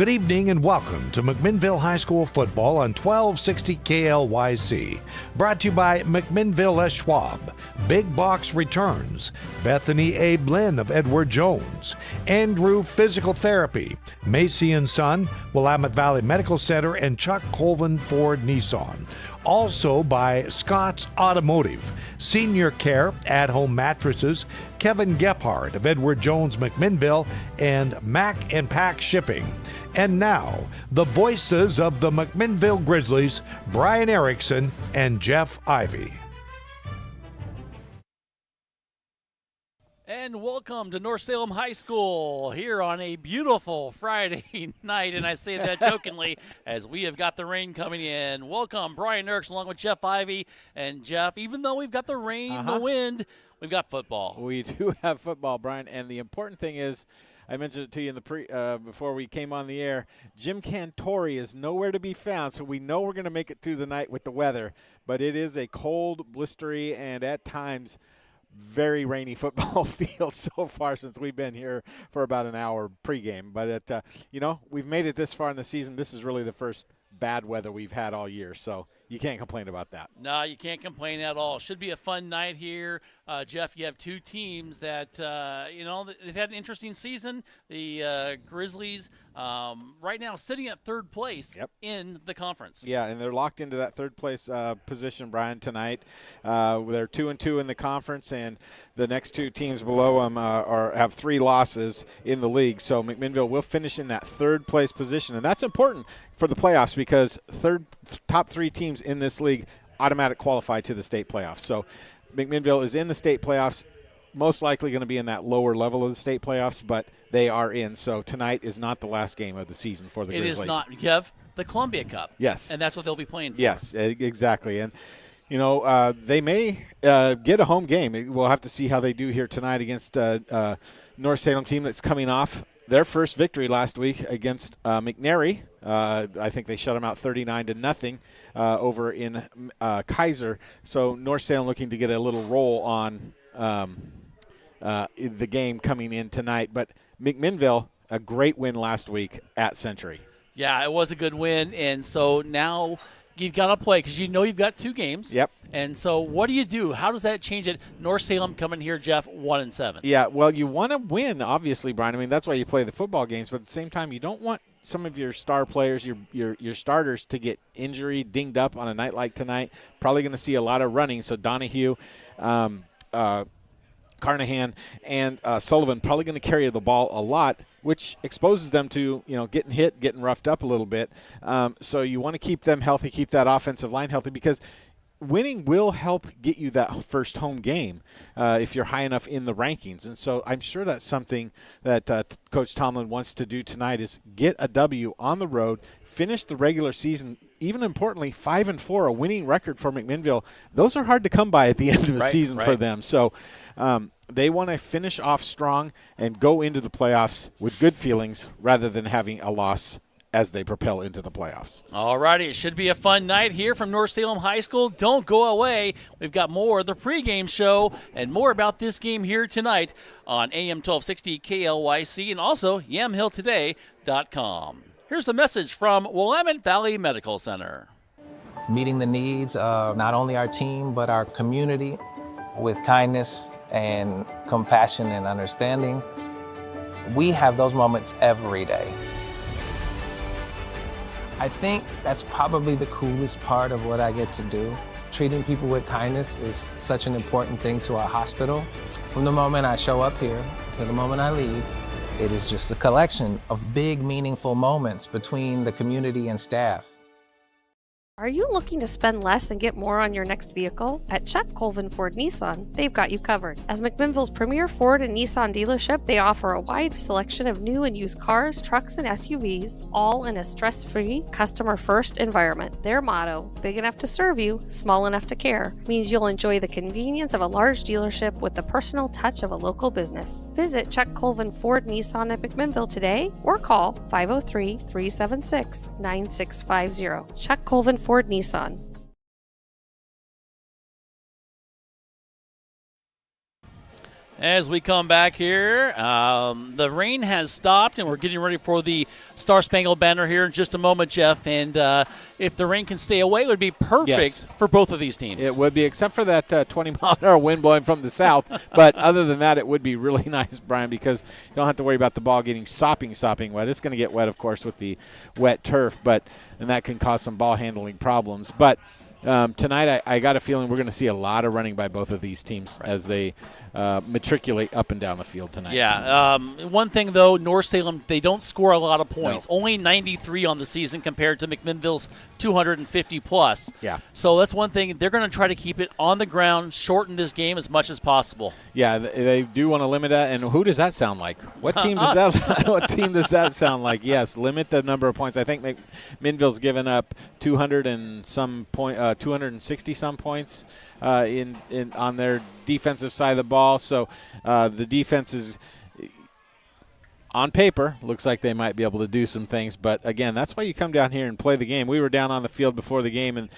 Good evening and welcome to McMinnville High School football on 1260 KLYC. Brought to you by McMinnville S. Schwab, Big Box Returns, Bethany A. Blinn of Edward Jones, Andrew Physical Therapy, Macy & Son, Willamette Valley Medical Center, and Chuck Colvin Ford Nissan. Also by Scott's Automotive, Senior Care, At-Home Mattresses, Kevin Gephardt of Edward Jones McMinnville, and Mac and Pack Shipping. And now, the voices of the McMinnville Grizzlies, Brian Erickson and Jeff Ivey. And welcome to North Salem High School here on a beautiful Friday night, and I say that jokingly as we have got the rain coming in. Welcome, Brian Erickson, along with Jeff Ivey. And Jeff, even though we've got the rain, the wind, we've got football. We do have football, Brian, and the important thing is, I mentioned it to you in the before we came on the air, Jim Cantori is nowhere to be found, so we know we're going to make it through the night with the weather, but it is a cold, blistery, and at times very rainy football field so far since we've been here for about an hour pregame. But, we've made it this far in the season. This is really the first bad weather we've had all year, so you can't complain about that. No, you can't complain at all. Should be a fun night here. Jeff, you have two teams that, they've had an interesting season. The Grizzlies right now sitting at third place in the conference. Yeah, and they're locked into that third place position, Brian, tonight. They're 2-2 in the conference, and the next two teams below them have 3 losses in the league. So McMinnville will finish in that third place position, and that's important for the playoffs because top 3 teams in this league automatic qualify to the state playoffs. So McMinnville is in the state playoffs, most likely going to be in that lower level of the state playoffs, but they are in. So tonight is not the last game of the season for the Grizzlies. It is not, Kev. The Columbia Cup. Yes. And that's what they'll be playing for. Yes, exactly. And, they may get a home game. We'll have to see how they do here tonight against North Salem team that's coming off their first victory last week against McNary. I think they shut them out 39-0 over in Kaiser. So North Salem looking to get a little roll on the game coming in tonight. But McMinnville, a great win last week at Century. Yeah, it was a good win. And so now you've got to play because you've got 2 games. Yep. And so what do you do? How does that change it? North Salem coming here, Jeff, 1-7. Yeah, well, you want to win, obviously, Brian. I mean, that's why you play the football games. But at the same time, you don't want some of your star players, your starters, to get injury, dinged up on a night like tonight. Probably going to see a lot of running. So Donahue, Carnahan, and Sullivan probably going to carry the ball a lot, which exposes them to, getting hit, getting roughed up a little bit. So you want to keep them healthy, keep that offensive line healthy, because winning will help get you that first home game if you're high enough in the rankings. And so I'm sure that's something that Coach Tomlin wants to do tonight is get a W on the road, finish the regular season, even importantly, 5-4, a winning record for McMinnville. Those are hard to come by at the end of the season for them. So they want to finish off strong and go into the playoffs with good feelings rather than having a loss as they propel into the playoffs. All righty, it should be a fun night here from North Salem High School. Don't go away. We've got more of the pregame show and more about this game here tonight on AM 1260 KLYC and also yamhilltoday.com. Here's a message from Willamette Valley Medical Center. Meeting the needs of not only our team, but our community with kindness and compassion and understanding. We have those moments every day. I think that's probably the coolest part of what I get to do. Treating people with kindness is such an important thing to our hospital. From the moment I show up here to the moment I leave, it is just a collection of big, meaningful moments between the community and staff. Are you looking to spend less and get more on your next vehicle? At Chuck Colvin Ford Nissan, they've got you covered. As McMinnville's premier Ford and Nissan dealership, they offer a wide selection of new and used cars, trucks, and SUVs, all in a stress-free, customer-first environment. Their motto, big enough to serve you, small enough to care, means you'll enjoy the convenience of a large dealership with the personal touch of a local business. Visit Chuck Colvin Ford Nissan at McMinnville today or call 503-376-9650. Chuck Colvin Ford Nissan. As we come back here, the rain has stopped, and we're getting ready for the Star Spangled Banner here in just a moment, Jeff. And if the rain can stay away, it would be perfect for both of these teams. It would be, except for that 20-mile-an-hour wind blowing from the south. But other than that, it would be really nice, Brian, because you don't have to worry about the ball getting sopping wet. It's going to get wet, of course, with the wet turf, and that can cause some ball handling problems. But tonight, I got a feeling we're going to see a lot of running by both of these teams as they matriculate up and down the field tonight. Yeah. One thing, though, North Salem, they don't score a lot of points. No. Only 93 on the season compared to McMinnville's 250-plus. Yeah. So that's one thing. They're going to try to keep it on the ground, shorten this game as much as possible. Yeah, they do want to limit that. And who does that sound like? What team does that? What team does that sound like? Yes, limit the number of points. I think McMinnville's given up 260 some points on their defensive side of the ball. So the defense is, on paper, looks like they might be able to do some things. But, again, that's why you come down here and play the game. We were down on the field before the game, and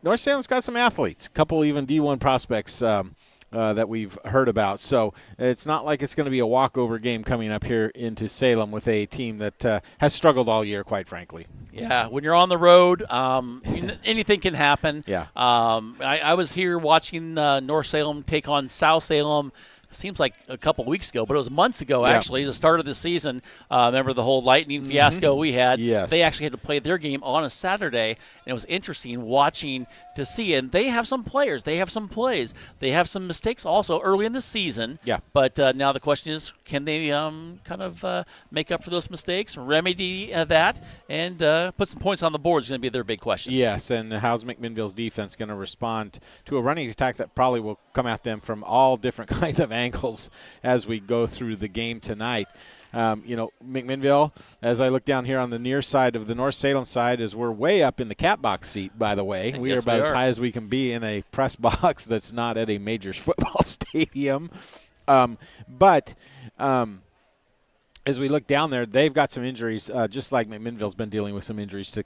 North Salem's got some athletes, a couple even D1 prospects that we've heard about. So it's not like it's going to be a walkover game coming up here into Salem with a team that has struggled all year, quite frankly. Yeah, when you're on the road, anything can happen. Yeah. I was here watching North Salem take on South Salem. Seems like a couple weeks ago, but it was months ago, actually, the start of the season. Remember the whole lightning fiasco we had? Yes. They actually had to play their game on a Saturday, and it was interesting watching to see. And they have some players. They have some plays. They have some mistakes also early in the season. Yeah. But now the question is, can they make up for those mistakes, remedy that, and put some points on the board is going to be their big question. Yes, and how's McMinnville's defense going to respond to a running attack that probably will come at them from all different kinds of angles as we go through the game tonight. McMinnville, as I look down here on the near side of the North Salem side, is we're way up in the cat box seat, by the way. We are about as high as we can be in a press box that's not at a major football stadium. But as we look down there, they've got some injuries, just like McMinnville's been dealing with some injuries to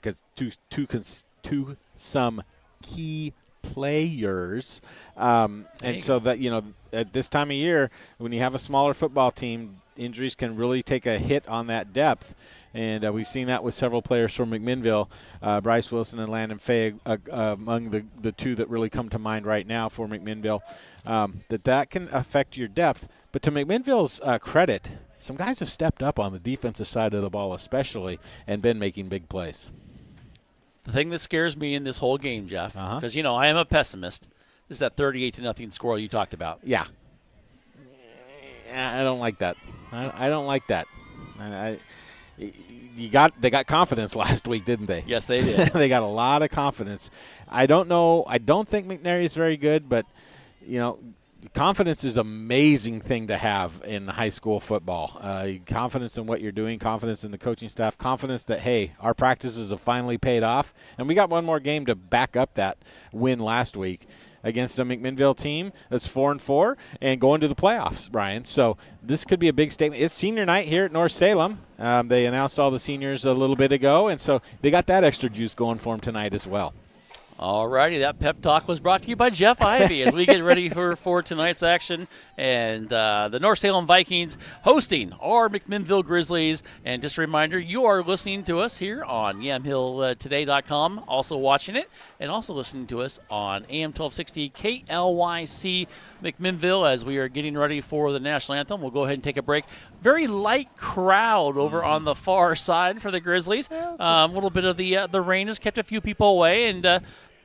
some key players. And so that, at this time of year, when you have a smaller football team, injuries can really take a hit on that depth. And we've seen that with several players from McMinnville, Bryce Wilson and Landon Fay, among the two that really come to mind right now for McMinnville, that can affect your depth. But to McMinnville's credit, some guys have stepped up on the defensive side of the ball especially and been making big plays. The thing that scares me in this whole game, Jeff, because, I am a pessimist, is that 38-0 score you talked about. Yeah. I don't like that. I don't like that. They got confidence last week, didn't they? Yes, they did. They got a lot of confidence. I don't know. I don't think McNary is very good, but, confidence is an amazing thing to have in high school football. Confidence in what you're doing, confidence in the coaching staff, confidence that, hey, our practices have finally paid off. And we got one more game to back up that win last week against a McMinnville team that's 4-4 and going to the playoffs, Brian. So this could be a big statement. It's senior night here at North Salem. They announced all the seniors a little bit ago, and so they got that extra juice going for them tonight as well. All righty, that pep talk was brought to you by Jeff Ivey as we get ready for tonight's action. And the North Salem Vikings hosting our McMinnville Grizzlies. And just a reminder, you are listening to us here on YamhillToday.com, also watching it, and also listening to us on AM 1260 KLYC McMinnville as we are getting ready for the national anthem. We'll go ahead and take a break. Very light crowd over on the far side for the Grizzlies. A little bit of the rain has kept a few people away, and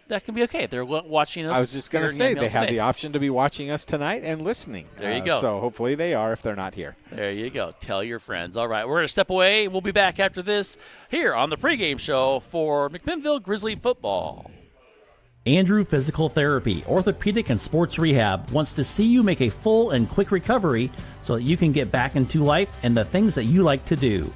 that can be okay. They're watching us. I was just going to say, they have the option to be watching us tonight and listening. There you go. So hopefully they are if they're not here. There you go. Tell your friends. All right, we're going to step away. We'll be back after this here on the pregame show for McMinnville Grizzly football. Andrew Physical Therapy, Orthopedic and Sports Rehab wants to see you make a full and quick recovery so that you can get back into life and the things that you like to do.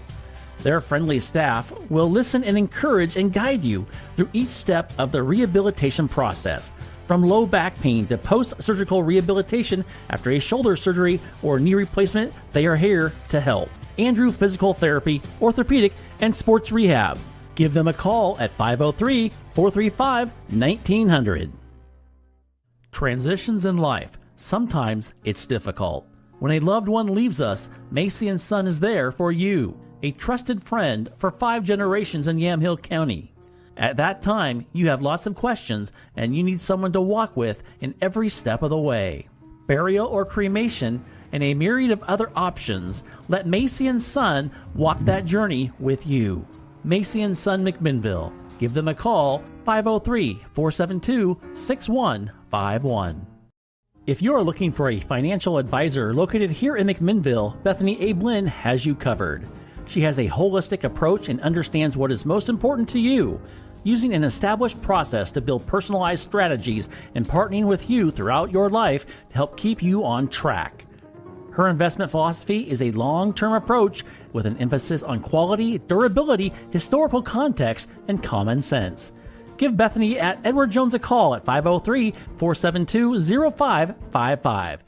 Their friendly staff will listen and encourage and guide you through each step of the rehabilitation process. From low back pain to post-surgical rehabilitation after a shoulder surgery or knee replacement, they are here to help. Andrew Physical Therapy, Orthopedic and Sports Rehab. Give them a call at 503-435-1900. Transitions in life. Sometimes it's difficult. When a loved one leaves us, Macy & Son is there for you, a trusted friend for 5 generations in Yamhill County. At that time, you have lots of questions and you need someone to walk with in every step of the way. Burial or cremation and a myriad of other options, let Macy & Son walk that journey with you. Macy & Son McMinnville. Give them a call, 503-472-6151. If you're looking for a financial advisor located here in McMinnville, Bethany A. Blinn has you covered. She has a holistic approach and understands what is most important to you, using an established process to build personalized strategies and partnering with you throughout your life to help keep you on track. Her investment philosophy is a long-term approach with an emphasis on quality, durability, historical context, and common sense. Give Bethany at Edward Jones a call at 503-472-0555.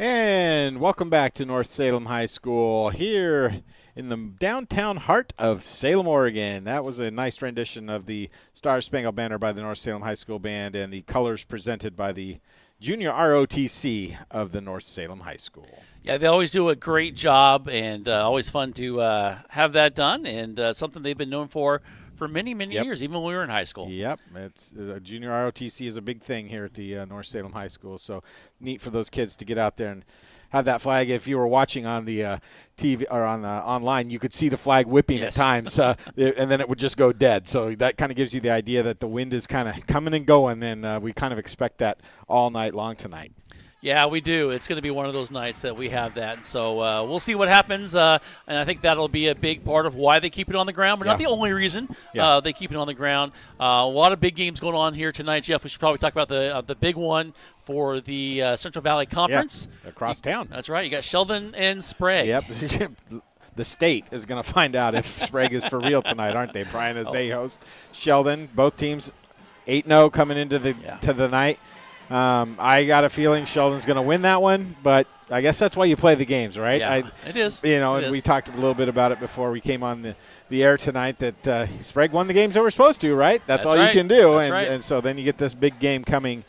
And welcome back to North Salem High School here in the downtown heart of Salem, Oregon. That was a nice rendition of the Star Spangled Banner by the North Salem High School Band and the colors presented by the Junior ROTC of the North Salem High School. Yeah, they always do a great job, and always fun to have that done, and something they've been known for many, many years, even when we were in high school. Yep, it's Junior ROTC is a big thing here at the North Salem High School, so neat for those kids to get out there and have that flag. If you were watching on the TV or on the online, you could see the flag whipping at times, and then it would just go dead. So that kind of gives you the idea that the wind is kind of coming and going, and we kind of expect that all night long tonight. Yeah, we do. It's going to be one of those nights that we have that. And so we'll see what happens, and I think that'll be a big part of why they keep it on the ground, but not the only reason they keep it on the ground. A lot of big games going on here tonight, Jeff. We should probably talk about the big one for the Central Valley Conference. Yeah, across town. That's right. You got Sheldon and Sprague. Yep. The state is going to find out if Sprague is for real tonight, aren't they, Brian, as they host Sheldon. Both teams 8-0 coming into the night. I got a feeling Sheldon's going to win that one, but I guess that's why you play the games, right? Yeah, it is. And we talked a little bit about it before we came on the air tonight that Sprague won the games they were supposed to, right? That's all you can do. And so then you get this big game coming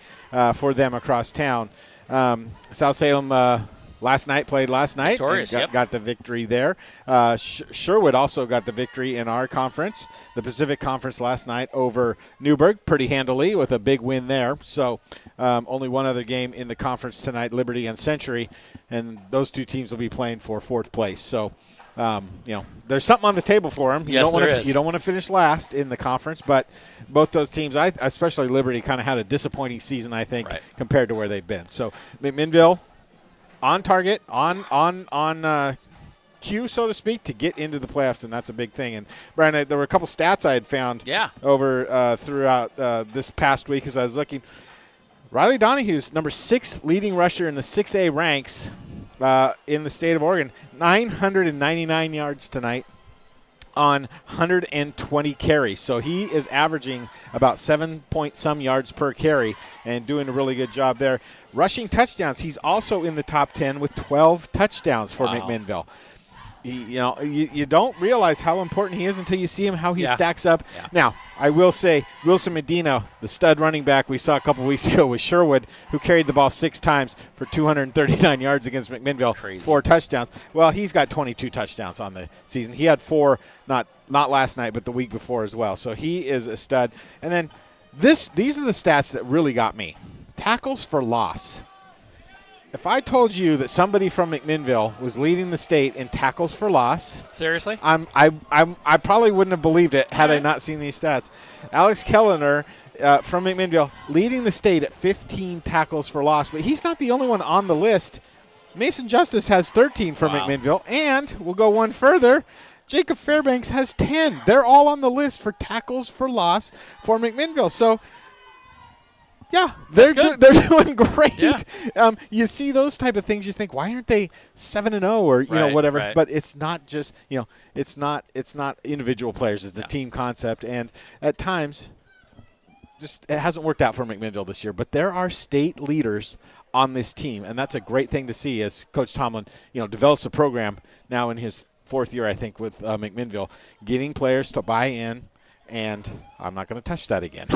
for them across town. South Salem played last night. Victorious, got the victory there. Sherwood also got the victory in our conference, the Pacific Conference, last night over Newburgh pretty handily with a big win there. So only one other game in the conference tonight, Liberty and Century, and those two teams will be playing for 4th place. So, there's something on the table for them. Yes, there is. You don't want to finish last in the conference, but both those teams, especially Liberty, kind of had a disappointing season, I think, compared to where they've been. So McMinnville on target, on cue, so to speak, to get into the playoffs, and that's a big thing. And Brian, there were a couple stats I had found over throughout this past week as I was looking. Riley Donahue's number 6 leading rusher in the 6A ranks in the state of Oregon, 999 yards tonight on 120 carries. So he is averaging about 7-point-some yards per carry and doing a really good job there. Rushing touchdowns, he's also in the top 10 with 12 touchdowns for McMinnville. You don't realize how important he is until you see him, how he stacks up. Yeah. Now, I will say, Wilson Medina, the stud running back we saw a couple weeks ago with Sherwood, who carried the ball 6 times for 239 yards against McMinnville, Crazy. 4 touchdowns. Well, he's got 22 touchdowns on the season. He had 4, not last night, but the week before as well. So he is a stud. And then these are the stats that really got me. Tackles for loss. If I told you that somebody from McMinnville was leading the state in tackles for loss, Seriously? I probably wouldn't have believed it had All I right. not seen these stats. Alex Kellner from McMinnville leading the state at 15 tackles for loss, but he's not the only one on the list. Mason Justice has 13 from Wow. McMinnville, and we'll go one further. Jacob Fairbanks has 10. They're all on the list for tackles for loss for McMinnville. So, yeah, they're good. they're doing great. Yeah. You see those type of things, you think, why aren't they 7-0 or Right, whatever? right. But it's not just it's not individual players. It's the team concept, and at times, just it hasn't worked out for McMinnville this year. But there are state leaders on this team, and that's a great thing to see as Coach Tomlin develops a program now in his 4th year, I think, with McMinnville, getting players to buy in. And I'm not going to touch that again.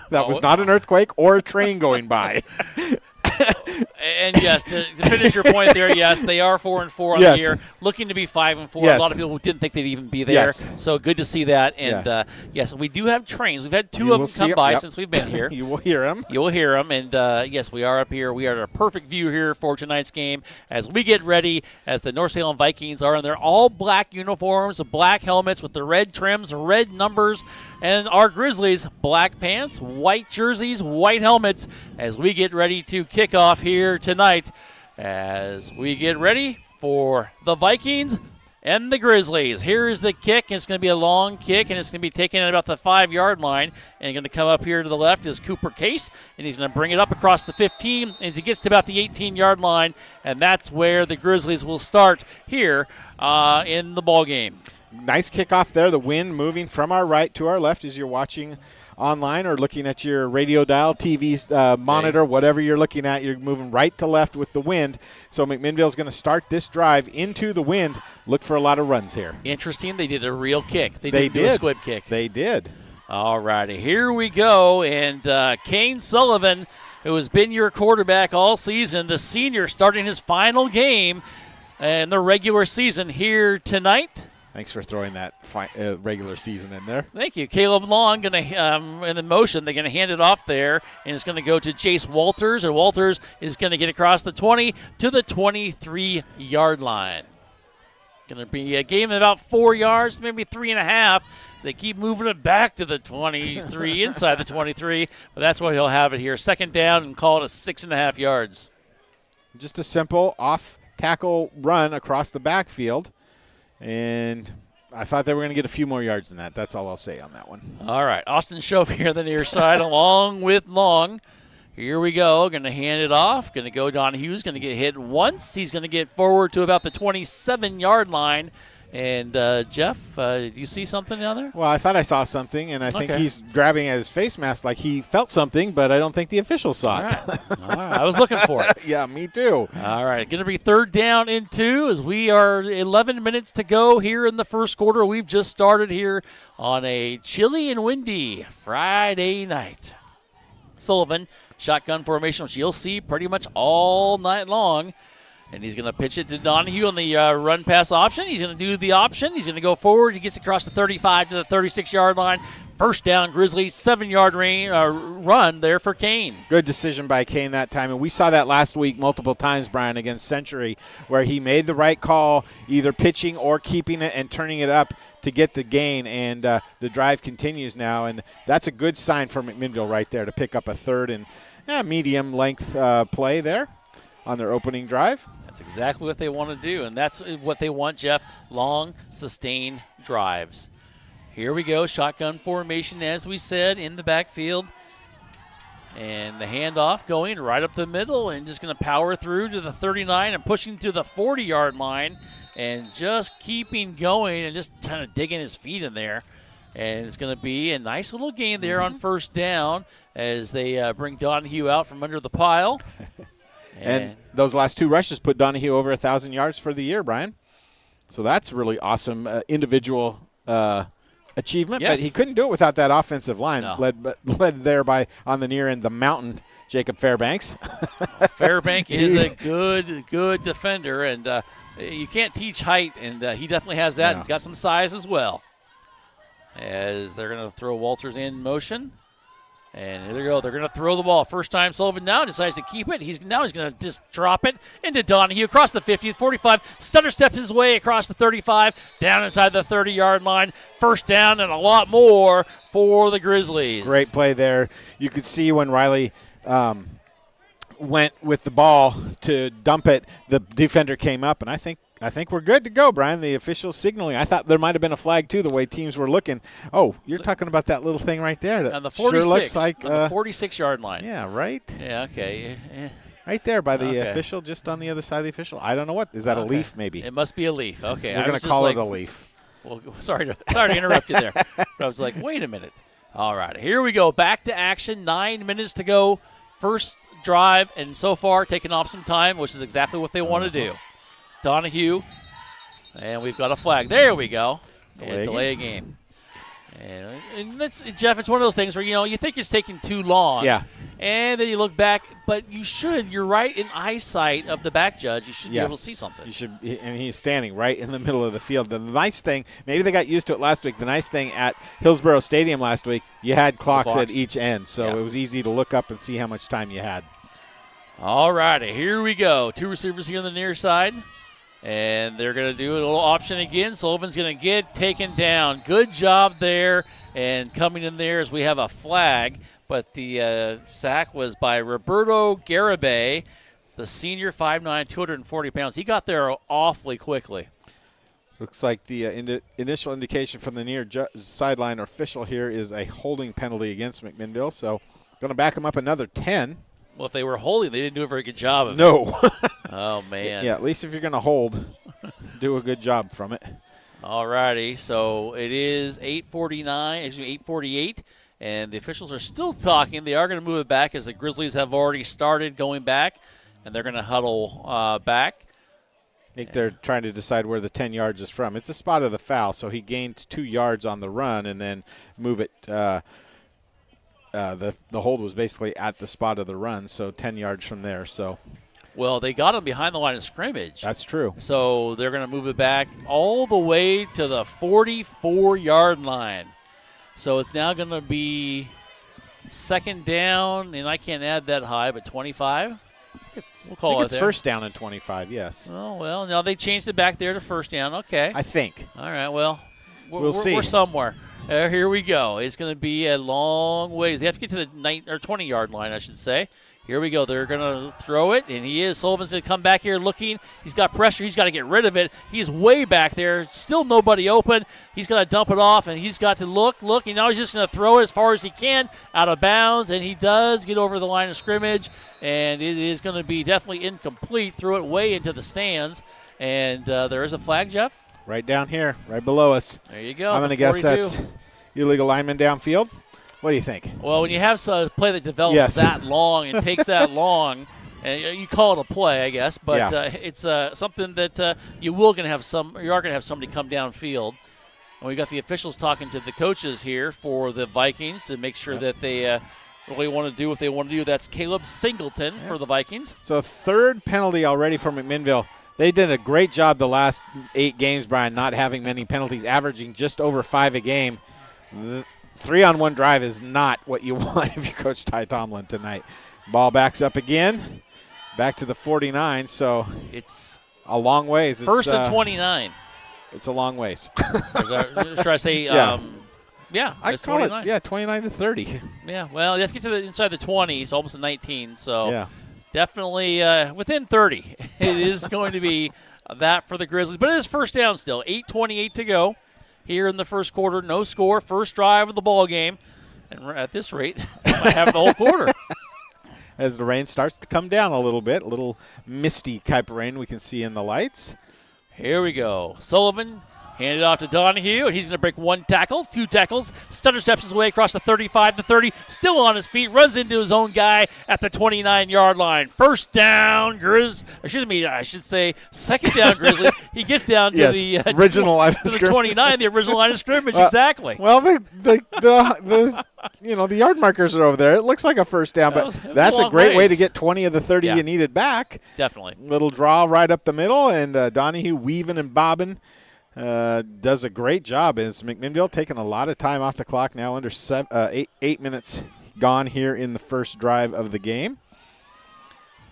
That was not an earthquake or a train going by. And yes, to finish your point there, yes, they are 4-4 on Yes. the year, looking to be 5-4. Yes. A lot of people didn't think they'd even be there, Yes. so good to see that. And Yeah. yes, we do have trains. We've had 2 You of will them see come 'em. by Yep. since we've been here. You will hear them. You will hear them, and yes, we are up here. We are at a perfect view here for tonight's game as we get ready, as the North Salem Vikings are in their all-black uniforms, black helmets with the red trims, red numbers, and our Grizzlies, black pants, white jerseys, white helmets, as we get ready to kick off here tonight, as we get ready for the Vikings and the Grizzlies. Here is the kick. It's going to be a long kick, and it's going to be taken at about the 5-yard line. And going to come up here to the left is Cooper Case, and he's going to bring it up across the 15 as he gets to about the 18-yard line, and that's where the Grizzlies will start here in the ball game. Nice kickoff there. The wind moving from our right to our left as you're watching online or looking at your radio dial, TV's monitor, whatever you're looking at. You're moving right to left with the wind. So McMinnville's going to start this drive into the wind. Look for a lot of runs here. Interesting. They did a real kick. They They didn't do a did. squib kick. They did. All righty, here we go. And Kane Sullivan, who has been your quarterback all season, the senior starting his final game in the regular season here tonight. Thanks for throwing that regular season in there. Thank you. Caleb Long going to, in the motion, they're going to hand it off there, and it's going to go to Chase Walters, and Walters is going to get across the 20 to the 23-yard line. Going to be a game of about 4 yards, maybe 3.5. They keep moving it back to the 23, inside the 23, but that's why he'll have it here. Second down and call it a 6.5 yards. Just a simple off-tackle run across the backfield. And I thought they were going to get a few more yards than that. That's all I'll say on that one. All right, Austin Shove here on the near side along with Long. Here we go. Going to hand it off. Going to go Donahue's going to get hit once. He's going to get forward to about the 27-yard line. And, Jeff, did you see something down there? Well, I thought I saw something, and I think Okay. he's grabbing at his face mask like he felt something, but I don't think the officials saw All it. right. All right. I was looking for it. Yeah, me too. All right, going to be 3rd down and 2 as we are 11 minutes to go here in the first quarter. We've just started here on a chilly and windy Friday night. Sullivan, shotgun formation, which you'll see pretty much all night long. And he's going to pitch it to Donahue on the run-pass option. He's going to do the option. He's going to go forward. He gets across the 35 to the 36-yard line. First down, Grizzlies, 7-yard run there for Kane. Good decision by Kane that time, and we saw that last week multiple times, Brian, against Century, where he made the right call, either pitching or keeping it and turning it up to get the gain, and the drive continues now, and that's a good sign for McMinnville right there to pick up a 3rd and medium-length play there on their opening drive. That's exactly what they want to do, and that's what they want, Jeff, long, sustained drives. Here we go, shotgun formation, as we said, in the backfield. And the handoff going right up the middle and just going to power through to the 39 and pushing to the 40-yard line and just keeping going and just kind of digging his feet in there. And it's going to be a nice little gain there on first down as they bring Donahue out from under the pile. And those last 2 rushes put Donahue over 1,000 yards for the year, Brian. So that's really awesome individual achievement. Yes. But he couldn't do it without that offensive line, No. led there by, on the near end, the mountain, Jacob Fairbanks. Fairbank is a good defender, and you can't teach height, and he definitely has that. Yeah. He's got some size as well. As they're going to throw Walters in motion. And here they go. They're going to throw the ball. First time Sullivan now decides to keep it. He's going to just drop it into Donahue across the 50, 45. Stutter steps his way across the 35, down inside the 30-yard line. First down and a lot more for the Grizzlies. Great play there. You could see when Riley went with the ball to dump it, the defender came up, and I think we're good to go, Brian. The official signaling. I thought there might have been a flag, too, the way teams were looking. Oh, you're talking about that little thing right there. On the 46. Sure looks like, on the 46-yard line. Yeah, right? Yeah, okay. Right there by the official, just on the other side of the official. I don't know what. Is that a leaf, maybe? It must be a leaf. Okay. We're going to call it a leaf. Well, sorry to interrupt you there. But I was like, wait a minute. All right, here we go. Back to action. 9 minutes to go. First drive, and so far taking off some time, which is exactly what they want to do. Donahue, and we've got a flag. There we go. Delay a game. And that's, Jeff, it's one of those things where, you think it's taking too long. Yeah. And then you look back, but you're right in eyesight of the back judge. You should be able to see something. You should, and he's standing right in the middle of the field. The nice thing, maybe they got used to it last week, the nice thing at Hillsborough Stadium last week, you had clocks at each end, so it was easy to look up and see how much time you had. All righty, here we go. 2 receivers here on the near side. And they're going to do a little option again. Sullivan's going to get taken down. Good job there. And coming in there as we have a flag. But the sack was by Roberto Garibay, the senior, 5'9", 240 pounds. He got there awfully quickly. Looks like the initial indication from the near sideline official here is a holding penalty against McMinnville. So going to back him up another 10. Well, if they were holding, they didn't do a very good job of it. No. Oh, man. Yeah, at least if you're going to hold, do a good job from it. All righty, so it is 8:48, and the officials are still talking. They are going to move it back as the Grizzlies have already started going back, and they're going to huddle back. I think they're trying to decide where the 10 yards is from. It's the spot of the foul, so he gained 2 yards on the run and then move it. The hold was basically at the spot of the run, so 10 yards from there. So, well, they got him behind the line of scrimmage. That's true. So they're going to move it back all the way to the 44-yard line. So it's now going to be second down, and I can't add that high, but 25? We'll call it there. First down and 25, yes. Oh, well, no, they changed it back there to first down. Okay. I think. All right, well, we'll see. We're somewhere. Here we go. It's going to be a long ways. They have to get to the 20-yard line, I should say. Here we go. They're going to throw it, and he is. Sullivan's going to come back here looking. He's got pressure. He's got to get rid of it. He's way back there. Still nobody open. He's going to dump it off, and he's got to look. And now he's just going to throw it as far as he can out of bounds, and he does get over the line of scrimmage, and it is going to be definitely incomplete. Threw it way into the stands, and there is a flag, Jeff? Right down here, right below us. There you go. I'm going to guess that's illegal lineman downfield. What do you think? Well, when you have a play that develops that long and takes that long, and you call it a play, I guess, but it's something that you are going to have somebody come downfield. And we got the officials talking to the coaches here for the Vikings to make sure that they really want to do what they want to do. That's Caleb Singleton for the Vikings. So third penalty already for McMinnville. They did a great job the last 8 games, Brian, not having many penalties, averaging just over 5 a game. 3-on-1 drive is not what you want if you coach Ty Tomlin tonight. Ball backs up again, back to the 49, so it's a long ways. First and 29. It's a long ways. Should I say I call 29. It, 29 to 30. Yeah, well, you have to get to inside the 20, it's almost a 19, so definitely within 30. It is going to be that for the Grizzlies, but it is first down still. 8:28 to go here in the first quarter. No score, first drive of the ball game, and at this rate, we might have the whole quarter. As the rain starts to come down a little bit, a little misty type of rain we can see in the lights. Here we go. Sullivan handed off to Donahue, and he's going to break 1 tackle, 2 tackles. Stutter steps his way across the 35 to 30, still on his feet, runs into his own guy at the 29-yard line. First down, I should say second down Grizzlies. He gets down to the original line of scrimmage. 29, the original line of scrimmage, exactly. Well, the the yard markers are over there. It looks like a first down, but that's a great way to get 20 of the 30 you needed back. Definitely. Little draw right up the middle, and Donahue weaving and bobbing. Does a great job. As McMinnville taking a lot of time off the clock now, under 8 minutes gone here in the first drive of the game.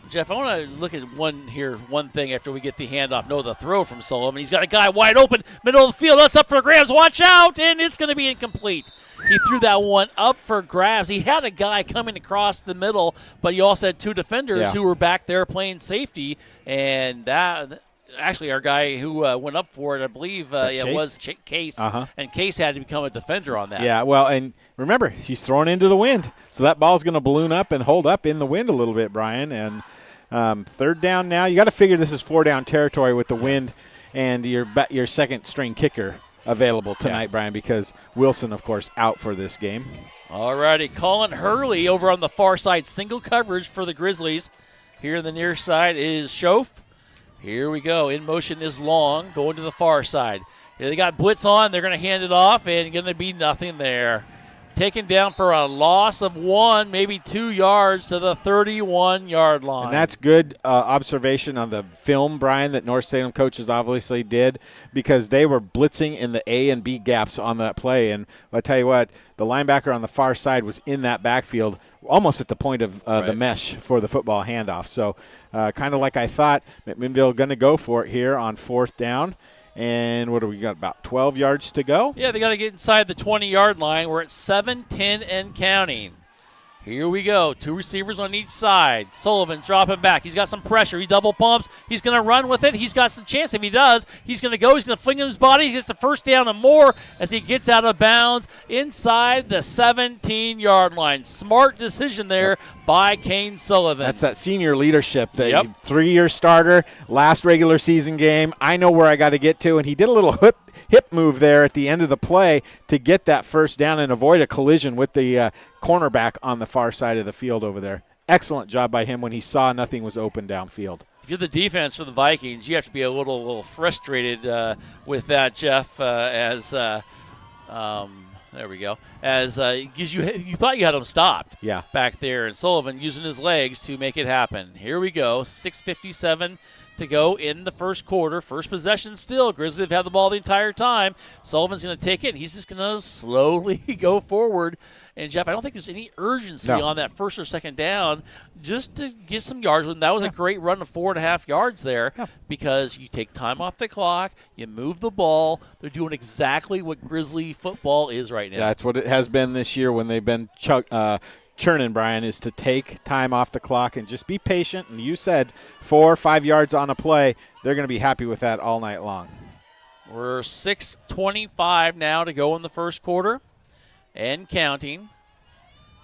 Jeff, I want to look at one thing after we get the handoff. No, the throw from Salem. He's got a guy wide open, middle of the field. That's up for grabs. Watch out, and it's going to be incomplete. He threw that one up for grabs. He had a guy coming across the middle, but he also had two defenders who were back there playing safety, and that actually our guy who went up for it, I believe it was Case, and Case had to become a defender on that. Yeah, well, and remember, he's thrown into the wind, so that ball's going to balloon up and hold up in the wind a little bit, Brian, and third down now. You got to figure this is 4-down territory with the wind and your second string kicker available tonight, Brian, because Wilson, of course, out for this game. All righty, Colin Hurley over on the far side, single coverage for the Grizzlies. Here on the near side is Schoaf. Here we go. In motion is Long, going to the far side. Here they got blitz on. They're going to hand it off, and going to be nothing there. Taken down for a loss of 1, maybe 2 yards to the 31-yard line. And that's good observation on the film, Brian, that North Salem coaches obviously did, because they were blitzing in the A and B gaps on that play. And I'll tell you what, the linebacker on the far side was in that backfield almost at the point of the mesh for the football handoff. So kind of like I thought, McMinnville going to go for it here on 4th down. And what do we got, about 12 yards to go? Yeah, they got to get inside the 20-yard line. We're at 7-10 and counting. Here we go. 2 receivers on each side. Sullivan dropping back. He's got some pressure. He double pumps. He's going to run with it. He's got some chance. If he does, he's going to go. He's going to fling his body. He gets the first down and more as he gets out of bounds inside the 17-yard line. Smart decision there by Kane Sullivan. That's that senior leadership. The 3-year starter, last regular season game. I know where I got to get to, and he did a little hip move there at the end of the play to get that first down and avoid a collision with the cornerback on the far side of the field over there. Excellent job by him when he saw nothing was open downfield. If you're the defense for the Vikings, you have to be a little frustrated with that, Jeff, there we go. As you thought you had him stopped back there, and Sullivan using his legs to make it happen. Here we go, 6:57 to go in the first quarter. First possession still. Grizzlies have had the ball the entire time. Sullivan's going to take it. He's just going to slowly go forward. And, Jeff, I don't think there's any urgency on that first or second down just to get some yards. That was a great run of 4.5 yards there because you take time off the clock, you move the ball. They're doing exactly what Grizzly football is right now. That's what it has been this year when they've been churning, Brian, is to take time off the clock and just be patient. And you said 4 or 5 yards on a play. They're going to be happy with that all night long. We're 6:25 now to go in the first quarter and counting.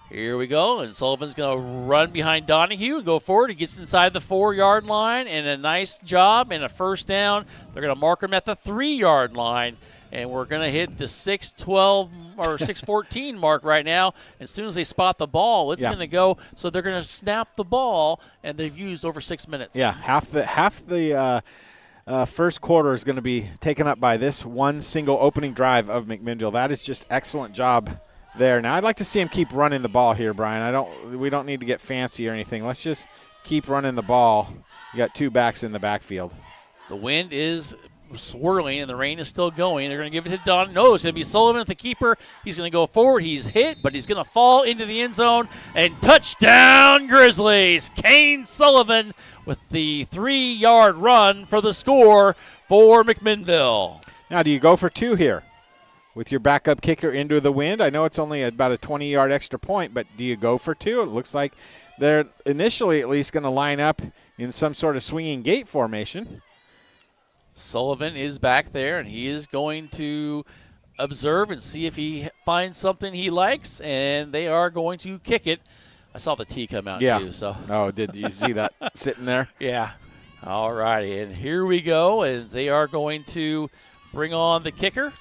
Here we go, and Sullivan's going to run behind Donahue and go forward. He gets inside the 4-yard line, and a nice job and a first down. They're going to mark him at the 3-yard line. And we're going to hit the 6:12 or 6:14 mark right now. As soon as they spot the ball, it's going to go. So they're going to snap the ball, and they've used over 6 minutes. Yeah, half the first quarter is going to be taken up by this one single opening drive of McMinnville. That is just excellent job there. Now I'd like to see him keep running the ball here, Brian. We don't need to get fancy or anything. Let's just keep running the ball. You got 2 backs in the backfield. The wind is swirling and the rain is still going. They're going to give it to Don. No, it's going to be Sullivan at the keeper. He's going to go forward. He's hit, but he's going to fall into the end zone. And touchdown, Grizzlies. Kane Sullivan with the 3-yard run for the score for McMinnville. Now, do you go for 2 here with your backup kicker into the wind? I know it's only about a 20-yard extra point, but do you go for 2? It looks like they're initially at least going to line up in some sort of swinging gate formation. Sullivan is back there, and he is going to observe and see if he finds something he likes, and they are going to kick it. I saw the tee come out, too. So. Oh, did you see that sitting there? Yeah. All righty, and here we go, and they are going to bring on the kicker.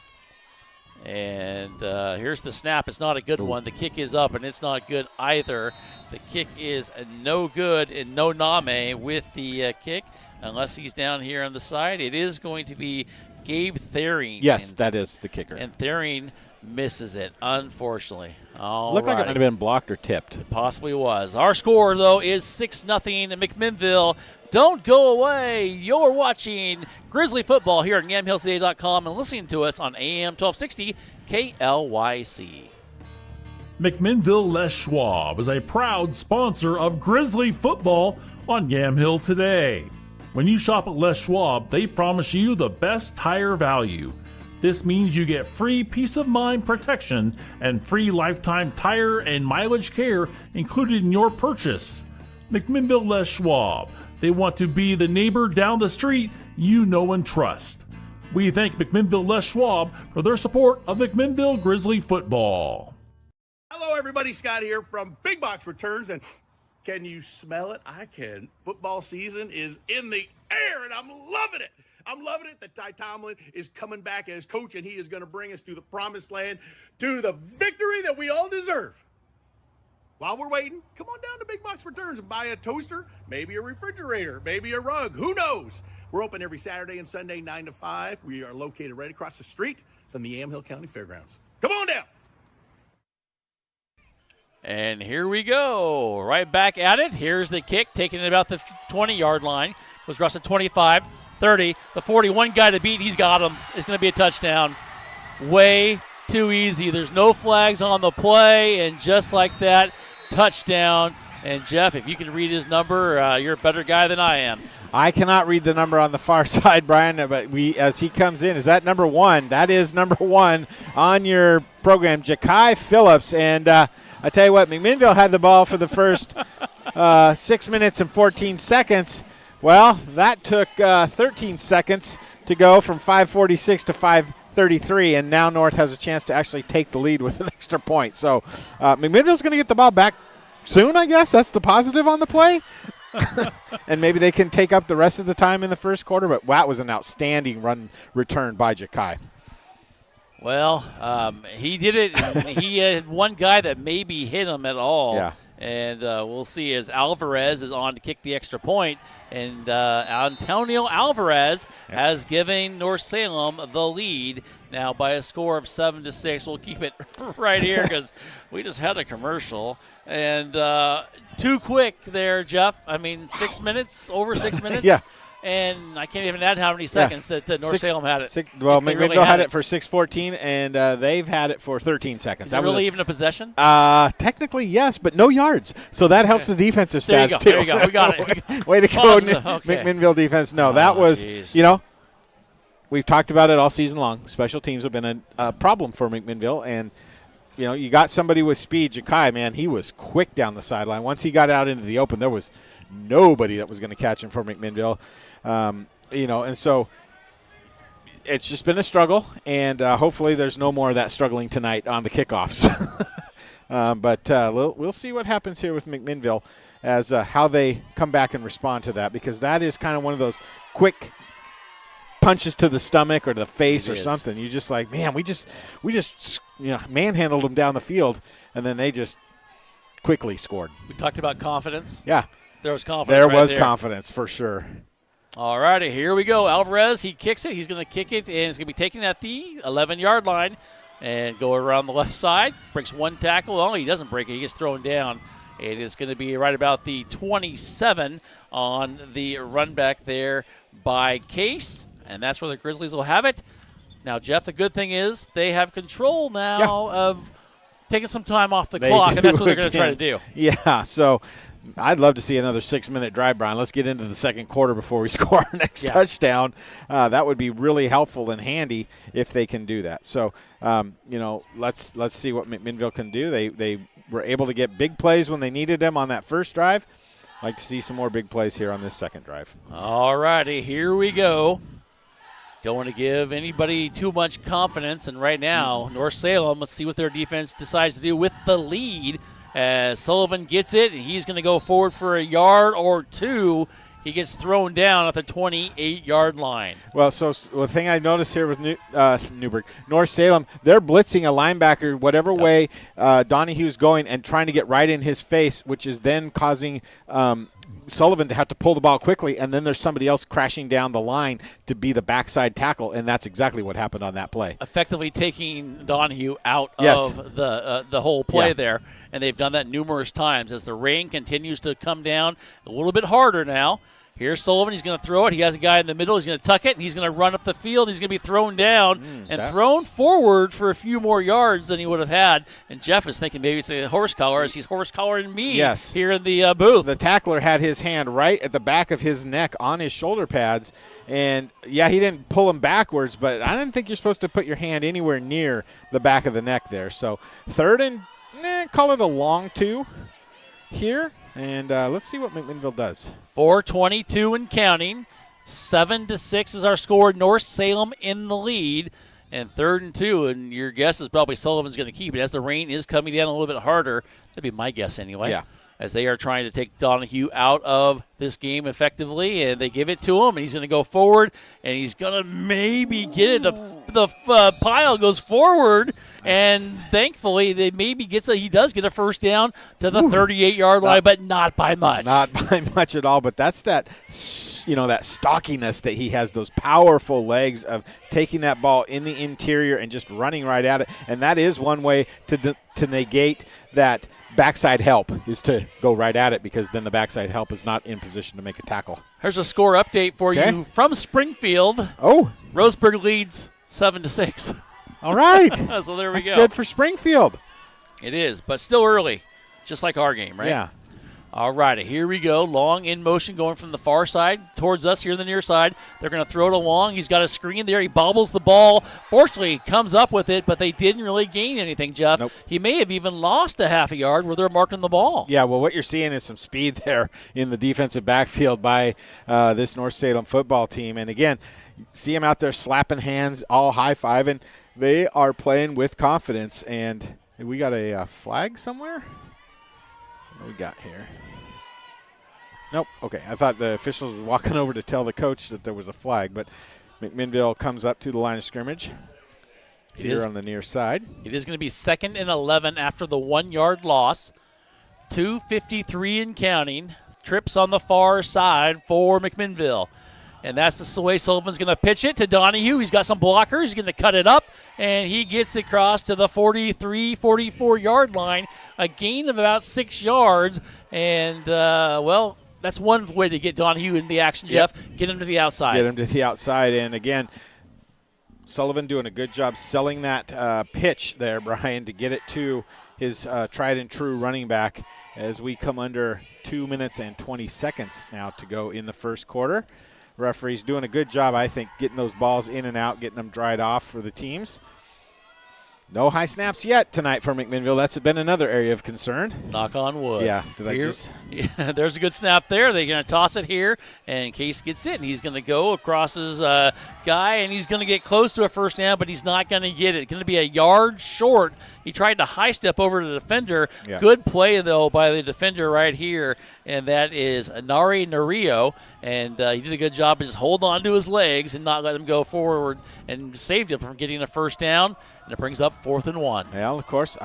And here's the snap. It's not a good one. The kick is up, and it's not good either. The kick is no good and no name with the kick. Unless he's down here on the side, it is going to be Gabe Thering. Yes, that is the kicker. And Thering misses it, unfortunately. Looked like it might have been blocked or tipped. It possibly was. Our score, though, is 6-0 McMinnville. Don't go away. You're watching Grizzly football here at YamHillToday.com and listening to us on AM 1260 KLYC. McMinnville Les Schwab is a proud sponsor of Grizzly football on Yamhill today. When you shop at Les Schwab, they promise you the best tire value. This means you get free peace of mind protection and free lifetime tire and mileage care included in your purchase. McMinnville Les Schwab. They want to be the neighbor down the street you know and trust. We thank McMinnville Les Schwab for their support of McMinnville Grizzly football. Hello, everybody. Scott here from Big Box Returns, and can you smell it? I can. Football season is in the air, and I'm loving it. I'm loving it that Ty Tomlin is coming back as coach, and he is going to bring us to the promised land, to the victory that we all deserve. While we're waiting, come on down to Big Box Returns and buy a toaster, maybe a refrigerator, maybe a rug. Who knows? We're open every Saturday and Sunday, 9 to 5. We are located right across the street from the Yamhill County Fairgrounds. Come on down. And here we go. Right back at it. Here's the kick, taking it about the 20-yard line. Goes across the 25, 30, the 41 guy to beat. He's got him. It's going to be a touchdown. Way too easy. There's no flags on the play, and just like that, touchdown. And, Jeff, if you can read his number, you're a better guy than I am. I cannot read the number on the far side, Brian, but as he comes in, is that number 1? That is number 1 on your program, Ja'Kai Phillips. And I tell you what, McMinnville had the ball for the first 6 minutes and 14 seconds. Well, that took 13 seconds to go from 5:46 to 5:33, and now North has a chance to actually take the lead with an extra point. So McMinnville's going to get the ball back soon, I guess. That's the positive on the play. And maybe they can take up the rest of the time in the first quarter, but that was an outstanding run return by Ja'Kai. Well, he did it. He had one guy that maybe hit him at all. Yeah. And we'll see as Alvarez is on to kick the extra point. And Antonio Alvarez has given North Salem the lead now by a score of 7-6. We'll keep it right here because we just had a commercial. And too quick there, Jeff. I mean, 6 minutes, over 6 minutes. Yeah. And I can't even add how many seconds that North Salem had it. McMinnville really had it for 6:14, and they've had it for 13 seconds. Is it really even a possession? Technically, yes, but no yards. So that helps the defensive stats, too. There you go. We got it. Way to go, McMinnville defense. No, that was, we've talked about it all season long. Special teams have been a problem for McMinnville, and you got somebody with speed. Ja'Kai, man, he was quick down the sideline. Once he got out into the open, there was nobody that was going to catch him for McMinnville. And so it's just been a struggle, and hopefully there's no more of that struggling tonight on the kickoffs. But we'll see what happens here with McMinnville as how they come back and respond to that, because that is kind of one of those quick punches to the stomach or the face or something. You just like, man, we just manhandled them down the field, and then they just quickly scored. We talked about confidence. Yeah. There was confidence. Confidence for sure. All righty, here we go. Alvarez, he kicks it. He's going to kick it, and it's going to be taken at the 11-yard line and go around the left side. Breaks one tackle. Oh, he doesn't break it. He gets thrown down. It is going to be right about the 27 on the run back there by Case, and that's where the Grizzlies will have it. Now, Jeff, the good thing is they have control now of taking some time off the clock, and that's what they're going to try to do. Yeah, so I'd love to see another 6-minute drive, Brian. Let's get into the second quarter before we score our next touchdown. That would be really helpful and handy if they can do that. So, let's see what McMinnville can do. They were able to get big plays when they needed them on that first drive. I'd like to see some more big plays here on this second drive. All righty, here we go. Don't want to give anybody too much confidence, and right now, North Salem, let's see what their defense decides to do with the lead. As Sullivan gets it, he's going to go forward for a yard or two. He gets thrown down at the 28-yard line. Well, so the thing I noticed here with Newburgh, North Salem, they're blitzing a linebacker whatever way Donahue's going and trying to get right in his face, which is then causing Sullivan to have to pull the ball quickly, and then there's somebody else crashing down the line to be the backside tackle, and that's exactly what happened on that play. Effectively taking Donahue out of the whole play there, and they've done that numerous times as the rain continues to come down a little bit harder now. Here's Sullivan. He's going to throw it. He has a guy in the middle. He's going to tuck it, and he's going to run up the field. He's going to be thrown down thrown forward for a few more yards than he would have had. And Jeff is thinking maybe it's a horse collar as he's horse collaring me here in the booth. The tackler had his hand right at the back of his neck on his shoulder pads. And, yeah, he didn't pull him backwards, but I didn't think you're supposed to put your hand anywhere near the back of the neck there. So 3rd and call it a long 2 here. And let's see what McMinnville does. 4:22 and counting. 7-6 is our score. North Salem in the lead. And 3rd and 2, and your guess is probably Sullivan's going to keep it as the rain is coming down a little bit harder. That'd be my guess anyway. Yeah. As they are trying to take Donahue out of this game effectively, and they give it to him, and he's going to go forward, and he's going to maybe get it. The pile goes forward, and thankfully he does get a first down to the 38-yard line, but not by much. Not by much at all, but that's that stockiness that he has, those powerful legs of taking that ball in the interior and just running right at it, and that is one way to negate that backside help is to go right at it, because then the backside help is not in position to make a tackle. Here's a score update for you from Springfield. Oh. Roseburg leads 7-6. All right. So there we go. That's good for Springfield. It is, but still early, just like our game, right? Yeah. All righty, here we go. Long in motion going from the far side towards us here in the near side. They're going to throw it along. He's got a screen there. He bobbles the ball. Fortunately, he comes up with it, but they didn't really gain anything, Jeff. Nope. He may have even lost a half a yard where they're marking the ball. Yeah, well, what you're seeing is some speed there in the defensive backfield by this North Salem football team. And, again, see them out there slapping hands, all high-fiving. They are playing with confidence. And we got a flag somewhere? What do we got here? Nope. Okay. I thought the officials were walking over to tell the coach that there was a flag, but McMinnville comes up to the line of scrimmage here on the near side. It is going to be 2nd and 11 after the 1-yard loss. 2:53 and counting. Trips on the far side for McMinnville. And that's the way Sullivan's going to pitch it to Donahue. He's got some blockers. He's going to cut it up, and he gets it across to the 43, 44-yard line. A gain of about 6 yards. And, that's one way to get Donahue in the action, Jeff. Get him to the outside. Get him to the outside. And, again, Sullivan doing a good job selling that pitch there, Brian, to get it to his tried-and-true running back as we come under 2 minutes and 20 seconds now to go in the first quarter. Referee's doing a good job, I think, getting those balls in and out, getting them dried off for the teams. No high snaps yet tonight for McMinnville. That's been another area of concern. Knock on wood. Yeah. Yeah, there's a good snap there. They're going to toss it here, and Case gets it, and he's going to go across his guy, and he's going to get close to a first down, but he's not going to get it. It's going to be a yard short. He tried to high step over the defender. Yeah. Good play, though, by the defender right here, and that is Nari Nario, and he did a good job of just hold on to his legs and not let him go forward and saved him from getting a first down. And it brings up 4th and 1. Well, of course,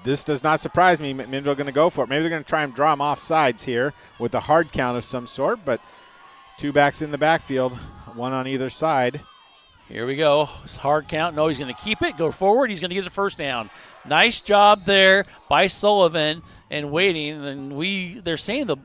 this does not surprise me. McMinnville going to go for it. Maybe they're going to try and draw him off sides here with a hard count of some sort, but 2 backs in the backfield, 1 on either side. Here we go. It's hard count. No, he's going to keep it, go forward. He's going to get the first down. Nice job there by Sullivan and waiting. And they're saying the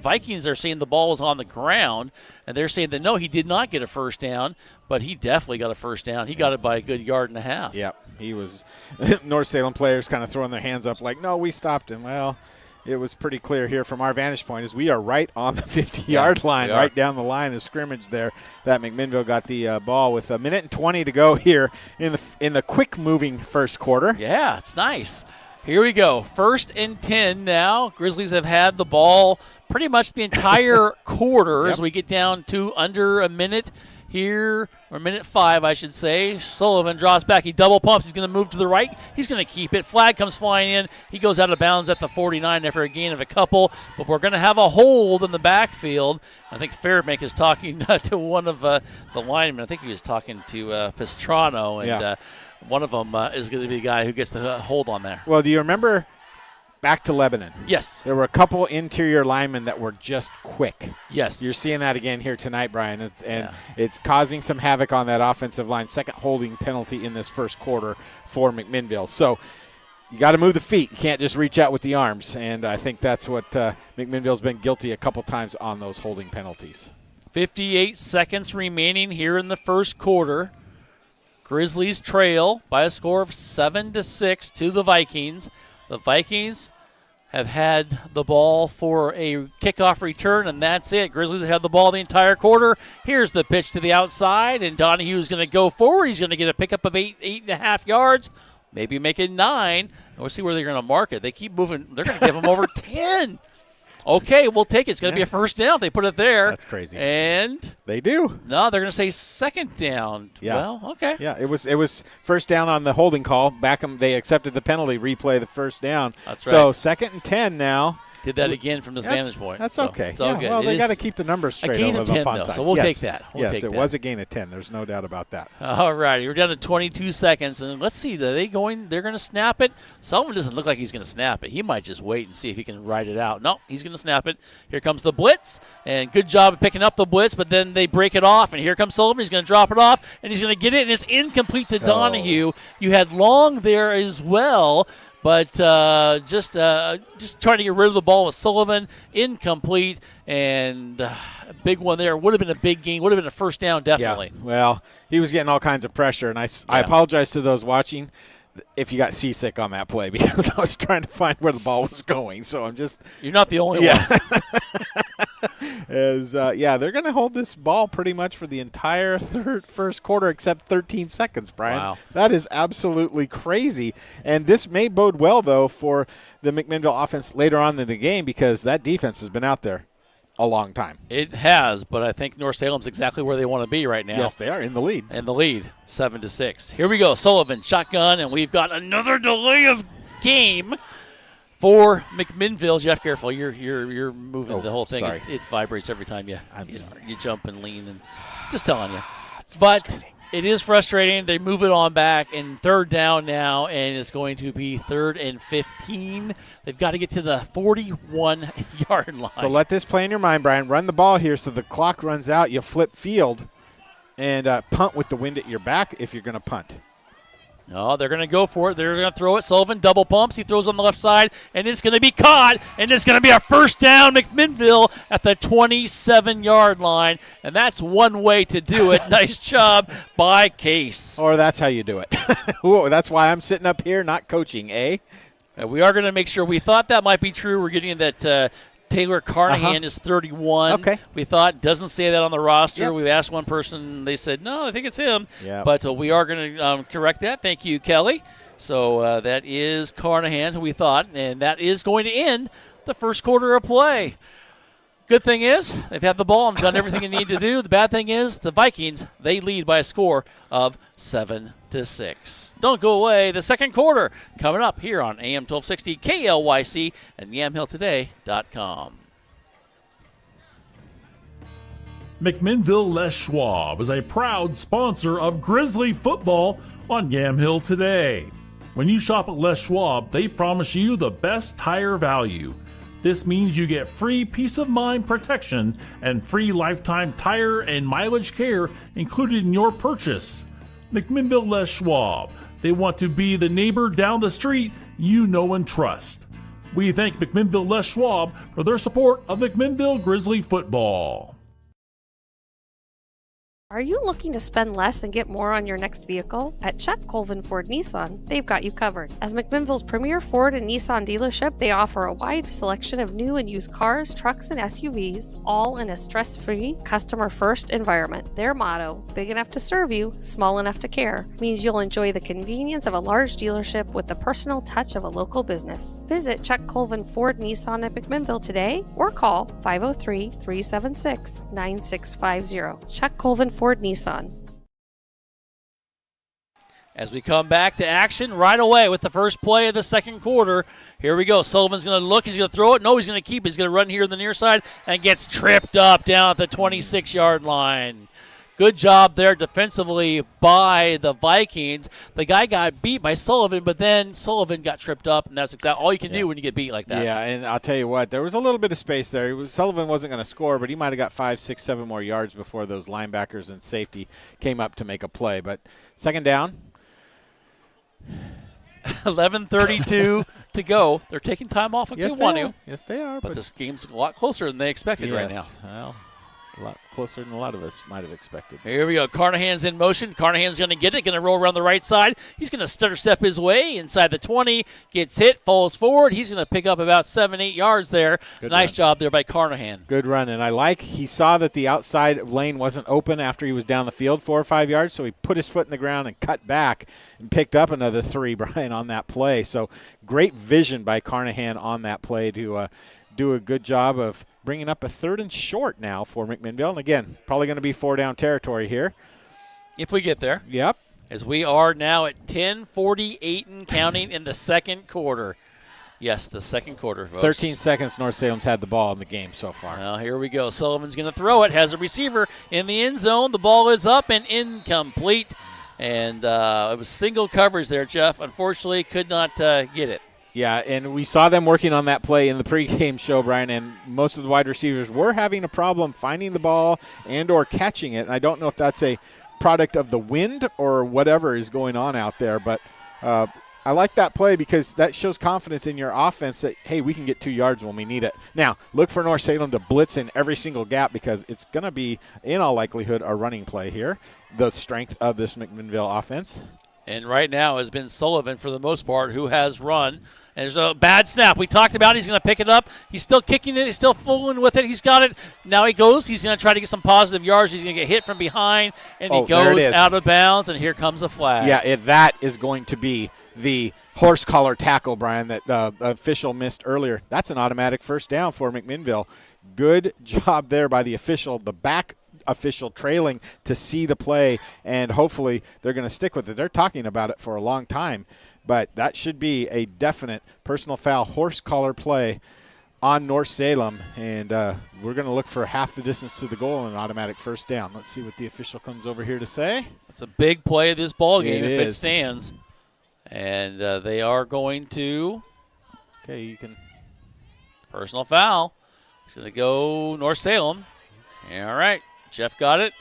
Vikings are saying the ball was on the ground, and they're saying that, no, he did not get a first down, but he definitely got a first down. He got it by a good yard and a half. Yep, he was – North Salem players kind of throwing their hands up like, no, we stopped him. Well, it was pretty clear here from our vantage point as we are right on the 50-yard line, right down the line of scrimmage there, that McMinnville got the ball with 1 minute and 20 to go here in the quick-moving first quarter. Yeah, it's nice. Here we go. 1st and 10 now. Grizzlies have had the ball pretty much the entire quarter as we get down to under a minute here, or minute 5, I should say. Sullivan drops back. He double pumps. He's going to move to the right. He's going to keep it. Flag comes flying in. He goes out of bounds at the 49 after a gain of a couple. But we're going to have a hold in the backfield. I think Fairbank is talking to one of the linemen. I think he was talking to Pastrano. And one of them is going to be the guy who gets the hold on there. Well, do you remember back to Lebanon? Yes. There were a couple interior linemen that were just quick. Yes. You're seeing that again here tonight, Brian. It's causing some havoc on that offensive line. Second holding penalty in this first quarter for McMinnville. So you got to move the feet. You can't just reach out with the arms. And I think that's what McMinnville's been guilty a couple times on those holding penalties. 58 seconds remaining here in the first quarter. Grizzlies trail by a score of 7-6 to the Vikings. The Vikings have had the ball for a kickoff return, and that's it. Grizzlies have had the ball the entire quarter. Here's the pitch to the outside, and Donahue's going to go forward. He's going to get a pickup of 8.5 yards, maybe make it 9. We'll see where they're going to mark it. They keep moving. They're going to give him over 10. Okay, we'll take it. It's going to be a first down. They put it there. That's crazy. And they do. No, they're going to say second down. Yeah. Well, okay. Yeah, it was first down on the holding call. They accepted the penalty, replay the first down. That's right. So 2nd and 10 now. Did that again from this vantage point. That's so okay. It's all good. Well, It they got to is keep the numbers straight a gain over of the 10, font though, side. so we'll yes. take that. We'll take it that. was a gain of 10. There's no doubt about that. All right, we're down to 22 seconds, and let's see. They're going to snap it. Sullivan doesn't look like he's going to snap it. He might just wait and see if he can ride it out. No, he's going to snap it. Here comes the blitz, and good job of picking up the blitz, but then they break it off, and here comes Sullivan. He's going to drop it off, and he's going to get it, and it's incomplete to Donahue. You had Long there as well. But just trying to get rid of the ball with Sullivan, incomplete, and a big one there. Would have been a big gain. Would have been a first down, definitely. Yeah. Well, he was getting all kinds of pressure, and I apologize to those watching if you got seasick on that play because I was trying to find where the ball was going. So I'm just – You're not the only one. They're going to hold this ball pretty much for the entire first quarter except 13 seconds, Brian. Wow. That is absolutely crazy. And this may bode well, though, for the McMinnville offense later on in the game because that defense has been out there a long time. It has, but I think North Salem's exactly where they want to be right now. Yes, they are in the lead. 7-6. Here we go. Sullivan, shotgun, and we've got another delay of game for McMinnville. Jeff, careful. You're moving the whole thing. Sorry. It vibrates every time you jump and lean. And just telling you. But it is frustrating. They move it on back, and third down now, and it's going to be 3rd and 15. They've got to get to the 41-yard line. So let this play in your mind, Brian. Run the ball here so the clock runs out. You flip field and punt with the wind at your back if you're going to punt. No, they're going to go for it. They're going to throw it. Sullivan double pumps. He throws on the left side, and it's going to be caught, and it's going to be a first down. McMinnville at the 27-yard line, and that's one way to do it. Nice job by Case. Or that's how you do it. Ooh, that's why I'm sitting up here not coaching, eh? We are going to make sure. We thought that might be true. We're getting that Taylor Carnahan is 31. Okay. We thought, doesn't say that on the roster. Yep. We've asked one person. They said, no, I think it's him. Yep. But we are going to correct that. Thank you, Kelly. So that is Carnahan, who we thought, and that is going to end the first quarter of play. Good thing is they've had the ball and done everything they need to do. The bad thing is the Vikings, they lead by a score of 7-6. Don't go away. The second quarter coming up here on AM 1260 KLYC and YamhillToday.com. McMinnville Les Schwab is a proud sponsor of Grizzly football on Yamhill Today. When you shop at Les Schwab, they promise you the best tire value. This means you get free peace of mind protection and free lifetime tire and mileage care included in your purchase. McMinnville Les Schwab. They want to be the neighbor down the street you know and trust. We thank McMinnville Les Schwab for their support of McMinnville Grizzly football. Are you looking to spend less and get more on your next vehicle? At Chuck Colvin Ford Nissan, they've got you covered. As McMinnville's premier Ford and Nissan dealership, they offer a wide selection of new and used cars, trucks, and SUVs, all in a stress-free, customer-first environment. Their motto, big enough to serve you, small enough to care, means you'll enjoy the convenience of a large dealership with the personal touch of a local business. Visit Chuck Colvin Ford Nissan at McMinnville today or call 503-376-9650. Chuck Colvin Ford Nissan. As we come back to action right away with the first play of the second quarter. Here we go. Sullivan's going to look. He's going to throw it. No, he's going to keep it. He's going to run here on the near side and gets tripped up down at the 26-yard line. Good job there defensively by the Vikings. The guy got beat by Sullivan, but then Sullivan got tripped up, and that's exactly all you can do when you get beat like that. Yeah, and I'll tell you what, there was a little bit of space there. Sullivan wasn't going to score, but he might have got 5, 6, 7 more yards before those linebackers and safety came up to make a play. But second down. 11:32 to go. They're taking time off if they want to. Yes, they are. But this game's a lot closer than they expected right now. Well, a lot closer than a lot of us might have expected. Here we go. Carnahan's in motion. Carnahan's going to get it. Going to roll around the right side. He's going to stutter step his way inside the 20. Gets hit. Falls forward. He's going to pick up about 7-8 yards there. Nice job there by Carnahan. Good run. And he saw that the outside lane wasn't open after he was down the field 4 or 5 yards, so he put his foot in the ground and cut back and picked up another 3, Brian, on that play. So great vision by Carnahan on that play to do a good job of bringing up a 3rd and short now for McMinnville. And again, probably going to be 4-down territory here. If we get there. Yep. As we are now at 10:48 and counting in the second quarter. Yes, the second quarter, folks. 13 seconds North Salem's had the ball in the game so far. Well, here we go. Sullivan's going to throw it. Has a receiver in the end zone. The ball is up and incomplete. And it was single coverage there, Jeff. Unfortunately, could not get it. Yeah, and we saw them working on that play in the pregame show, Brian, and most of the wide receivers were having a problem finding the ball and or catching it. And I don't know if that's a product of the wind or whatever is going on out there, but I like that play because that shows confidence in your offense that, hey, we can get 2 yards when we need it. Now, look for North Salem to blitz in every single gap because it's going to be, in all likelihood, a running play here, the strength of this McMinnville offense. And right now has been Sullivan, for the most part, who has run. And there's a bad snap. We talked about it. He's going to pick it up. He's still kicking it. He's still fooling with it. He's got it. Now he goes. He's going to try to get some positive yards. He's going to get hit from behind, and he goes out of bounds, and here comes a flag. Yeah, that is going to be the horse collar tackle, Brian, that the official missed earlier. That's an automatic 1st down for McMinnville. Good job there by the official, the back official trailing to see the play, and hopefully they're going to stick with it. They're talking about it for a long time. But that should be a definite personal foul horse collar play on North Salem. And we're going to look for half the distance to the goal and an automatic 1st down. Let's see what the official comes over here to say. It's a big play of this ball game if it is. stands. And they are going to. Okay, you can. Personal foul. It's going to go North Salem. All right. Jeff got it.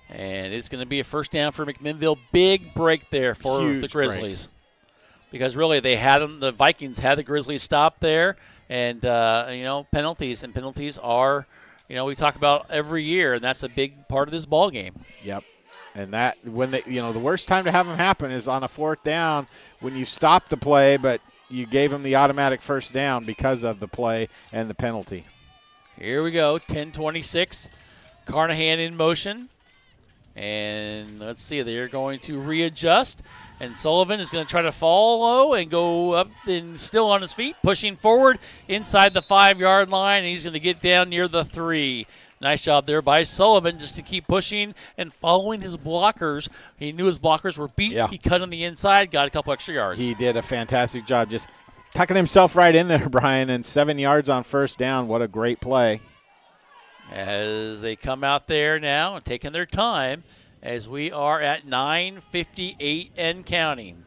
And it's going to be a 1st down for McMinnville. Big break there for the Grizzlies. Because really they had them, the Vikings had the Grizzlies stop there, and penalties are, we talk about every year, and that's a big part of this ball game. Yep, and that when they, the worst time to have them happen is on a 4th down when you stop the play, but you gave them the automatic 1st down because of the play and the penalty. Here we go, 10:26, Carnahan in motion, and let's see, they're going to readjust. And Sullivan is going to try to follow and go up and still on his feet, pushing forward inside the 5-yard line. And he's going to get down near the 3. Nice job there by Sullivan just to keep pushing and following his blockers. He knew his blockers were beat. Yeah. He cut on the inside, got a couple extra yards. He did a fantastic job just tucking himself right in there, Brian, and 7 yards on 1st down. What a great play. As they come out there now and taking their time, as we are at 9:58 and counting.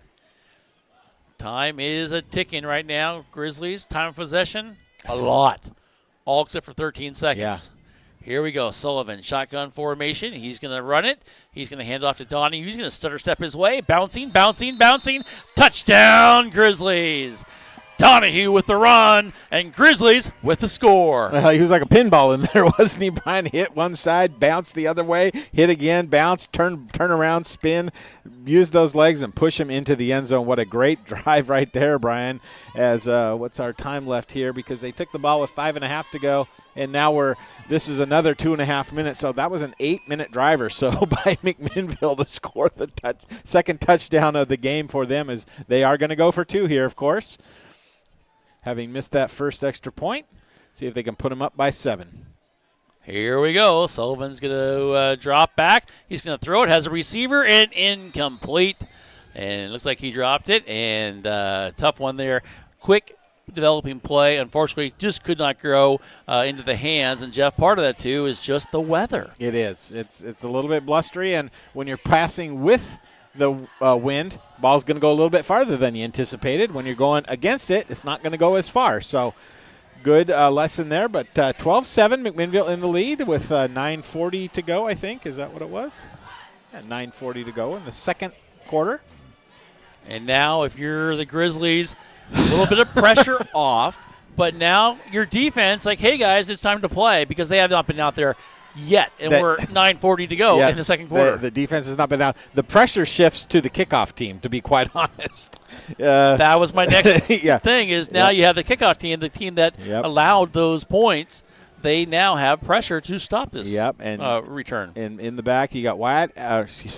Time is a ticking right now. Grizzlies, time of possession, a lot. All except for 13 seconds. Yeah. Here we go. Sullivan, shotgun formation. He's going to run it. He's going to hand off to Donnie. He's going to stutter step his way. Bouncing. Touchdown, Grizzlies. Donahue with the run, and Grizzlies with the score. He was like a pinball in there, wasn't he, Brian? Hit one side, bounce the other way, hit again, bounce, turn around, spin, use those legs and push him into the end zone. What a great drive right there, Brian. As what's our time left here? Because they took the ball with 5.5 to go, and now this is another 2.5 minutes. So that was an 8-minute drive or so by McMinnville to score the second touchdown of the game for them, as they are going to go for 2 here, of course. Having missed that first extra point, see if they can put them up by 7. Here we go. Sullivan's going to drop back. He's going to throw it. Has a receiver and incomplete. And it looks like he dropped it. And tough one there. Quick developing play. Unfortunately, just could not grow into the hands. And, Jeff, part of that, too, is just the weather. It is. It's a little bit blustery. And when you're passing with the wind, ball's going to go a little bit farther than you anticipated. When you're going against it, it's not going to go as far. So good lesson there. But 12-7, McMinnville in the lead with 9:40 to go, I think. Is that what it was? Yeah, 9:40 to go in the second quarter. And now if you're the Grizzlies, a little bit of pressure off, but now your defense, like, hey, guys, it's time to play because they have not been out there yet, and we're 9:40 to go in the second quarter. The defense has not been out. The pressure shifts to the kickoff team, to be quite honest. That was my next thing is now you have the kickoff team, the team that allowed those points. They now have pressure to stop this return. And in the back, you got Wyatt.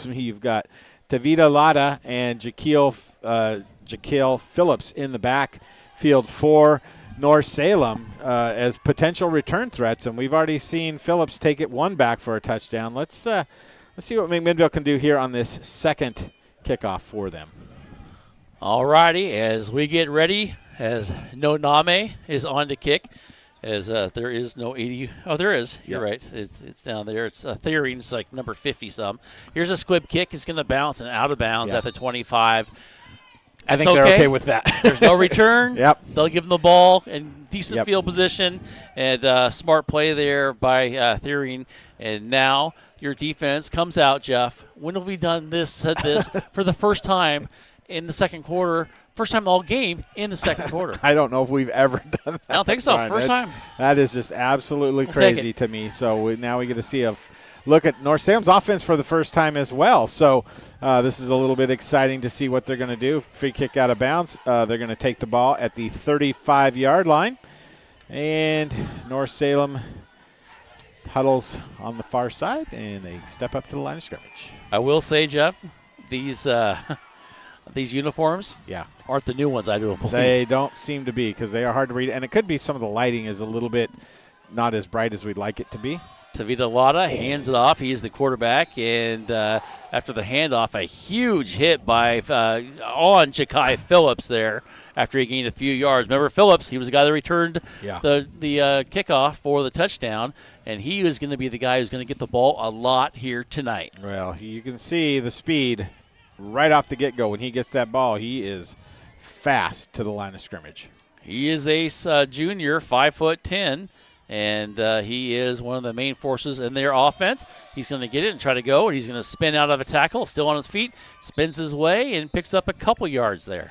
You've got Tavita Lada and Jaquil Phillips in the backfield for North Salem as potential return threats, and we've already seen Phillips take it one back for a touchdown. Let's see what McMinnville can do here on this second kickoff for them. All righty, as we get ready, as No Name is on to kick, as there is no 80. Oh, there is. You're right. It's down there. It's Theory. It's like number 50-some. Here's a squib kick. It's going to bounce and out of bounds at the 25. I think they're okay with that. There's no return. They'll give them the ball in decent field position, and smart play there by Theory. And now your defense comes out, Jeff. When have we said this for the first time in the second quarter? First time all game in the second quarter. I don't know if we've ever done that. I don't think so. Brian. First time. That is just absolutely crazy to me. So now we get to see a look at North Salem's offense for the first time as well. So this is a little bit exciting to see what they're going to do. Free kick out of bounds. They're going to take the ball at the 35-yard line. And North Salem huddles on the far side, and they step up to the line of scrimmage. I will say, Jeff, these uniforms aren't the new ones, I do believe. They don't seem to be because they are hard to read. And it could be some of the lighting is a little bit not as bright as we'd like it to be. Tavita Lada hands it off. He is the quarterback. And after the handoff, a huge hit by on Jaquil Phillips there after he gained a few yards. Remember, Phillips, he was the guy that returned the kickoff for the touchdown. And he is going to be the guy who's going to get the ball a lot here tonight. Well, you can see the speed right off the get-go. When he gets that ball, he is fast to the line of scrimmage. He is a junior, 5'10", and he is one of the main forces in their offense. He's going to get it and try to go, and he's going to spin out of a tackle, still on his feet, spins his way, and picks up a couple yards there.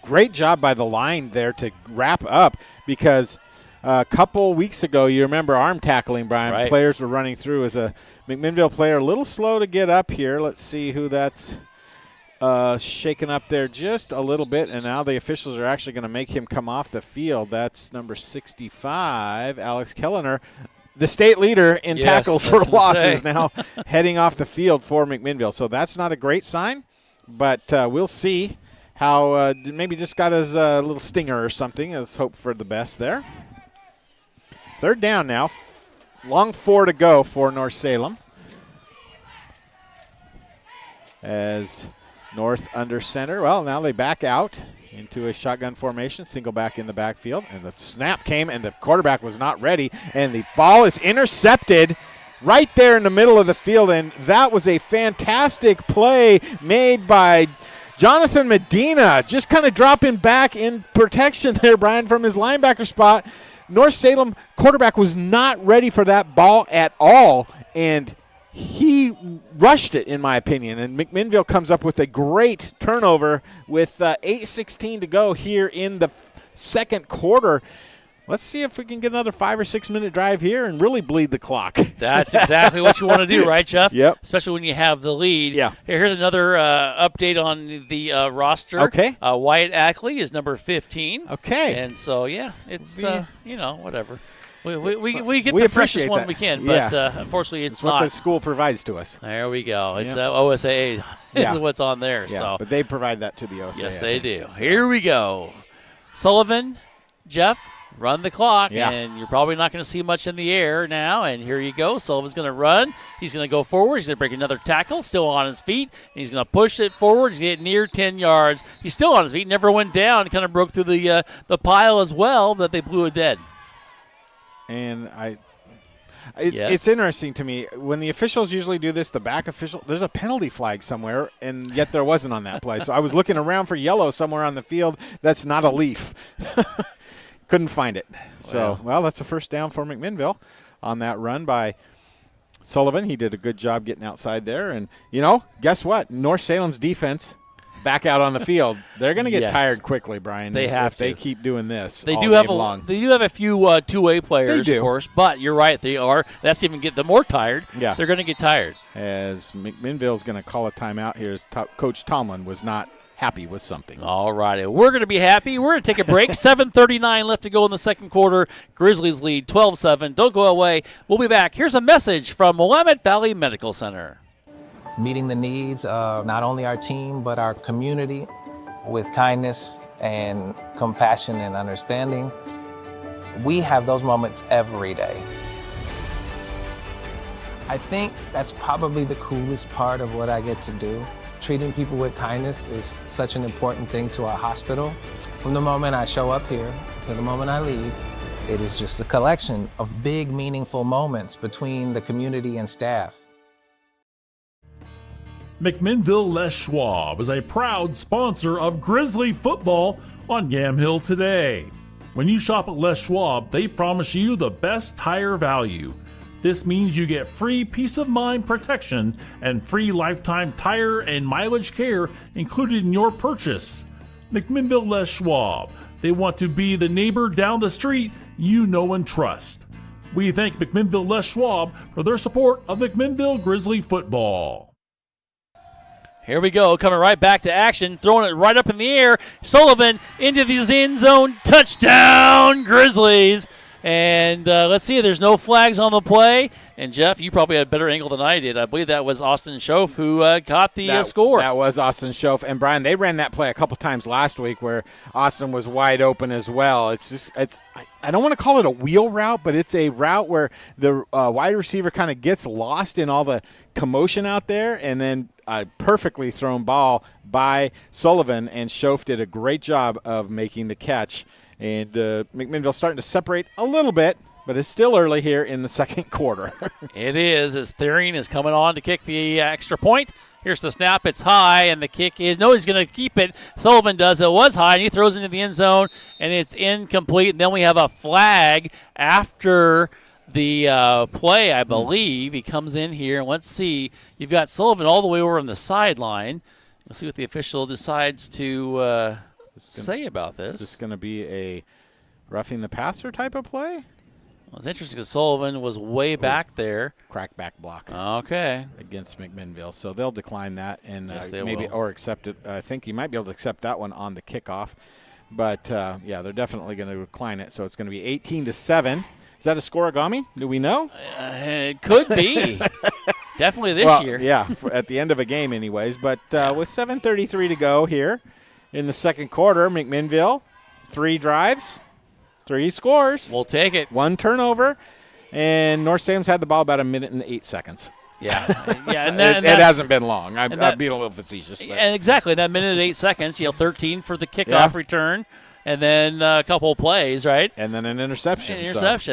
Great job by the line there to wrap up because a couple weeks ago, you remember arm tackling, Brian. Right. Players were running through as a McMinnville player, a little slow to get up here. Let's see who that's shaken up there just a little bit, and now the officials are actually going to make him come off the field. That's number 65, Alex Kellner, the state leader in tackles for losses, now heading off the field for McMinnville. So that's not a great sign, but we'll see how maybe just got his little stinger or something. Let's hope for the best there. Third down now. Long 4 to go for North Salem. As North under center. Well, now they back out into a shotgun formation, single back in the backfield, and the snap came, and the quarterback was not ready, and the ball is intercepted right there in the middle of the field, and that was a fantastic play made by Jonathan Medina, just kind of dropping back in protection there, Brian, from his linebacker spot. North Salem quarterback was not ready for that ball at all, and he rushed it, in my opinion, and McMinnville comes up with a great turnover with 8:16 to go here in the second quarter. Let's see if we can get another 5 or 6 minute drive here and really bleed the clock. That's exactly what you want to do, right, Jeff? Yep. Especially when you have the lead. Yeah. Here's another update on the roster. Okay. Wyatt Ackley is number 15. Okay. And so, it's, whatever. We get We the freshest appreciate one that. we can, Yeah. but unfortunately it's what not. the school provides to us. There we go. It's Yeah. OSAA Yeah. is what's on there. Yeah, So but they provide that to the OSA. yes, I they think. do. So. Here we go. Sullivan, Jeff, run the clock, Yeah. and you're probably not going to see much in the air now. And here you go. Sullivan's going to run. He's going to go forward. He's going to break another tackle, still on his feet. And he's going to push it forward. He's going to get near 10 yards. He's still on his feet. Never went down. Kind of broke through the pile as well, but they blew it dead. And it's interesting to me when the officials usually do this. The back official, there's a penalty flag somewhere, and yet there wasn't on that play. So I was looking around for yellow somewhere on the field. That's not a leaf. Couldn't find it. So that's a first down for McMinnville on that run by Sullivan. He did a good job getting outside there, and guess what? North Salem's defense back out on the field. They're going to get Yes. tired quickly, Brian. They have if they to. keep doing this. They all do have game long. They do have a few two-way players, They do. of course, but you're right. They are. That's even get them more tired. Yeah. They're going to get tired. As McMinnville's going to call a timeout here, as Coach Tomlin was not happy with something. All righty. We're going to be happy. We're going to take a break. 7:39 left to go in the second quarter. Grizzlies lead 12-7. Don't go away. We'll be back. Here's a message from Willamette Valley Medical Center. Meeting the needs of not only our team, but our community with kindness and compassion and understanding. We have those moments every day. I think that's probably the coolest part of what I get to do. Treating people with kindness is such an important thing to our hospital. From the moment I show up here to the moment I leave, it is just a collection of big, meaningful moments between the community and staff. McMinnville Les Schwab is a proud sponsor of Grizzly football on Gamhill today. When you shop at Les Schwab, they promise you the best tire value. This means you get free peace of mind protection and free lifetime tire and mileage care included in your purchase. McMinnville Les Schwab. They want to be the neighbor down the street you know and trust. We thank McMinnville Les Schwab for their support of McMinnville Grizzly football. Here we go, coming right back to action, throwing it right up in the air. Sullivan into the end zone, touchdown Grizzlies. And let's see, there's no flags on the play. And Jeff, you probably had a better angle than I did. I believe that was Austin Schoaf who caught the score. That was Austin Schoaf. And Brian, they ran that play a couple times last week where Austin was wide open as well. I don't want to call it a wheel route, but it's a route where the wide receiver kind of gets lost in all the commotion out there, and then a perfectly thrown ball by Sullivan, and Schoaf did a great job of making the catch. And McMinnville starting to separate a little bit, but it's still early here in the second quarter. It is, as Therian is coming on to kick the extra point. Here's the snap. It's high, and the kick is, no, he's going to keep it. Sullivan does. It was high, and he throws it into the end zone, and it's incomplete. And then we have a flag after the play, I believe. He comes in here, and let's see. You've got Sullivan all the way over on the sideline. We'll see what the official decides to say about this. Is this going to be a roughing the passer type of play? Well, it's interesting because Sullivan was way back there. Crackback block. Okay. Against McMinnville. So they'll decline that and Yes, they maybe will. or accept it. I think you might be able to accept that one on the kickoff. But, yeah, they're definitely going to decline it. So it's going to be 18-7. Is that a scoregami? Do we know? It could be. Definitely this year. Yeah, at the end of a game anyways. But with 7:33 to go here in the second quarter, McMinnville, 3 drives, 3 scores. We'll take it. 1 turnover. And North Salem's had the ball about 1 minute and 8 seconds. Yeah. Yeah, and It hasn't been long. I'm being a little facetious. But. And exactly, that minute and 8 seconds, 13 for the kickoff return, and then a couple of plays, right? And then an interception.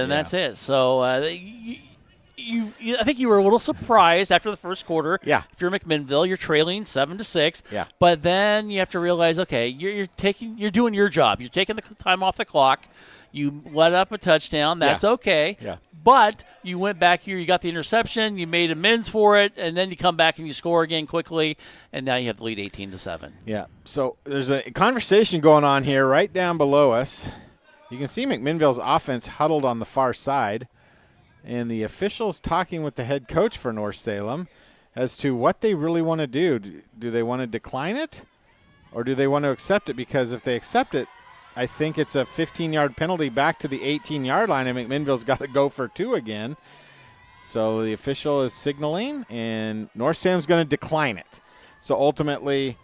That's it. So I think you were a little surprised after the first quarter. Yeah. If you're McMinnville, you're trailing 7-6. Yeah. But then you have to realize, okay, you're doing your job. You're taking the time off the clock. You let up a touchdown. That's okay. Yeah. But you went back here. You got the interception. You made amends for it, and then you come back and you score again quickly, and now you have the lead 18-7. Yeah. So there's a conversation going on here right down below us. You can see McMinnville's offense huddled on the far side, and the officials talking with the head coach for North Salem as to what they really want to do. Do they want to decline it, or do they want to accept it? Because if they accept it, I think it's a 15-yard penalty back to the 18-yard line, and McMinnville's got to go for 2 again. So the official is signaling, and North Salem's going to decline it. So ultimately,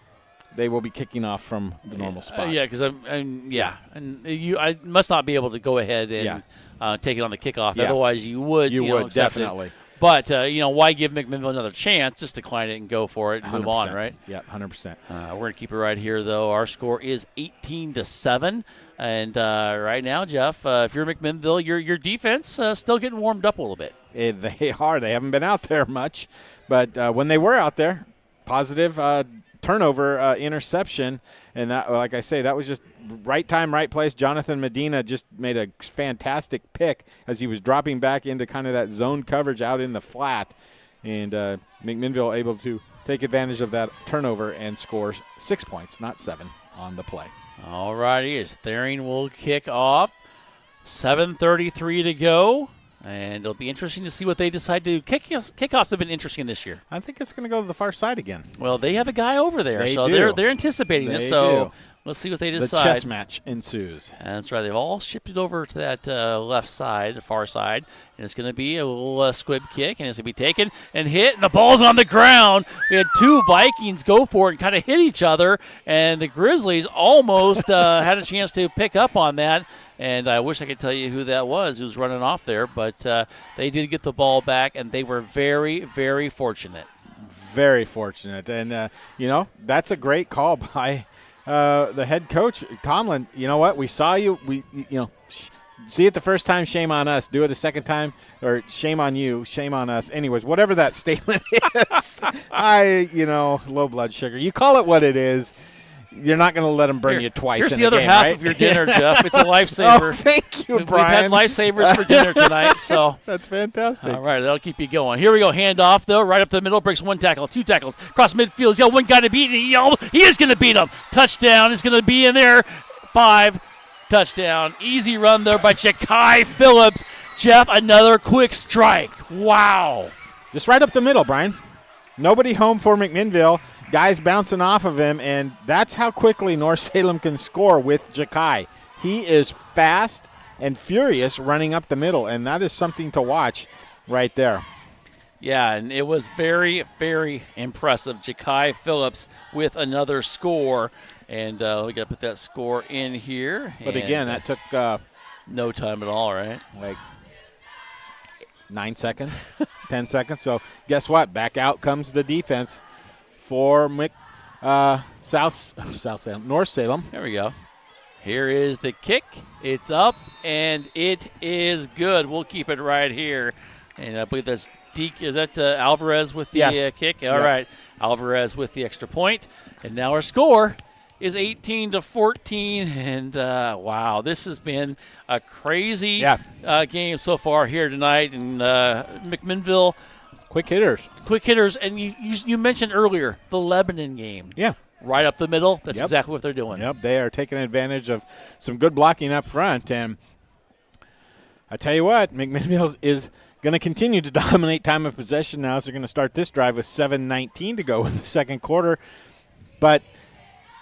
they will be kicking off from the normal spot. Because I must not be able to go ahead and take it on the kickoff. Yeah. Otherwise, you would. You would, accept definitely. It. But, why give McMinnville another chance? Just decline it and go for it and move on, right? Yeah, 100%. We're going to keep it right here, though. Our score is 18-7. And right now, Jeff, if you're McMinnville, your defense still getting warmed up a little bit. They are. They haven't been out there much. But when they were out there, positive turnover interception. And that, like I say, that was just right time, right place. Jonathan Medina just made a fantastic pick as he was dropping back into kind of that zone coverage out in the flat. And McMinnville able to take advantage of that turnover and score 6 points, not 7, on the play. All righty, as Thering will kick off. 7:33 to go. And it'll be interesting to see what they decide to do. Kickoffs have been interesting this year. I think it's going to go to the far side again. Well, they have a guy over there, They so do. they're anticipating this. They So do. let's see what they The decide. chess match ensues. That's right. They've all shifted over to that left side, the far side, and it's going to be a little squib kick, and it's going to be taken and hit, and the ball's on the ground. We had two Vikings go for it and kind of hit each other, and the Grizzlies almost had a chance to pick up on that. And I wish I could tell you who that was who's running off there, but they did get the ball back, and they were very, very fortunate. Very fortunate. And, that's a great call by the head coach, Tomlin. You know what? We saw you. See it the first time, shame on us. Do it a second time, or shame on you, shame on us. Anyways, whatever that statement is, low blood sugar. You call it what it is. You're not going to let them burn you twice. Here's in the a other game, half right? of your dinner, Jeff. It's a lifesaver. Oh, thank you, We've Brian. had lifesavers for dinner tonight, so. That's fantastic. All right, that'll keep you going. Here we go. Handoff, though, right up the middle. Breaks one tackle, two tackles. Cross midfield. He's got one guy to beat, and he is going to beat him. Touchdown is going to be in there. 5. Touchdown. Easy run there by Ja'Kai Phillips. Jeff, another quick strike. Wow. Just right up the middle, Brian. Nobody home for McMinnville. Guys bouncing off of him, and that's how quickly North Salem can score with Ja'Kai. He is fast and furious running up the middle, and that is something to watch right there. Yeah, and it was very, very impressive. Ja'Kai Phillips with another score, and we got to put that score in here. But again, that took no time at all, right? Like 9 seconds, 10 seconds. So guess what? Back out comes the defense for North Salem. There we go. Here is the kick. It's up, and it is good. We'll keep it right here. And I believe that's is that Alvarez with the kick? All right. Alvarez with the extra point. And now our score is 18-14. And, wow, this has been a crazy game so far here tonight. And McMinnville. Quick hitters. And you mentioned earlier the Lebanon game. Yeah. Right up the middle. That's exactly what they're doing. Yep, they are taking advantage of some good blocking up front. And I tell you what, McMinnville is going to continue to dominate time of possession now as they're going to start this drive with 7:19 to go in the second quarter. But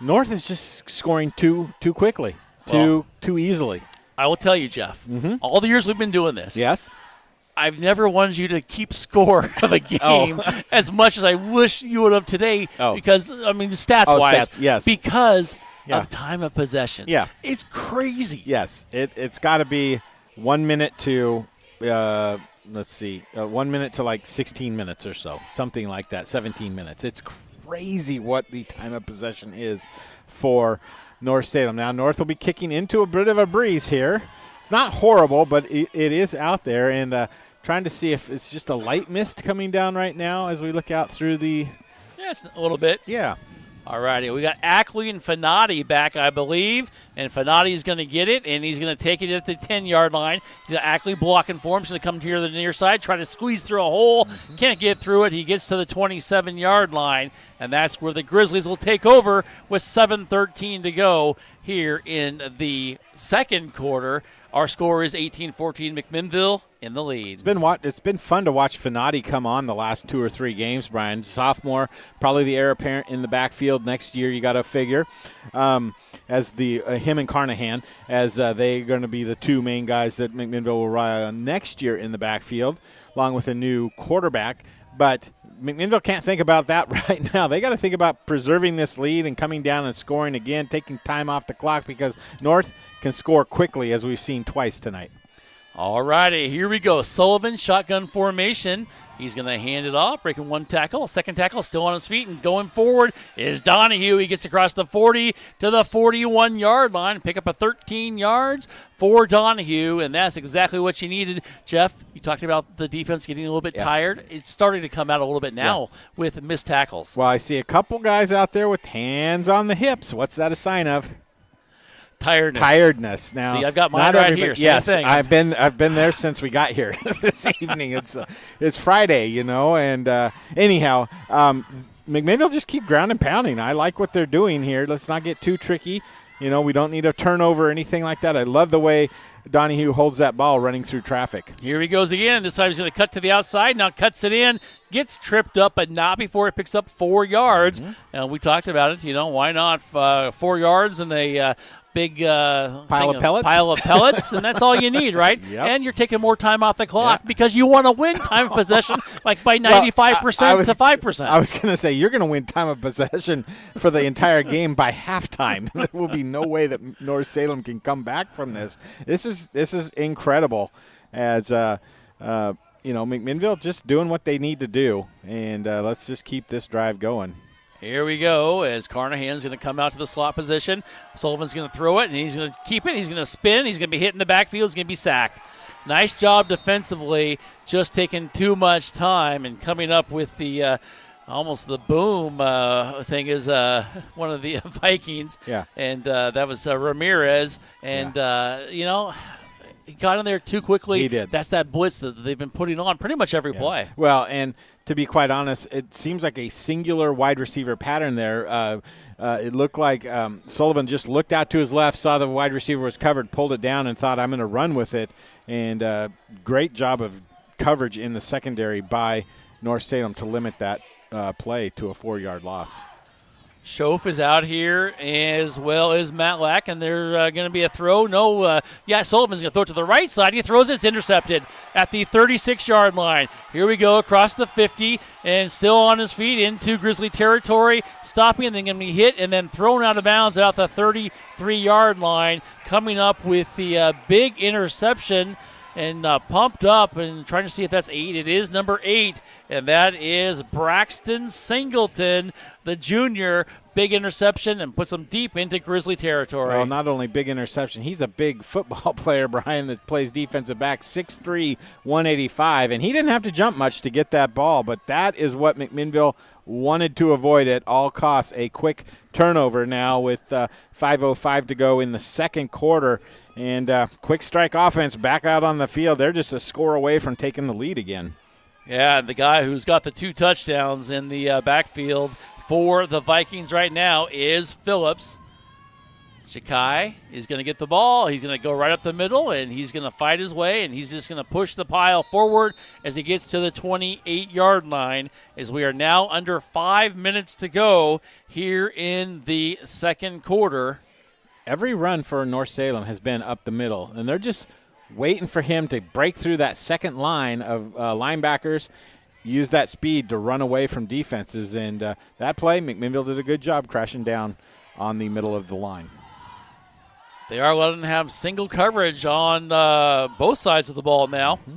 North is just scoring too quickly, too easily. I will tell you, Jeff, all the years we've been doing this. Yes. I've never wanted you to keep score of a game as much as I wish you would have today because, stats-wise. Yes. Because of time of possession. Yeah. It's crazy. Yes. It's got to be 1 minute to, 1 minute to like 16 minutes or so, something like that, 17 minutes. It's crazy what the time of possession is for North Salem. Now, North will be kicking into a bit of a breeze here. It's not horrible, but it is out there, and trying to see if it's just a light mist coming down right now as we look out through the – Yeah, it's a little bit. Yeah. All righty. We got Ackley and Fanati back, I believe, and Fanati's going to get it, and he's going to take it at the 10-yard line. Ackley blocking for him. He's going to come here to the near side, try to squeeze through a hole. Can't get through it. He gets to the 27-yard line, and that's where the Grizzlies will take over with 7:13 to go here in the second quarter. Our score is 18-14, McMinnville in the lead. It's been fun to watch Fanati come on the last 2 or 3 games, Brian. Sophomore, probably the heir apparent in the backfield next year, you got to figure, as him and Carnahan, as they're going to be the 2 main guys that McMinnville will rely on next year in the backfield, along with a new quarterback. But McMinnville can't think about that right now. They got to think about preserving this lead and coming down and scoring again, taking time off the clock because North can score quickly, as we've seen twice tonight. All righty, here we go. Sullivan, shotgun formation. He's going to hand it off, breaking one tackle. Second tackle, still on his feet, and going forward is Donahue. He gets across the 40 to the 41-yard line, pick up a 13 yards for Donahue, and that's exactly what you needed. Jeff, you talked about the defense getting a little bit tired. It's starting to come out a little bit now with missed tackles. Well, I see a couple guys out there with hands on the hips. What's that a sign of? Tiredness. Now, see, I've got mine right here. Same thing. I've been there since we got here this evening. It's Friday, and anyhow, McMinnville just keep ground and pounding. I like what they're doing here. Let's not get too tricky. We don't need a turnover or anything like that. I love the way Donahue holds that ball running through traffic. Here he goes again. This time he's going to cut to the outside. Now cuts it in. Gets tripped up, but not before it picks up 4 yards. And we talked about it. Why not 4 yards and a big pile of pellets, and that's all you need, right? Yep. And you're taking more time off the clock because you want to win time of possession like by 95% to 5%. I was going to say, you're going to win time of possession for the entire game by halftime. There will be no way that North Salem can come back from this. This is incredible as McMinnville just doing what they need to do, and let's just keep this drive going. Here we go as Carnahan's going to come out to the slot position. Sullivan's going to throw it, and he's going to keep it. He's going to spin. He's going to be hit in the backfield. He's going to be sacked. Nice job defensively, just taking too much time and coming up with the almost the boom thing is one of the Vikings. Yeah. And that was Ramirez. And, he got in there too quickly. He did. That's that blitz that they've been putting on pretty much every play. Well, and to be quite honest, it seems like a singular wide receiver pattern there. It looked like Sullivan just looked out to his left, saw the wide receiver was covered, pulled it down, and thought, I'm going to run with it. And great job of coverage in the secondary by North Salem to limit that play to a 4-yard loss. Schoaf is out here as well as Matlack, and there's going to be a throw. Sullivan's going to throw it to the right side. He throws it. It's intercepted at the 36-yard line. Here we go across the 50 and still on his feet into Grizzly territory, stopping and then going to be hit and then thrown out of bounds out the 33-yard line, coming up with the big interception and pumped up and trying to see if that's 8. It is number 8, and that is Braxton Singleton, the junior. Big interception and puts him deep into Grizzly territory. Well, not only big interception, he's a big football player, Brian, that plays defensive back, 6'3", 185, and he didn't have to jump much to get that ball, but that is what McMinnville wanted to avoid at all costs. A quick turnover now with 5:05 to go in the second quarter, and quick strike offense back out on the field. They're just a score away from taking the lead again. Yeah, the guy who's got the 2 touchdowns in the backfield for the Vikings right now is Phillips. Shakai is going to get the ball. He's going to go right up the middle, and he's going to fight his way, and he's just going to push the pile forward as he gets to the 28-yard line, as we are now under 5 minutes to go here in the second quarter. Every run for North Salem has been up the middle, and they're just waiting for him to break through that second line of linebackers, use that speed to run away from defenses. And that play, McMinnville did a good job crashing down on the middle of the line. They are letting them have single coverage on both sides of the ball now. Mm-hmm.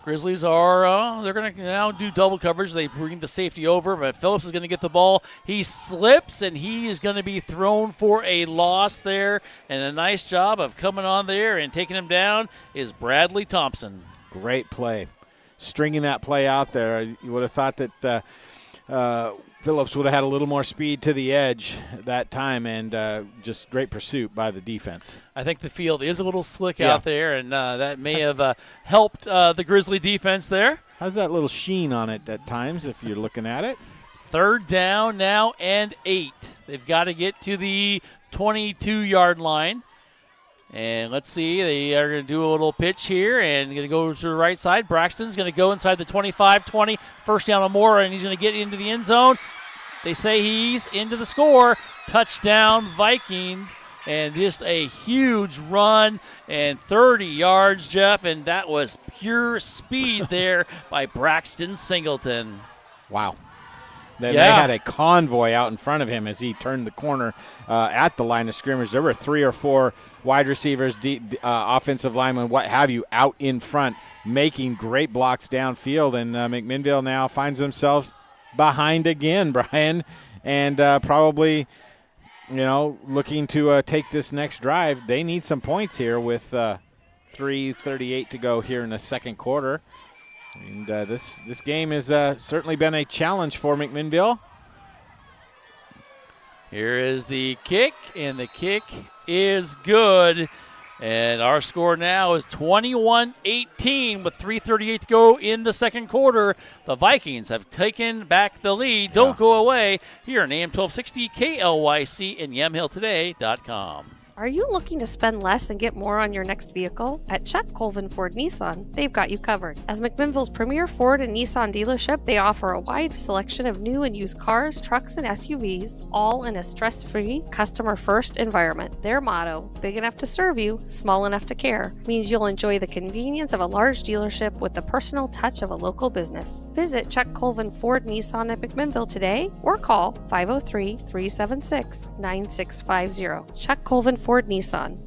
Grizzlies are they're going to now do double coverage. They bring the safety over, but Phillips is going to get the ball. He slips, and he is going to be thrown for a loss there. And a nice job of coming on there and taking him down is Bradley Thompson. Great play. Stringing that play out there. You would have thought that Phillips would have had a little more speed to the edge that time, and just great pursuit by the defense. I think the field is a little slick out there, and that may have helped the Grizzly defense there. How's that little sheen on it at times if you're looking at it? 3rd down now and 8. They've got to get to the 22-yard line. And let's see, they are going to do a little pitch here and going to go to the right side. Braxton's going to go inside the 25-20, first down or more, and he's going to get into the end zone. They say he's into the score. Touchdown, Vikings, and just a huge run and 30 yards, Jeff, and that was pure speed there by Braxton Singleton. Wow. They had a convoy out in front of him as he turned the corner at the line of scrimmage. There were 3 or 4 wide receivers, offensive linemen, what have you, out in front, making great blocks downfield. And McMinnville now finds themselves behind again, Brian, and probably, looking to take this next drive. They need some points here with 3:38 to go here in the second quarter. And this game has certainly been a challenge for McMinnville. Here is the kick, and the kick is good. And our score now is 21-18 with 3:38 to go in the second quarter. The Vikings have taken back the lead. Don't go away here on AM 1260 KLYC and YamhillToday.com. Are you looking to spend less and get more on your next vehicle? At Chuck Colvin Ford Nissan, they've got you covered. As McMinnville's premier Ford and Nissan dealership, they offer a wide selection of new and used cars, trucks, and SUVs, all in a stress-free, customer-first environment. Their motto, big enough to serve you, small enough to care, means you'll enjoy the convenience of a large dealership with the personal touch of a local business. Visit Chuck Colvin Ford Nissan at McMinnville today or call 503-376-9650. Chuck Colvin Ford Nissan.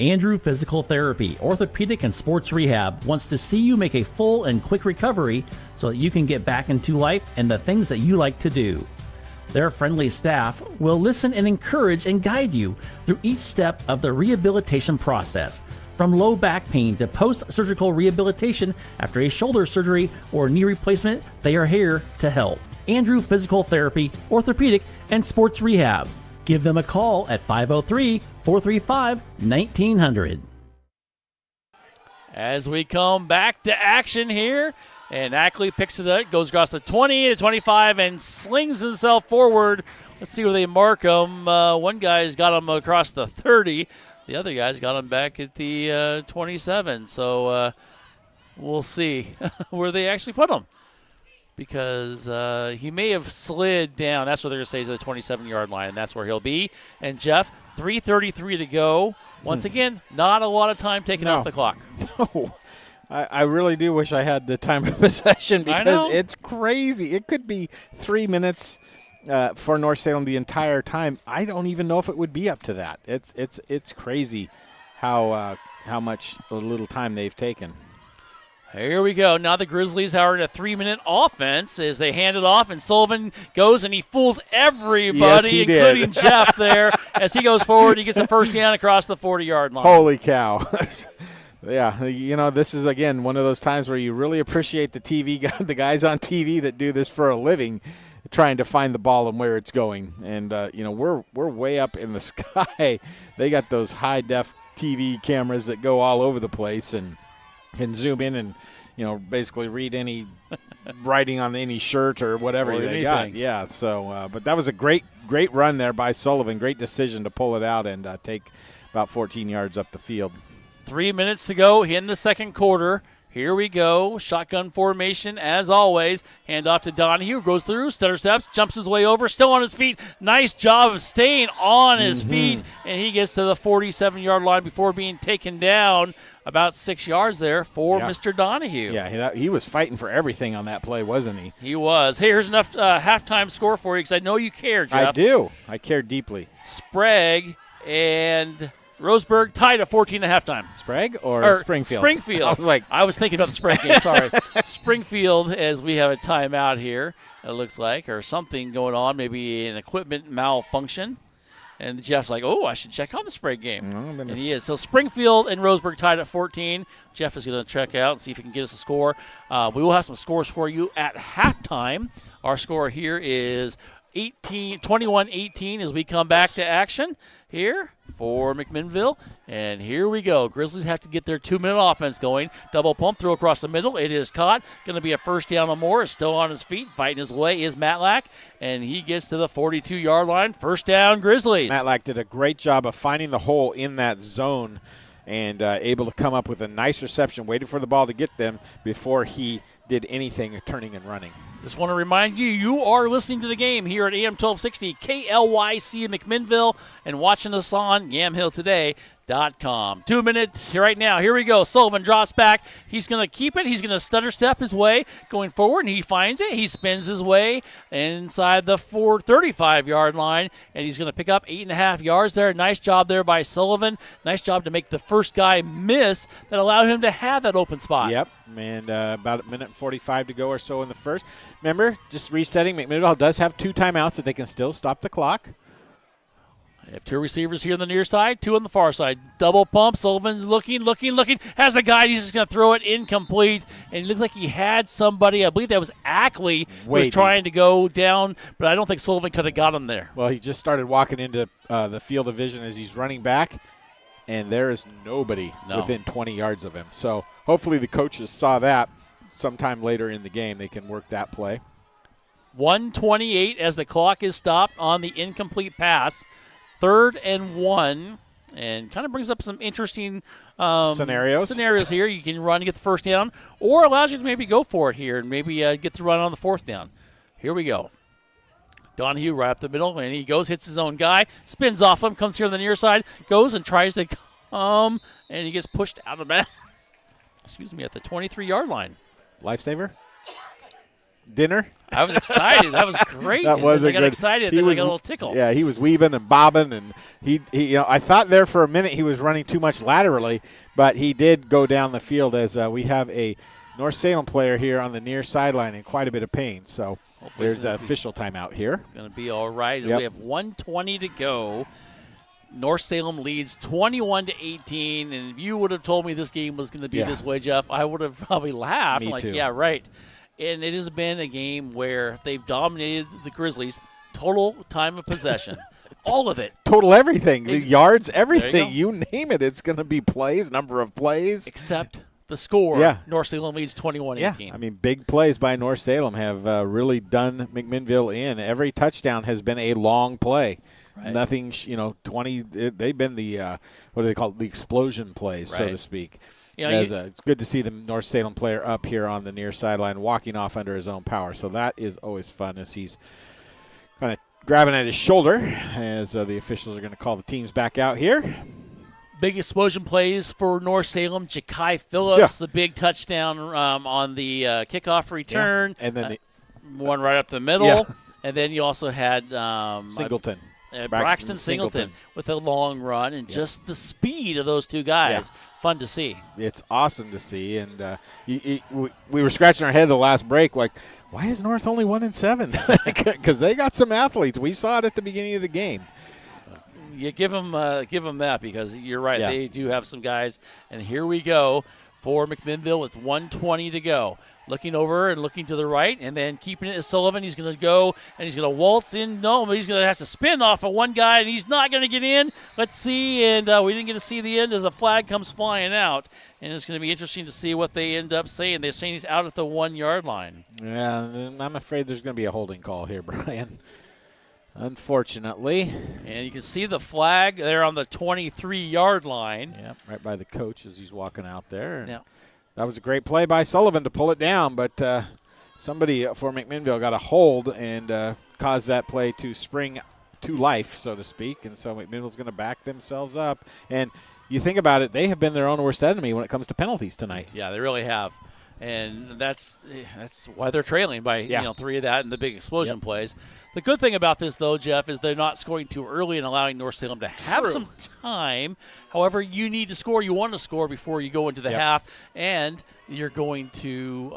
Andrew Physical Therapy, Orthopedic and Sports Rehab wants to see you make a full and quick recovery so that you can get back into life and the things that you like to do. Their friendly staff will listen and encourage and guide you through each step of the rehabilitation process, from low back pain to post-surgical rehabilitation after a shoulder surgery or knee replacement. They are here to help. Andrew Physical Therapy, Orthopedic and Sports Rehab. Give them a call at 503-435-1900. As we come back to action here, and Ackley picks it up, goes across the 20 to 25 and slings himself forward. Let's see where they mark him. One guy's got him across the 30. The other guy's got him back at the 27. So we'll see where they actually put him, because he may have slid down. That's what they're going to say is the 27-yard line, and that's where he'll be. And, Jeff, 3:33 to go. Once again, not a lot of time taken off the clock. No. I really do wish I had the time of possession, because it's crazy. It could be 3 minutes for North Salem the entire time. I don't even know if it would be up to that. It's crazy how much little time they've taken. Here we go. Now the Grizzlies are in a 3-minute offense as they hand it off, and Sullivan goes and he fools everybody, including Jeff there. As he goes forward, he gets a first down across the 40-yard line. Holy cow. Yeah, this is, again, one of those times where you really appreciate the guys on TV that do this for a living, trying to find the ball and where it's going. And, we're way up in the sky. They got those high-def TV cameras that go all over the place and can zoom in and, basically read any writing on any shirt or whatever they got. Yeah, so but that was a great run there by Sullivan. Great decision to pull it out and take about 14 yards up the field. 3 minutes to go in the second quarter. Here we go. Shotgun formation as always. Hand off to Donahue. Goes through. Stutter steps. Jumps his way over. Still on his feet. Nice job of staying on his feet. And he gets to the 47-yard line before being taken down about 6 yards there for Mr. Donahue. Yeah, he was fighting for everything on that play, wasn't he? He was. Hey, here's enough halftime score for you because I know you care, Jeff. I do. I care deeply. Sprague and Roseburg tied at 14 at halftime. Sprague or Springfield? Springfield. I was thinking about the Sprague game. Sorry. Springfield, as we have a timeout here, it looks like, or something going on, maybe an equipment malfunction. And Jeff's like, I should check on the Sprague game. And he is. So Springfield and Roseburg tied at 14. Jeff is going to check out and see if he can get us a score. We will have some scores for you at halftime. Our score here is 21-18 as we come back to action here for McMinnville. And here we go. Grizzlies have to get their 2-minute offense going. Double pump, throw across the middle. It is caught. Going to be a first down or more. Still on his feet, fighting his way is Matlack. And he gets to the 42-yard line. First down, Grizzlies. Matlack did a great job of finding the hole in that zone and able to come up with a nice reception, waiting for the ball to get them before he did anything turning and running. Just want to remind you, you are listening to the game here at AM 1260 KLYC in McMinnville and watching us on YamhillToday.com. 2 minutes right now. Here we go. Sullivan drops back. He's going to keep it. He's going to stutter step his way going forward, and he finds it. He spins his way inside the 35-yard line, and he's going to pick up 8.5 yards there. Nice job there by Sullivan. Nice job to make the first guy miss that allowed him to have that open spot. Yep, and about 1:45 to go or so in the first. Remember, just resetting, McMinnville does have 2 timeouts that they can still stop the clock. They have 2 receivers here on the near side, 2 on the far side. Double pump. Sullivan's looking. Has a guy. He's just going to throw it incomplete. And it looks like he had somebody. I believe that was Ackley who was trying to go down, but I don't think Sullivan could have got him there. Well, he just started walking into the field of vision as he's running back. and there is nobody No. within 20 yards of him. So hopefully the coaches saw that sometime later in the game. They can work that play. 1:28 as the clock is stopped on the incomplete pass. 3rd and 1, and kind of brings up some interesting scenarios here. You can run to get the first down, or allows you to maybe go for it here and maybe get the run on the 4th down. Here we go. Donahue right up the middle, and he goes, hits his own guy, spins off him, comes here on the near side, goes and tries to come, and he gets pushed out of bounds. Excuse me, at the 23-yard line. Lifesaver? Dinner? I was excited. That was great. That was I got excited. Then I got a little tickle. Yeah, he was weaving and bobbing, and he I thought there for a minute he was running too much laterally, but he did go down the field as we have a North Salem player here on the near sideline in quite a bit of pain. So Hopefully there's an official timeout here. Going to be all right. Yep. We have 1:20 to go. North Salem leads 21-18, and if you would have told me this game was going to be this way, Jeff, I would have probably laughed. Me like, too. yeah, right. And it has been a game where they've dominated the Grizzlies. Total time of possession. All of it. Total everything. The yards, everything. you You name it. It's going to be plays, number of plays. Except the score. Yeah. North Salem leads 21-18. Yeah, I mean, big plays by North Salem have really done McMinnville in. Every touchdown has been a long play. Right. Nothing, 20. They've been the what do they call it? The explosion plays, so Right. to speak. It's good to see the North Salem player up here on the near sideline, walking off under his own power. So that is always fun as he's kind of grabbing at his shoulder as the officials are going to call the teams back out here. Big explosion plays for North Salem. Ja'Kai Phillips, the big touchdown on the kickoff return. Yeah. And then one right up the middle. Yeah. And then you also had Singleton. Braxton Singleton with a long run, and just the speed of those two guys. Fun to see. It's awesome to see. And we were scratching our head the last break, like, why is North only 1-7? Because they got some athletes. We saw it at the beginning of the game. You give them that, because you're right. Yeah. They do have some guys. And here we go for McMinnville with 1:20 to go. Looking over and looking to the right, and then keeping it to Sullivan. He's going to go, and he's going to waltz in. No, but he's going to have to spin off of one guy, and he's not going to get in. Let's see, and we didn't get to see the end as a flag comes flying out. And it's going to be interesting to see what they end up saying. They're saying he's out at the 1-yard line. Yeah, I'm afraid there's going to be a holding call here, Brian. Unfortunately. And you can see the flag there on the 23-yard line. Yep, right by the coach as he's walking out there. Yeah. That was a great play by Sullivan to pull it down, but somebody for McMinnville got a hold and caused that play to spring to life, so to speak. And so McMinnville's going to back themselves up. And you think about it, they have been their own worst enemy when it comes to penalties tonight. Yeah, they really have. And that's why they're trailing by 3 of that and the big explosion plays. The good thing about this, though, Jeff, is they're not scoring too early and allowing North Salem to have some time. However, you need to score. You want to score before you go into the half, and you're going to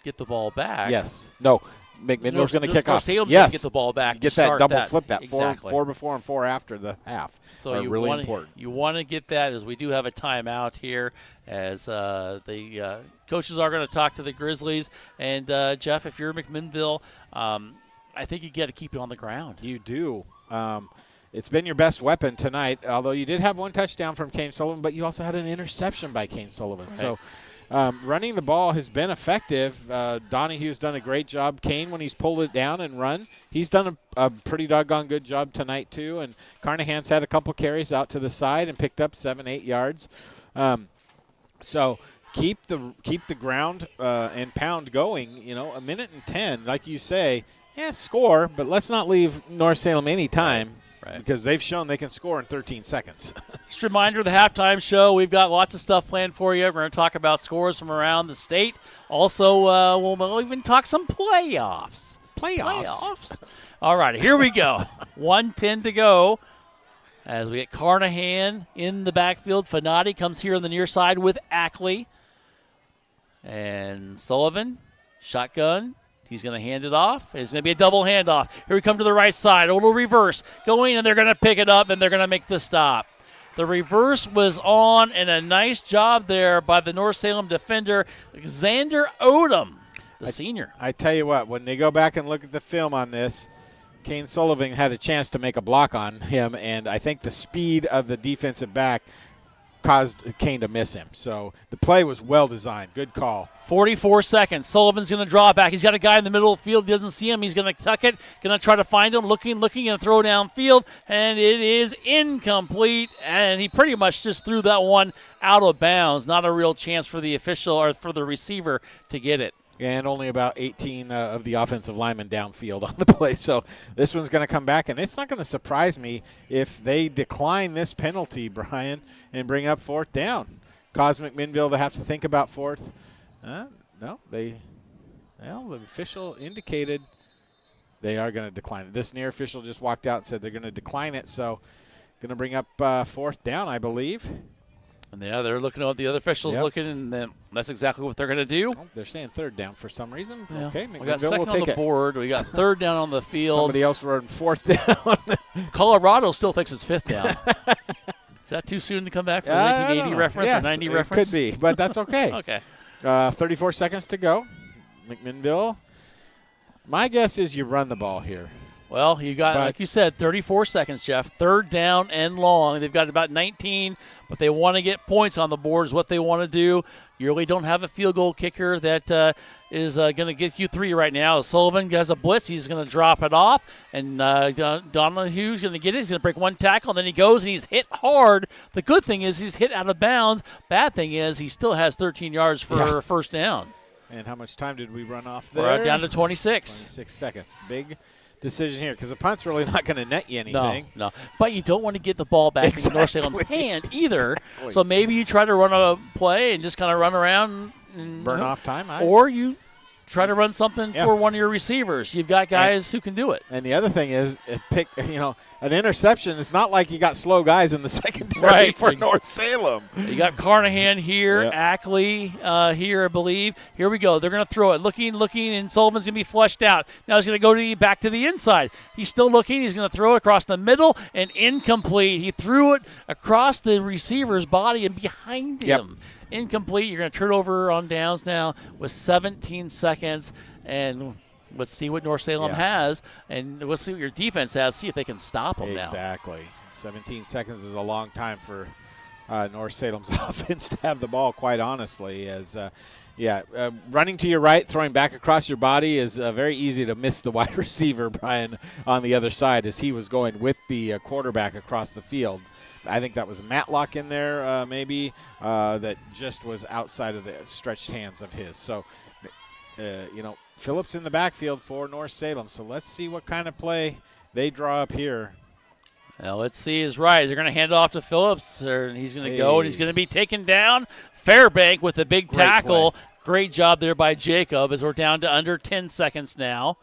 get the ball back. Yes. No. McMinnville's going to kick North off. Salem's going to get the ball back. Get that double flip, that exactly. four before and 4 after the half. So are you really wanna, important. You want to get that, as we do have a timeout here, as the coaches are going to talk to the Grizzlies. And, Jeff, if you're McMinnville, I think you got to keep it on the ground. You do. It's been your best weapon tonight, although you did have one touchdown from Kane Sullivan, but you also had an interception by Kane Sullivan. Right. So running the ball has been effective. Donahue's done a great job. Kane, when he's pulled it down and run, he's done a pretty doggone good job tonight too. And Carnahan's had a couple carries out to the side and picked up 7-8 yards. So keep the ground and pound going. A minute and 10, like you say. Yeah, score, but let's not leave North Salem any time. Right. Because they've shown they can score in 13 seconds. Just a reminder, the halftime show, we've got lots of stuff planned for you. We're going to talk about scores from around the state. Also, we'll even talk some playoffs. Playoffs. All right, here we go. 1:10 to go as we get Carnahan in the backfield. Fanati comes here on the near side with Ackley. And Sullivan, shotgun. He's going to hand it off. It's going to be a double handoff. Here we come to the right side. A little reverse. Going, and they're going to pick it up, and they're going to make the stop. The reverse was on, and a nice job there by the North Salem defender, Xander Odom, the senior. I tell you what, when they go back and look at the film on this, Kane Sullivan had a chance to make a block on him, and I think the speed of the defensive back caused Kane to miss him. So the play was well designed. Good call. 44 seconds. Sullivan's going to draw back. He's got a guy in the middle of the field. He doesn't see him. He's going to tuck it. Going to try to find him. Looking, and throw downfield. And it is incomplete. And he pretty much just threw that one out of bounds. Not a real chance for the official or for the receiver to get it. And only about 18 of the offensive linemen downfield on the play. So this one's going to come back, and it's not going to surprise me if they decline this penalty, Brian, and bring up 4th down. Cause McMinnville to have to think about 4th. No, the official indicated they are going to decline it. This near official just walked out and said they're going to decline it. So going to bring up 4th down, I believe. And they're looking at the other officials looking, and then that's exactly what they're going to do. Oh, they're saying 3rd down for some reason. Yeah. Okay, we got McMinnville 2nd will on take the it. board. We got 3rd down on the field. Somebody else wrote 4th down. Colorado still thinks it's 5th down. Is that too soon to come back for the 1980 reference or 90 reference? It could be, but that's okay. Okay. 34 seconds to go. McMinnville. My guess is you run the ball here. Well, you got, like you said, 34 seconds, Jeff. 3rd down and long. They've got about 19, but they want to get points on the board is what they want to do. You really don't have a field goal kicker that is going to get you 3 right now. Sullivan has a blitz. He's going to drop it off, and Donahue's going to get it. He's going to break 1 tackle, and then he goes, and he's hit hard. The good thing is he's hit out of bounds. Bad thing is he still has 13 yards for a 1st down. And how much time did we run off there? We're down to 26. 26 seconds. Big decision here because the punt's really not going to net you anything. No. But you don't want to get the ball back into North Salem's hand either. So maybe you try to run a play and just kind of run around. And, burn off time. Or you try to run something for one of your receivers. You've got guys who can do it. And the other thing is, an interception. It's not like you got slow guys in the secondary for North Salem. You got Carnahan here, Ackley here, I believe. Here we go. They're going to throw it. Looking, and Sullivan's going to be flushed out. Now he's going to go back to the inside. He's still looking. He's going to throw it across the middle and incomplete. He threw it across the receiver's body and behind him. Incomplete. You're going to turn over on downs now with 17 seconds. And let's see what North Salem has, and we'll see what your defense has, see if they can stop them now. Exactly. 17 seconds is a long time for North Salem's offense to have the ball, quite honestly. Running to your right, throwing back across your body is very easy to miss the wide receiver, Brian, on the other side as he was going with the quarterback across the field. I think that was Matlock in there that just was outside of the stretched hands of his. So, Phillips in the backfield for North Salem. So let's see what kind of play they draw up here. Now let's see is right. They're going to hand it off to Phillips, and he's going to go, and he's going to be taken down. Fairbank with a big tackle. Great job there by Jacob as we're down to under 10 seconds now.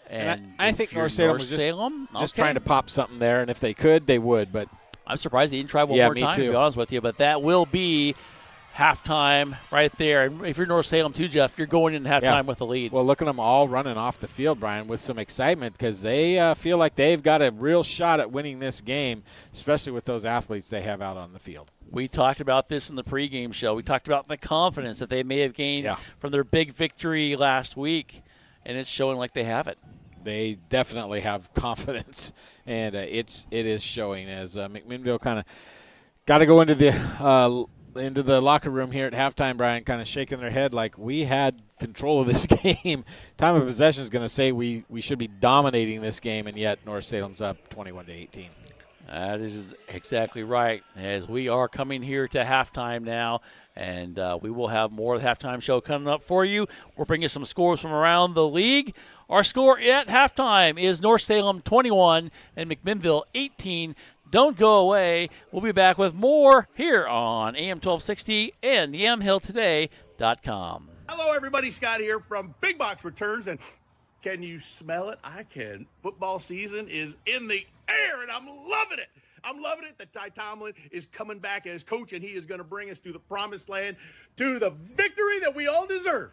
And I think North Salem was just trying to pop something there, and if they could, they would. But I'm surprised they didn't try one more time, to be honest with you. But that will be halftime right there. And if you're North Salem too, Jeff, you're going into halftime with a lead. Well, look at them all running off the field, Brian, with some excitement because they feel like they've got a real shot at winning this game, especially with those athletes they have out on the field. We talked about this in the pregame show. We talked about the confidence that they may have gained from their big victory last week, and it's showing like they have it. They definitely have confidence, and it is showing as McMinnville kind of got to go into the locker room here at halftime, Brian, kind of shaking their head like we had control of this game. Time of possession is going to say we should be dominating this game, and yet North Salem's up 21-18. That is exactly right. As we are coming here to halftime now, and we will have more of the halftime show coming up for you. We'll bring you some scores from around the league. Our score at halftime is North Salem 21 and McMinnville 18. Don't go away. We'll be back with more here on AM 1260 and yamhilltoday.com. Hello, everybody. Scott here from Big Box Returns, and can you smell it? I can. Football season is in the air, and I'm loving it. I'm loving it that Ty Tomlin is coming back as coach, and he is going to bring us to the promised land, to the victory that we all deserve.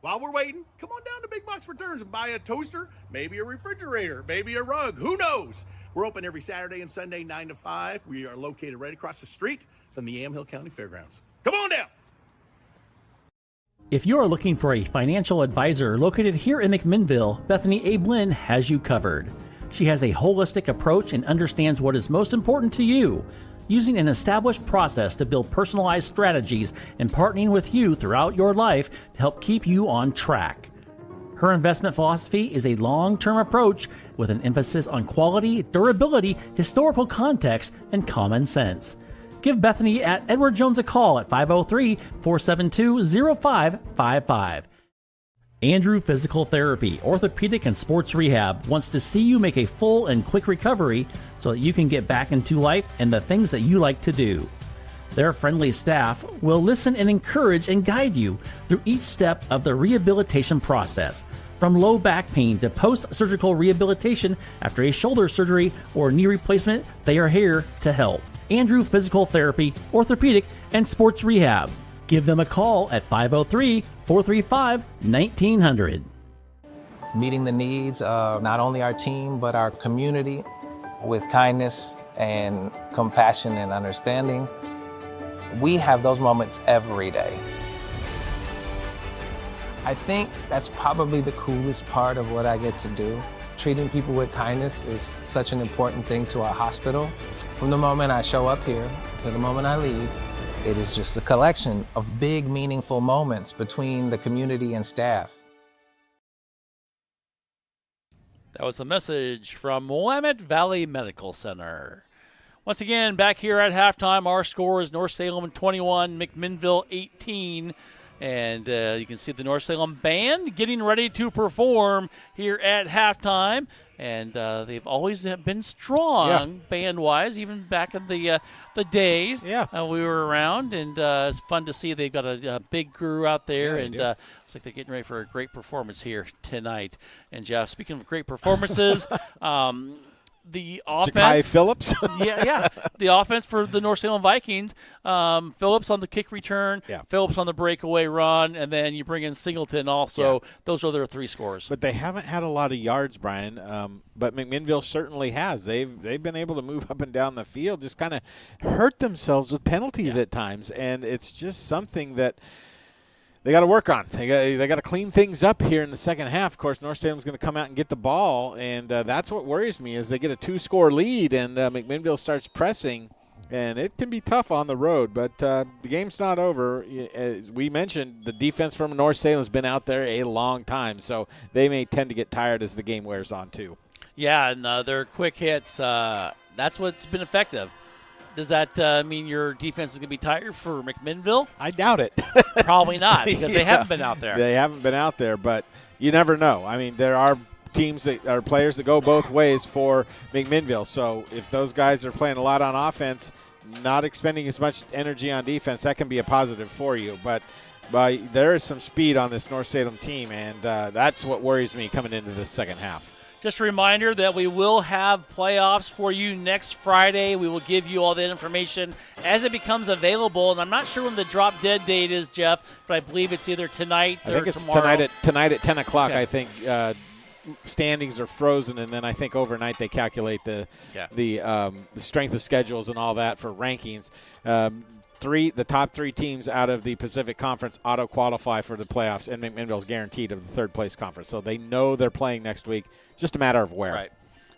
While we're waiting, come on down to Big Box Returns and buy a toaster, maybe a refrigerator, maybe a rug. Who knows? We're open every Saturday and Sunday, 9 to 5. We are located right across the street from the Yamhill County Fairgrounds. Come on down. If you are looking for a financial advisor located here in McMinnville, Bethany A. Blinn has you covered. She has a holistic approach and understands what is most important to you, using an established process to build personalized strategies and partnering with you throughout your life to help keep you on track. Her investment philosophy is a long-term approach with an emphasis on quality, durability, historical context, and common sense. Give Bethany at Edward Jones a call at 503-472-0555. Andrew Physical Therapy, Orthopedic and Sports Rehab wants to see you make a full and quick recovery so that you can get back into life and the things that you like to do. Their friendly staff will listen and encourage and guide you through each step of the rehabilitation process, from low back pain to post-surgical rehabilitation after a shoulder surgery or knee replacement. They are here to help. Andrew Physical Therapy, Orthopedic and Sports Rehab. Give them a call at 503-435-1900. Meeting the needs of not only our team, but our community with kindness and compassion and understanding. We have those moments every day. I think that's probably the coolest part of what I get to do. Treating people with kindness is such an important thing to our hospital. From the moment I show up here to the moment I leave, it is just a collection of big, meaningful moments between the community and staff. That was a message from Willamette Valley Medical Center. Once again, back here at halftime, our score is North Salem 21, McMinnville 18. And you can see the North Salem band getting ready to perform here at halftime. And they've always been strong band-wise, even back in the days we were around. And it's fun to see they've got a big crew out there. Looks like they're getting ready for a great performance here tonight. And, Jeff, speaking of great performances, the offense. Ja'Kai Phillips. The offense for the North Salem Vikings. Phillips on the kick return, Phillips on the breakaway run, and then you bring in Singleton also. Those are their three scores. But they haven't had a lot of yards, Brian. But McMinnville certainly has. They've been able to move up and down the field, just kind of hurt themselves with penalties at times, and it's just something that they got to work on. They got to clean things up here in the second half. Of course, North Salem's going to come out and get the ball, and that's what worries me is they get a 2-score lead, and McMinnville starts pressing, and it can be tough on the road. But the game's not over. As we mentioned, the defense from North Salem has been out there a long time, so they may tend to get tired as the game wears on too. Yeah, and their quick hits, that's what's been effective. Does that mean your defense is going to be tired for McMinnville? I doubt it. Probably not, because they haven't been out there. They haven't been out there, but you never know. I mean, there are teams that are players that go both ways for McMinnville. So if those guys are playing a lot on offense, not expending as much energy on defense, that can be a positive for you. But there is some speed on this North Salem team, and that's what worries me coming into this second half. Just a reminder that we will have playoffs for you next Friday. We will give you all that information as it becomes available. And I'm not sure when the drop dead date is, Jeff, but I believe it's either tonight or tomorrow. I think it's tonight at 10 o'clock, okay. I think. Standings are frozen, and then I think overnight they calculate the strength of schedules and all that for rankings. The top three teams out of the Pacific Conference auto-qualify for the playoffs, and McMinnville's guaranteed of the third-place conference. So they know they're playing next week, just a matter of where. Right.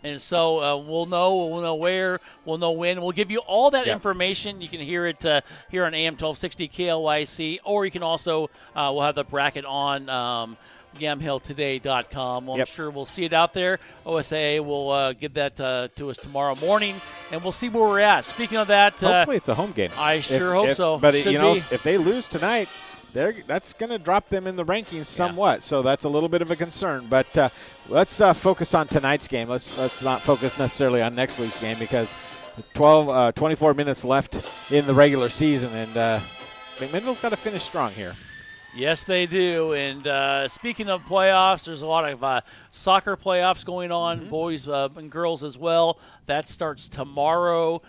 And so we'll know where, we'll know when. We'll give you all that information. You can hear it here on AM 1260 KLYC, or you can also we'll have the bracket on YamhillToday.com. Well, I'm sure we'll see it out there. OSA will give that to us tomorrow morning, and we'll see where we're at. Speaking of that, hopefully it's a home game. I sure hope so. But if they lose tonight, that's going to drop them in the rankings somewhat. So that's a little bit of a concern. But let's focus on tonight's game. Let's not focus necessarily on next week's game, because 24 minutes left in the regular season, and McMinnville's got to finish strong here. Yes, they do. And speaking of playoffs, there's a lot of soccer playoffs going on, boys and girls as well. That starts tomorrow.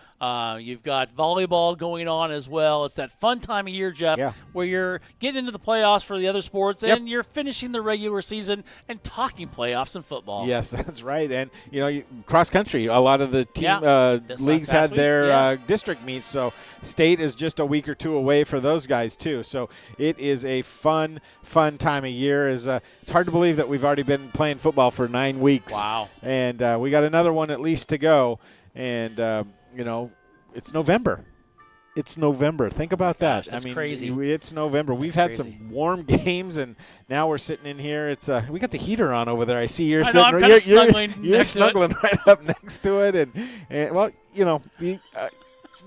You've got volleyball going on as well. It's that fun time of year, Jeff, where you're getting into the playoffs for the other sports, and you're finishing the regular season and talking playoffs in football. Yes, that's right. And, cross country, a lot of the team leagues had their district meets, so state is just a week or two away for those guys too. So it is a fun time of year. It's hard to believe that we've already been playing football for 9 weeks. Wow. And we got another one at least to go. And, it's November. It's November. Think about that. That's I mean, crazy. It's November. We've had some warm games, and now we're sitting in here. It's we got the heater on over there. I see you're I'm kind of snuggling you're next snuggling to it. right up next to it, and well, you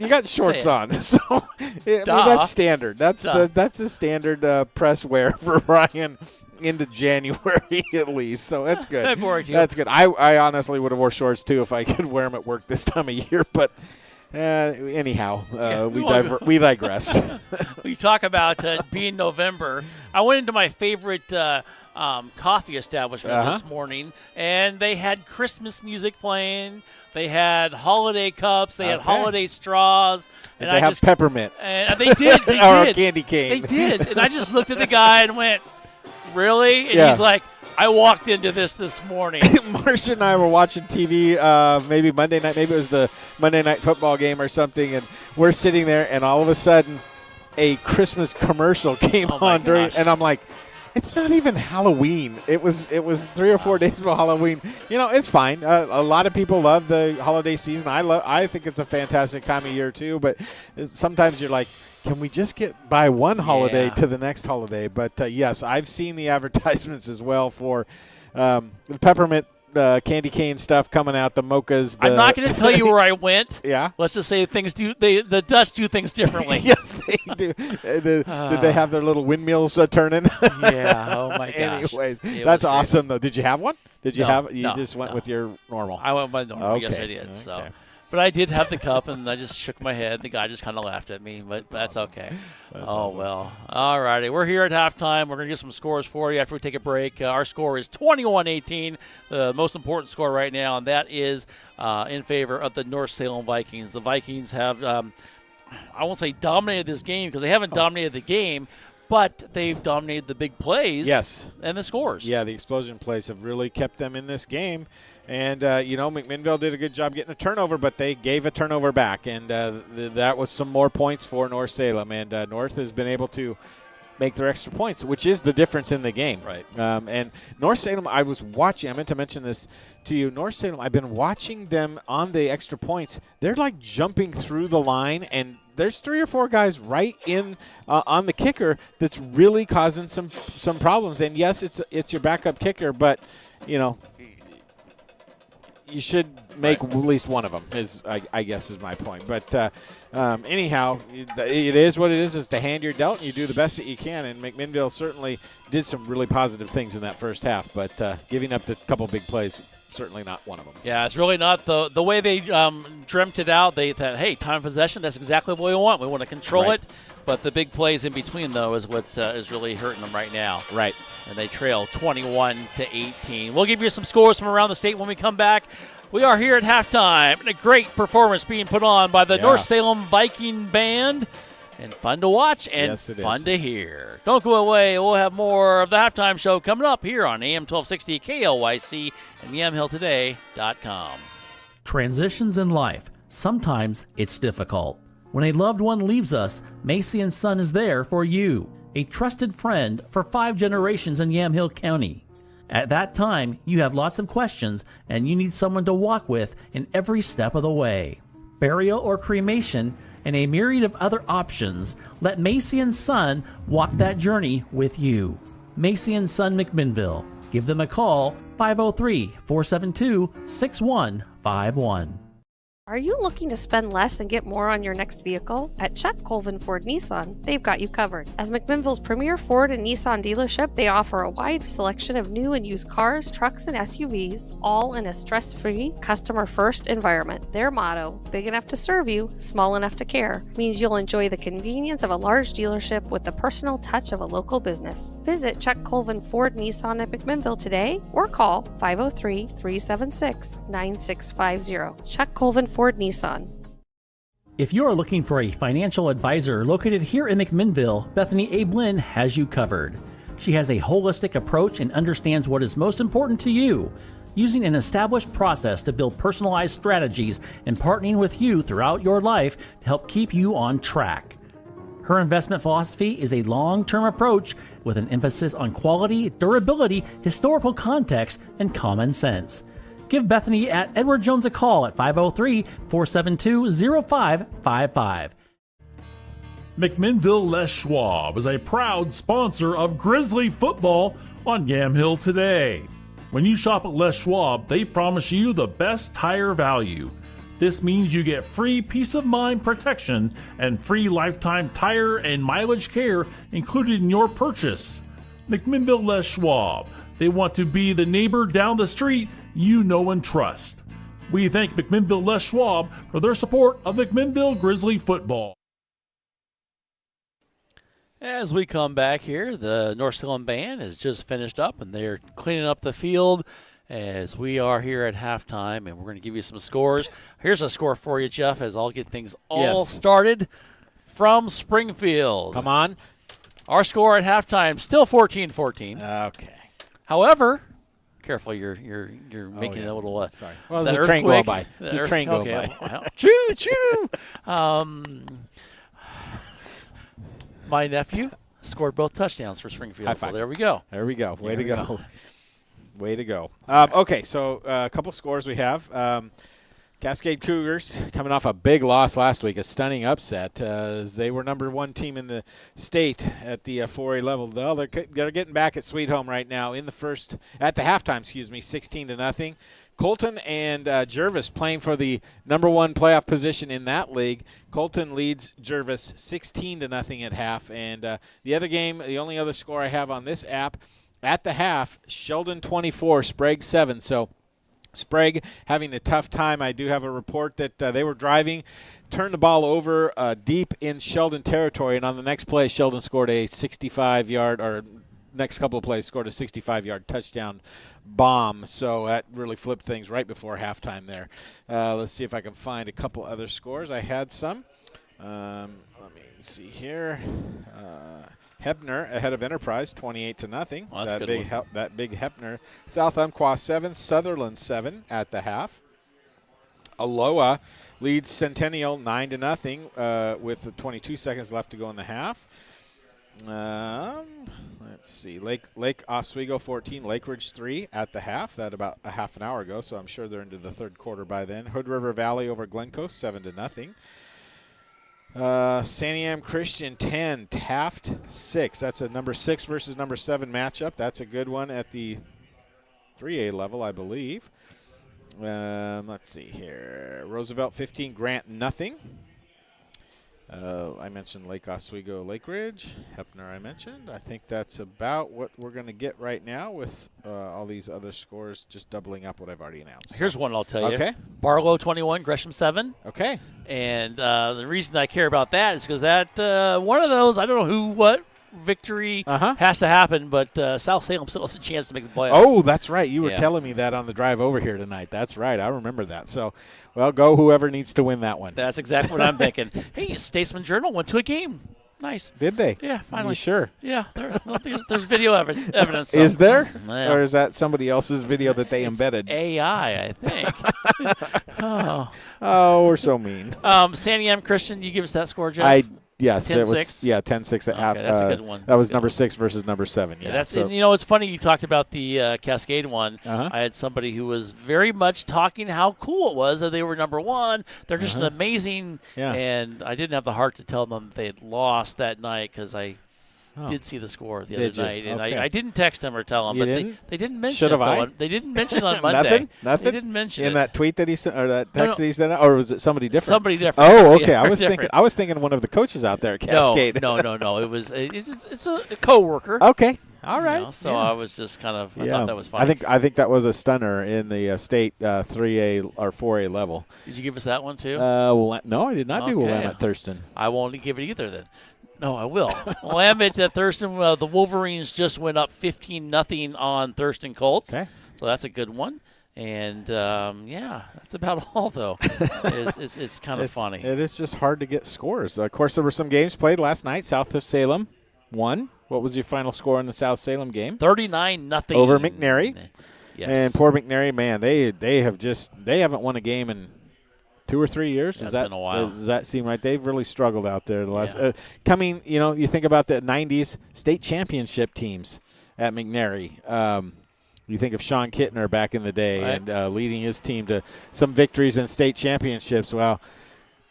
got shorts on, so I mean, that's standard. That's the standard press wear for Ryan into January at least. So that's good. February too. That's good. I honestly would have wore shorts too if I could wear them at work this time of year, but. Anyhow, we digress. We talk about being November. I went into my favorite coffee establishment this morning, and they had Christmas music playing. They had holiday cups. They had holiday straws. And they have peppermint. And they did. They or did. a candy cane. They did. And I just looked at the guy and went, really? And Yeah. he's like, I walked into this morning. Marcia and I were watching TV maybe Monday night. Maybe it was the Monday night football game or something, and we're sitting there, and all of a sudden a Christmas commercial came on during, and I'm like, it's not even Halloween. It was 3 or 4 days before Halloween. It's fine. A lot of people love the holiday season. I think it's a fantastic time of year too, but sometimes you're like, can we just get by one holiday to the next holiday? But, yes, I've seen the advertisements as well for the peppermint candy cane stuff coming out, the mochas. I'm not going to tell you where I went. Yeah? Let's just say the Dutch do things differently. Yes, they do. Did they have their little windmills turning? Yeah. Oh, my gosh. Anyways, that's awesome, though. Did you have one? You just went with your normal? I went with my normal. Okay. Yes, I did. Okay. So. But I did have the cup, and I just shook my head. The guy just kind of laughed at me, but that's okay. Awesome. Well. All righty. We're here at halftime. We're going to get some scores for you after we take a break. Our score is 21-18, the most important score right now, and that is in favor of the North Salem Vikings. The Vikings have, I won't say dominated this game because they haven't dominated the game, but they've dominated the big plays and the scores. Yeah, the explosion plays have really kept them in this game. And, McMinnville did a good job getting a turnover, but they gave a turnover back. And that was some more points for North Salem. And North has been able to make their extra points, which is the difference in the game. Right. And North Salem, I meant to mention this to you. North Salem, I've been watching them on the extra points. They're like jumping through the line, and there's 3 or 4 guys right in on the kicker that's really causing some problems. And, yes, it's your backup kicker, but, you should make at least one of them, I guess is my point. But anyhow, it is what it is. It's the hand you're dealt, and you do the best that you can. And McMinnville certainly did some really positive things in that first half, but giving up the couple big plays, certainly not one of them. Yeah, it's really not the way they dreamt it out. They thought, hey, time of possession, that's exactly what we want. We want to control it. But the big plays in between, though, is what is really hurting them right now. Right. And they trail 21-18. We'll give you some scores from around the state when we come back. We are here at halftime, and a great performance being put on by the North Salem Viking Band. And fun to watch and fun to hear. Don't go away. We'll have more of the halftime show coming up here on AM 1260 KLYC and YamHillToday.com. Transitions in life. Sometimes it's difficult. When a loved one leaves us, Macy & Son is there for you, a trusted friend for 5 generations in Yamhill County. At that time, you have lots of questions and you need someone to walk with in every step of the way. Burial or cremation and a myriad of other options, let Macy & Son walk that journey with you. Macy & Son McMinnville. Give them a call, 503-472-6151. Are you looking to spend less and get more on your next vehicle? At Chuck Colvin Ford Nissan, they've got you covered. As McMinnville's premier Ford and Nissan dealership, they offer a wide selection of new and used cars, trucks, and SUVs, all in a stress-free, customer-first environment. Their motto, big enough to serve you, small enough to care, means you'll enjoy the convenience of a large dealership with the personal touch of a local business. Visit Chuck Colvin Ford Nissan at McMinnville today or call 503-376-9650. Chuck Colvin Ford Nissan. If you're looking for a financial advisor located here in McMinnville, Bethany A. Blinn has you covered. She has a holistic approach and understands what is most important to you, using an established process to build personalized strategies and partnering with you throughout your life to help keep you on track. Her investment philosophy is a long-term approach with an emphasis on quality, durability, historical context, and common sense. Give Bethany at Edward Jones a call at 503-472-0555. McMinnville Les Schwab is a proud sponsor of Grizzly football on Gamhill today. When you shop at Les Schwab, they promise you the best tire value. This means you get free peace of mind protection and free lifetime tire and mileage care included in your purchase. McMinnville Les Schwab. They want to be the neighbor down the street you know and trust. We thank McMinnville Les Schwab for their support of McMinnville Grizzly football. As we come back here, the North Salem band has just finished up, and they're cleaning up the field as we are here at halftime, and we're going to give you some scores. Here's a score for you, Jeff, as I'll get things all started from Springfield. Come on. Our score at halftime, still 14-14. Okay. However, careful, you're making a little sorry. Well, that there's a train going earthquake. by. There's a train going by. Well, choo choo. My nephew scored both touchdowns for Springfield. High five. So there we go. There we go. Way to There we go. go. Way to go. Okay, so a couple scores we have. Cascade Cougars coming off a big loss last week, a stunning upset. They were number one team in the state at the 4A level. Well, they're getting back at Sweet Home right now at the halftime, 16-0. Colton and Jervis playing for the number one playoff position in that league. Colton leads Jervis 16-0 at half. And the other game, the only other score I have on this app, at the half, Sheldon 24, Sprague 7. So Sprague having a tough time. I do have a report that they were driving, turned the ball over deep in Sheldon territory, and on the next play, Sheldon scored a 65-yard, or next couple of plays, scored a 65-yard touchdown bomb. So that really flipped things right before halftime there. Let's see if I can find a couple other scores. I had some. Let me see here. Hebner ahead of Enterprise, 28-0. Well, that's a good one. That big Hebner. South Umpqua 7, Sutherland 7 at the half. Aloha leads Centennial 9-0 with 22 seconds left to go in the half. Let's see. Lake Oswego 14, Lake Ridge 3 at the half. That about a half an hour ago, so I'm sure they're into the third quarter by then. Hood River Valley over Glencoe 7-0. Santiam Christian 10, Taft 6. That's a number 6 versus number 7 matchup. That's a good one at the 3A level, I believe. Let's see here. Roosevelt 15, Grant nothing. I mentioned Lake Oswego, Lake Ridge. Hepner I mentioned. I think that's about what we're going to get right now with all these other scores just doubling up what I've already announced. Here's one I'll tell you. Okay. Barlow 21, Gresham 7. Okay. And the reason I care about that is because that one of those, I don't know what victory has to happen, but South Salem still has a chance to make the playoffs. Oh, that's right. You were telling me that on the drive over here tonight. That's right. I remember that. So, well, go whoever needs to win that one. That's exactly what I'm thinking. Hey, Statesman Journal went to a game. Nice. Did they? Yeah, finally. Are you sure? Yeah, there's video evidence. So. Is there? Yeah. Or is that somebody else's video that they embedded? AI, I think. Oh, we're so mean. Santiam Christian, you give us that score, Jeff? Yes, 10-6? it was 10-6 at half. Okay, that's a good one. That was number 6 versus number 7. Yeah, and it's funny you talked about the Cascade one. I had somebody who was very much talking how cool it was that they were number 1. They're just an amazing, and I didn't have the heart to tell them they had lost that night because I did see the score the other night, and I didn't text them or tell them, but they didn't mention Should have it. They didn't mention it on Monday. Nothing? They didn't mention in it. that tweet that he sent, or that text that he sent out, or was it somebody different? Somebody different. Oh, Somebody okay. I was thinking one of the coaches out there at Cascade. No. It's a coworker. Okay. All right. I was just kind of I thought that was funny. I think that was a stunner in the state 3A or 4A level. Did you give us that one too? No, I did not do Willamette Thurston. I won't give it either then. No, I will. Willamette at Thurston, the Wolverines just went up 15-0 on Thurston Colts. Okay. So that's a good one. And, that's about all, though. It's kind of funny. It is just hard to get scores. Of course, there were some games played last night. South of Salem won. What was your final score in the South Salem game? 39-0. Over McNary. Yes. And poor McNary, man, they haven't won a game in 2 or 3 years. It's been a while. Does that seem right? They've really struggled out there the last you think about the 90s state championship teams at McNary. You think of Sean Kittner back in the day and leading his team to some victories in state championships. Well,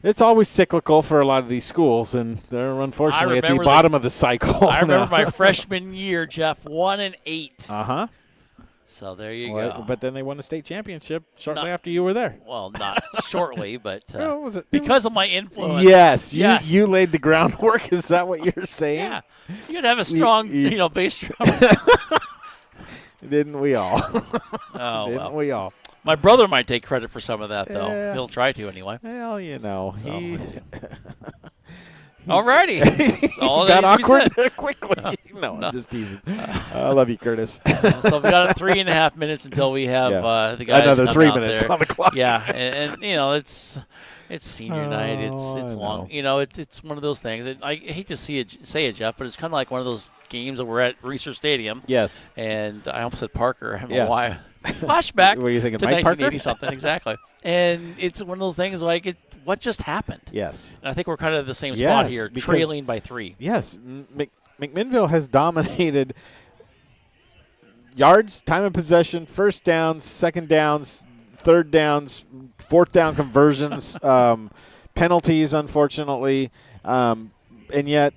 it's always cyclical for a lot of these schools, and they're unfortunately at the bottom of the cycle. I remember my freshman year, Jeff, 1-8. Uh-huh. So there you go. But then they won the state championship shortly after you were there. Well, not shortly, but was it? because of my influence. Yes, you laid the groundwork. Is that what you're saying? Yeah. You gotta have a strong, bass drum. Didn't we all? Oh, Didn't we all? My brother might take credit for some of that, though. Yeah. He'll try to anyway. Well, Alrighty. All got that awkward quickly. No, I'm just teasing. I love you, Curtis. So we got 3.5 minutes until we have the guys another come 3 out minutes there. on the clock. Yeah, and it's senior night. It's long. It's one of those things. I hate to say it, Jeff, but it's kind of like one of those games that we're at Research Stadium. Yes. And I almost said Parker. I don't know why. Flashback. Were you thinking to Mike 1980 Parker? Something exactly. And it's one of those things like what just happened. Yes. And I think we're kind of at the same spot here, trailing by 3. Yes, McMinnville has dominated yards, time of possession, first downs, second downs, third downs, fourth down conversions, penalties, unfortunately, and yet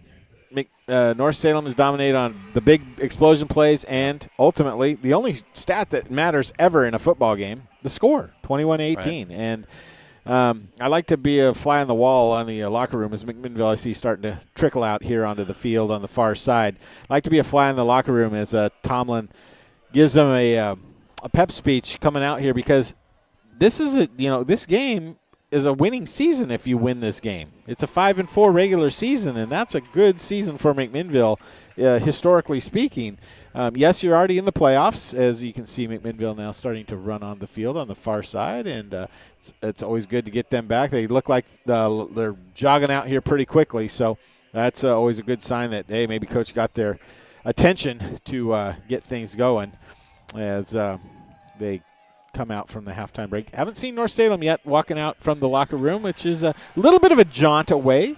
North Salem is dominated on the big explosion plays and ultimately the only stat that matters ever in a football game, the score, 21-18. Right. And I like to be a fly on the wall on the locker room as McMinnville I see starting to trickle out here onto the field on the far side. I like to be a fly in the locker room as Tomlin gives them a pep speech coming out here because this is this game is a winning season if you win this game. It's a 5-4 regular season, and that's a good season for McMinnville, historically speaking. Yes, you're already in the playoffs, as you can see McMinnville now starting to run on the field on the far side, and it's always good to get them back. They look like they're jogging out here pretty quickly, so that's always a good sign that, hey, maybe Coach got their attention to get things going as they come out from the halftime break. Haven't seen North Salem yet walking out from the locker room, which is a little bit of a jaunt away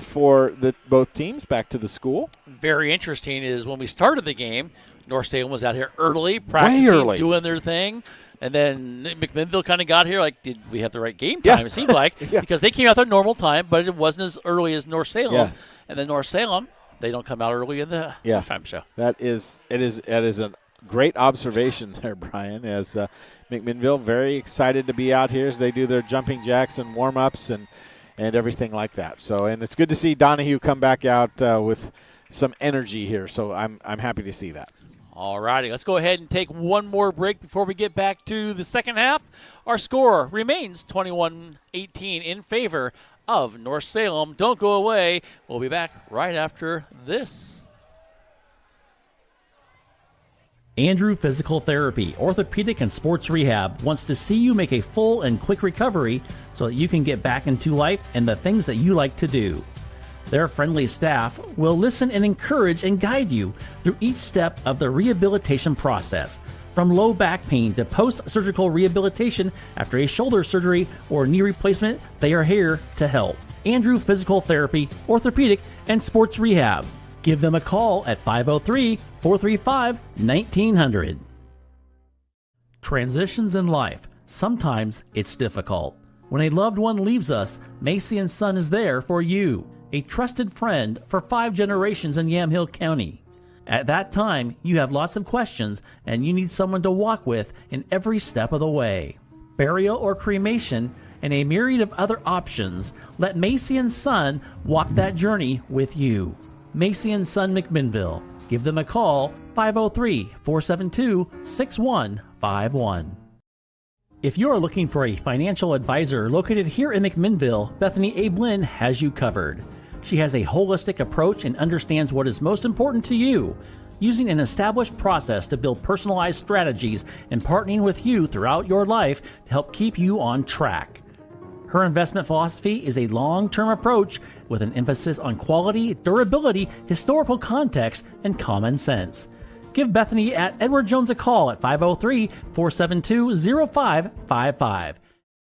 for both teams back to the school. Very interesting is when we started the game, North Salem was out here early, practicing, doing their thing. And then McMinnville kind of got here like, did we have the right game time? It seemed like, because they came out their normal time, but it wasn't as early as North Salem. Yeah. And then North Salem, they don't come out early in the halftime show. That is a great observation there, Brian, as McMinnville very excited to be out here as they do their jumping jacks and warm-ups and everything like that. So, and it's good to see Donahue come back out with some energy here. So I'm happy to see that. All righty, let's go ahead and take one more break before we get back to the second half. Our score remains 21-18 in favor of North Salem. Don't go away. We'll be back right after this. Andrew Physical Therapy, Orthopedic and Sports Rehab wants to see you make a full and quick recovery so that you can get back into life and the things that you like to do. Their friendly staff will listen and encourage and guide you through each step of the rehabilitation process, from low back pain to post-surgical rehabilitation after a shoulder surgery or knee replacement. They are here to help. Andrew Physical Therapy, Orthopedic and Sports Rehab. Give them a call at 503-435-1900. Transitions in life. Sometimes it's difficult. When a loved one leaves us, Macy & Son is there for you, a trusted friend for 5 generations in Yamhill County. At that time, you have lots of questions and you need someone to walk with in every step of the way. Burial or cremation and a myriad of other options, let Macy & Son walk that journey with you. Macy & Son McMinnville. Give them a call, 503-472-6151. If you are looking for a financial advisor located here in McMinnville, Bethany A. Blinn has you covered. She has a holistic approach and understands what is most important to you, using an established process to build personalized strategies and partnering with you throughout your life to help keep you on track. Her investment philosophy is a long-term approach with an emphasis on quality, durability, historical context, and common sense. Give Bethany at Edward Jones a call at 503-472-0555.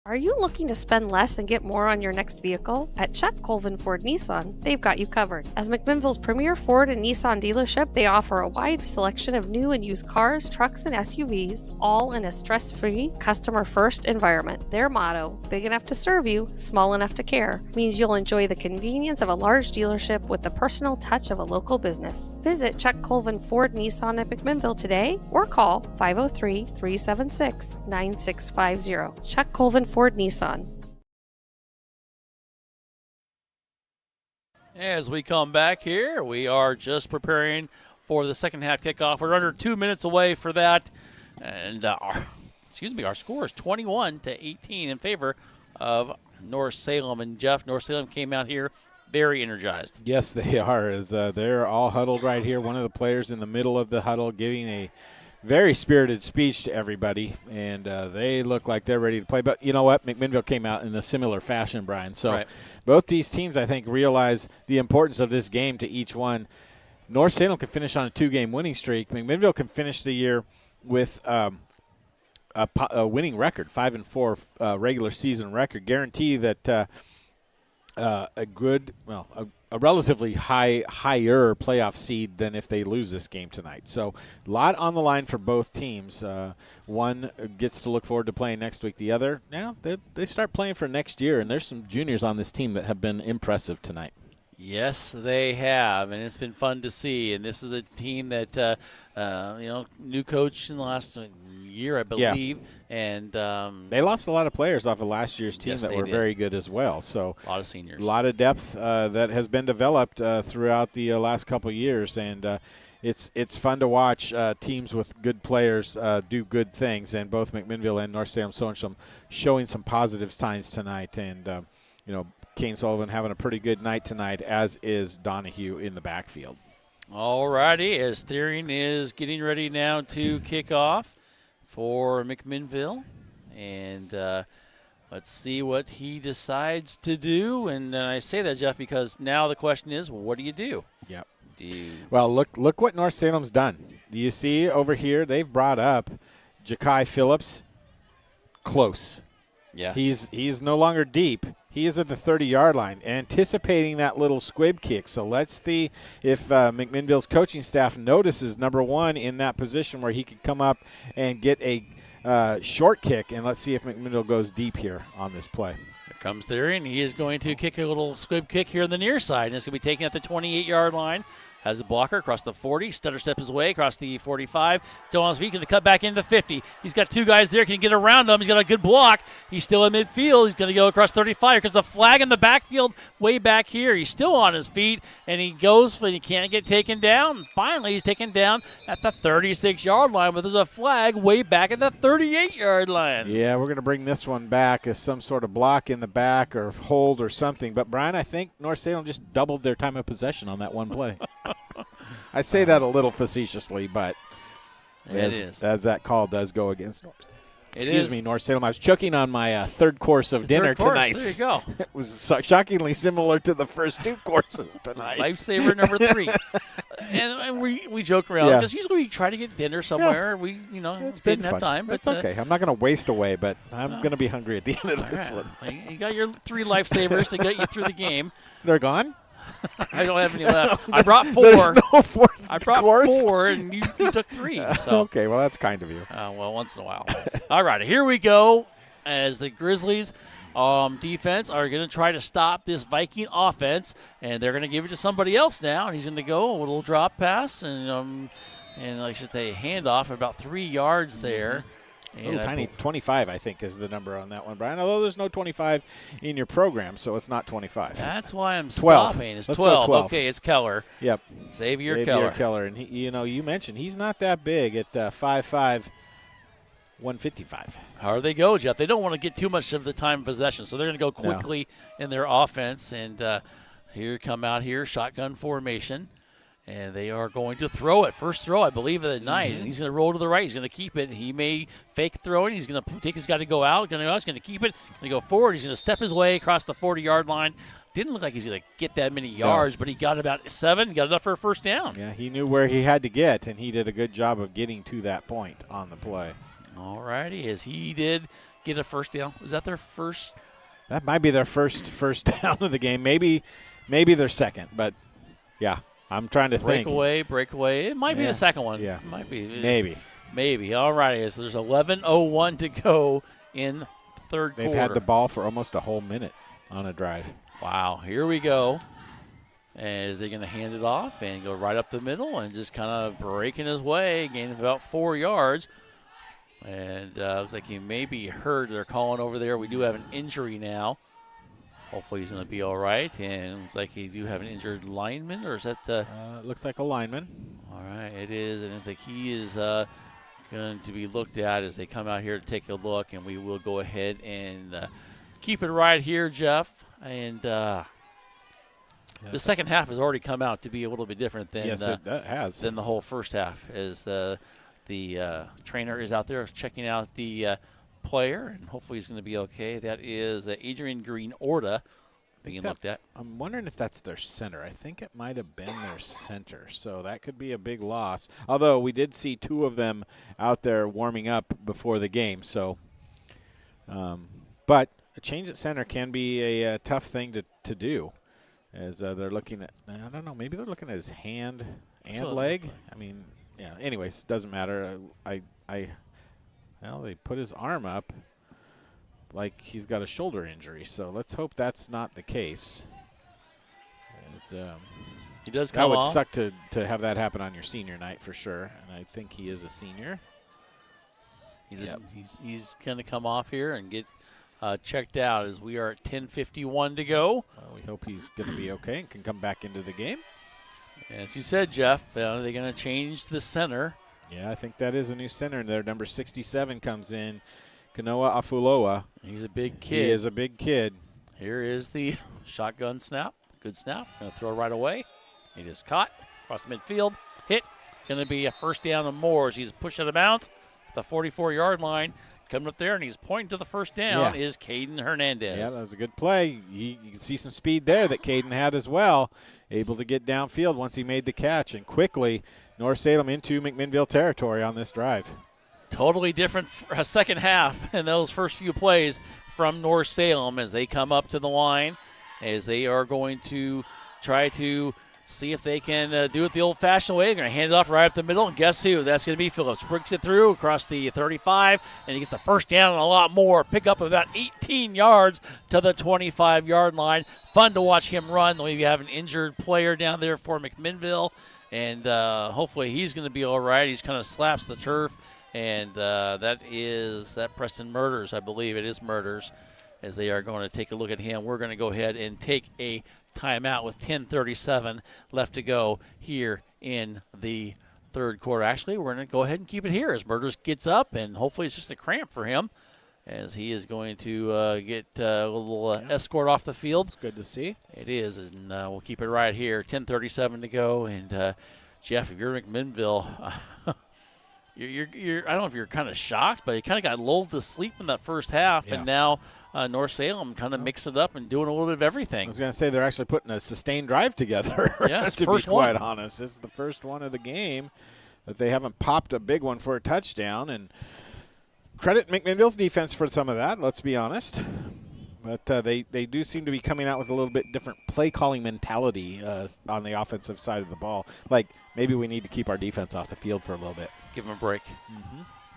Are you looking to spend less and get more on your next vehicle? At Chuck Colvin Ford Nissan, they've got you covered. As McMinnville's premier Ford and Nissan dealership, they offer a wide selection of new and used cars, trucks, and SUVs, all in a stress-free, customer-first environment. Their motto, big enough to serve you, small enough to care, means you'll enjoy the convenience of a large dealership with the personal touch of a local business. Visit Chuck Colvin Ford Nissan at McMinnville today or call 503-376-9650. Chuck Colvin Ford Nissan. As we come back here, we are just preparing for the second half kickoff. We're under 2 minutes away for that. And our score is 21-18 in favor of North Salem. And Jeff, North Salem came out here very energized. Yes, they are. As they're all huddled right here. One of the players in the middle of the huddle giving a very spirited speech to everybody, and they look like they're ready to play. But you know what? McMinnville came out in a similar fashion, Brian. So both these teams, I think, realize the importance of this game to each one. North Salem can finish on a 2-game winning streak. McMinnville can finish the year with a winning record, 5-4 regular season record. Guarantee that a relatively higher playoff seed than if they lose this game tonight. So a lot on the line for both teams. One gets to look forward to playing next week. The other, now they start playing for next year, and there's some juniors on this team that have been impressive tonight. Yes, they have, and it's been fun to see. And this is a team that, new coach in the last year, I believe. Yeah. And they lost a lot of players off of last year's team that were very good as well. So a lot of seniors. A lot of depth that has been developed throughout the last couple of years. And it's fun to watch teams with good players do good things. And both McMinnville and North Salem showing some positive signs tonight. And, Kane Sullivan having a pretty good night tonight, as is Donahue in the backfield. All righty, as Thiering is getting ready now to kick off for McMinnville. And let's see what he decides to do. And I say that, Jeff, because now the question is, what do you do? Yep. Well, look what North Salem's done. Do you see over here? They've brought up Ja'Kai Phillips close. Yes. He's no longer deep. He is at the 30-yard line, anticipating that little squib kick. So let's see if McMinnville's coaching staff notices number one in that position where he could come up and get a short kick. And let's see if McMinnville goes deep here on this play. Here comes Thiering. He is going to kick a little squib kick here on the near side, and it's going to be taken at the 28-yard line. Has a blocker across the 40. Stutter steps his way across the 45. Still on his feet. Going to cut back into the 50. He's got two guys there. Can get around him. He's got a good block. He's still in midfield. He's going to go across 35 because the flag in the backfield way back here. He's still on his feet, and he goes, but he can't get taken down. Finally, he's taken down at the 36-yard line, but there's a flag way back at the 38-yard line. Yeah, we're going to bring this one back as some sort of block in the back or hold or something. But, Brian, I think North Salem just doubled their time of possession on that one play. I say that a little facetiously, but as that call does go against North Salem. I was choking on my third course of dinner tonight. There you go. It was shockingly similar to the first two courses tonight. Lifesaver number 3. and we joke around because usually we try to get dinner somewhere. We didn't have time. But it's okay. I'm not going to waste away, but I'm going to be hungry at the end of this one. You got your 3 lifesavers to get you through the game. They're gone? I don't have any left. I brought 4. There's no fourth I brought course? 4, and you took 3. So. Okay, well, that's kind of you. Well, once in a while. All right, here we go as the Grizzlies defense are going to try to stop this Viking offense, and they're going to give it to somebody else now, and he's going to go a little drop pass, and like I said, they hand off about 3 yards there. And tiny 25, I think, is the number on that one, Brian. Although there's no 25 in your program, so it's not 25. That's why I'm 12. stopping. It's Let's 12. Go 12. Okay, it's Keller. Yep. Xavier Keller. And, you mentioned he's not that big at 5'5", 155. How do they go, Jeff? They don't want to get too much of the time of possession, so they're going to go quickly in their offense. And here, shotgun formation. And they are going to throw it. First throw, I believe, of the night. And he's going to roll to the right. He's going to keep it. He may fake throwing. He's going to take his guy to go out. He's going to keep it. Going to go forward. He's going to step his way across the 40-yard line. Didn't look like he's going to get that many yards, but he got about 7. Got enough for a first down. Yeah, he knew where he had to get, and he did a good job of getting to that point on the play. All righty, as he did get a first down? Is that their first? That might be their first down of the game. Maybe their second, but yeah, I'm trying to think. Breakaway. It might be the second one. Yeah. It might be. Maybe. All righty. So there's 11:01 to go in third quarter. They've had the ball for almost a whole minute on a drive. Wow. Here we go. As they're going to hand it off and go right up the middle and just kind of breaking his way, gaining about 4 yards. And looks like he may be hurt. They're calling over there. We do have an injury now. Hopefully he's going to be all right. And it looks like you do have an injured lineman, or is that the? It looks like a lineman. All right, it is. And it's like he is going to be looked at as they come out here to take a look. And we will go ahead and keep it right here, Jeff. And the second half has already come out to be a little bit different than than the whole first half, as the trainer is out there checking out the player, and hopefully he's going to be okay. That is Adrian Green Orta being looked at. I'm wondering if that's their center. I think it might have been their center, so that could be a big loss. Although we did see 2 of them out there warming up before the game. So, but a change at center can be a tough thing to do, as they're looking at. I don't know. Maybe they're looking at his hand and leg. I mean. Yeah. Anyways, doesn't matter. Well, they put his arm up like he's got a shoulder injury. So let's hope that's not the case. He does come off. That would suck to have that happen on your senior night for sure. And I think he is a senior. He's going to come off here and get checked out, as we are at 10:51 to go. Well, we hope he's going to be okay and can come back into the game. As you said, Jeff, they're going to change the center. Yeah, I think that is a new center in there. Number 67 comes in, Kanoa Afuloa. He's a big kid. He is a big kid. Here is the shotgun snap. Good snap. Going to throw right away. He is caught across midfield. Hit. Going to be a first down and more as he's pushed out of bounds at the 44-yard line. Coming up there, and he's pointing to the first down, is Caden Hernandez. Yeah, that was a good play. You can see some speed there that Caden had as well. Able to get downfield once he made the catch, and quickly North Salem into McMinnville territory on this drive. Totally different second half in those first few plays from North Salem as they come up to the line, as they are going to try to see if they can do it the old-fashioned way. They're going to hand it off right up the middle, and guess who? That's going to be Phillips. Brings it through across the 35, and he gets the first down and a lot more. Pick up about 18 yards to the 25-yard line. Fun to watch him run. We have an injured player down there for McMinnville, and hopefully he's going to be all right. He's kind of slaps the turf, and that Preston Murders, I believe it is Murders, as they are going to take a look at him. We're going to go ahead and take a timeout with 10:37 left to go here in the third quarter. Actually, we're going to go ahead and keep it here as Murders gets up, and hopefully it's just a cramp for him, as he is going to get a little escort off the field. It's good to see. It is, and we'll keep it right here. 10:37 to go, and Jeff, if you're McMinnville, you're I don't know if you're kind of shocked, but you kind of got lulled to sleep in that first half, and now North Salem kind of mix it up and doing a little bit of everything. I was going to say they're actually putting a sustained drive together, yes, to be quite honest. It's the first one of the game that they haven't popped a big one for a touchdown. And credit McMinnville's defense for some of that, let's be honest. But they do seem to be coming out with a little bit different play-calling mentality on the offensive side of the ball. Like, maybe we need to keep our defense off the field for a little bit. Give them a break.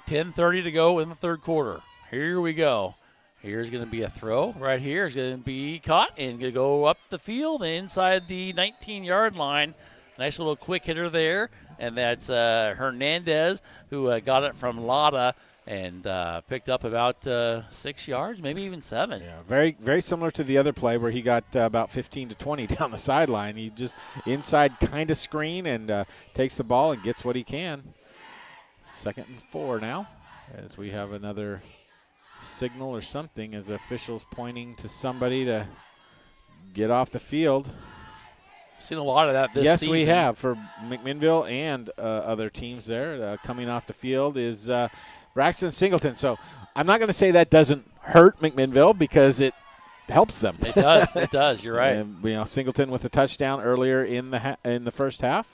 10:30 to go in the third quarter. Here we go. Here's going to be a throw right here. It's going to be caught and going to go up the field inside the 19-yard line. Nice little quick hitter there. And that's Hernandez, who got it from Lada and picked up about 6 yards, maybe even 7. Yeah, very, very similar to the other play where he got about 15 to 20 down the sideline. He just inside kind of screen and takes the ball and gets what he can. 2nd and 4 now, as we have another signal or something as officials pointing to somebody to get off the field. Seen a lot of that this season. Yes, we have, for McMinnville and other teams there. Coming off the field is Braxton Singleton. So I'm not going to say that doesn't hurt McMinnville, because it helps them. It does. It does. You're right. And, Singleton with a touchdown earlier in the first half.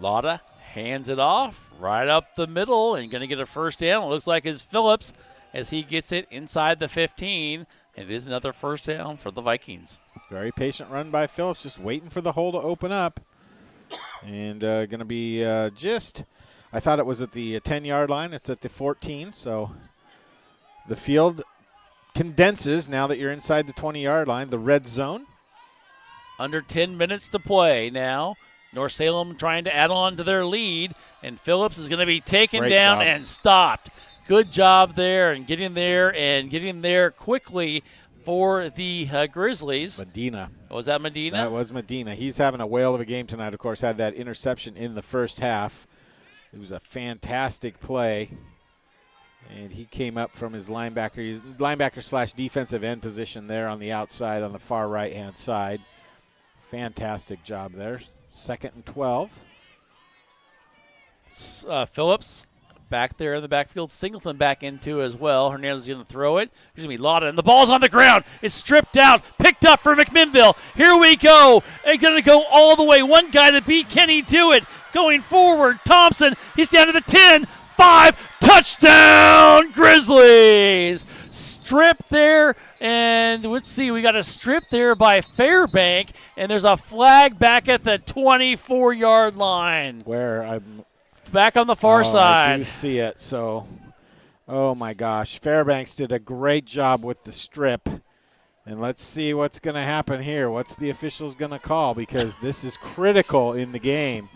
Lada hands it off right up the middle and going to get a first down. It looks like it's Phillips. as he gets it inside the 15. It is another first down for the Vikings. Very patient run by Phillips, just waiting for the hole to open up. And going to be I thought it was at the 10-yard line. It's at the 14, so the field condenses now that you're inside the 20-yard line, the red zone. Under 10 minutes to play now. North Salem trying to add on to their lead, and Phillips is going to be taken Great down job. and stopped. Good job there and getting there quickly for the Grizzlies. Medina. Was that Medina? That was Medina. He's having a whale of a game tonight. Of course, had that interception in the first half. It was a fantastic play. And he came up from his linebacker / defensive end position there on the outside on the far right-hand side. Fantastic job there. 2nd and 12. Phillips back there in the backfield. Singleton back into as well. Hernandez is going to throw it. There's going to be Lotta, and the ball's on the ground. It's stripped out, picked up for McMinnville. Here we go. And going to go all the way. One guy to beat Kenny to it. Going forward, Thompson. He's down to the 10. 5, touchdown, Grizzlies. Strip there, and let's see, we got a strip there by Fairbank, and there's a flag back at the 24-yard line. Where I'm back on the far side. I do see it, so, oh my gosh. Fairbanks did a great job with the strip, and let's see what's going to happen here. What's the officials going to call, because this is critical in the game,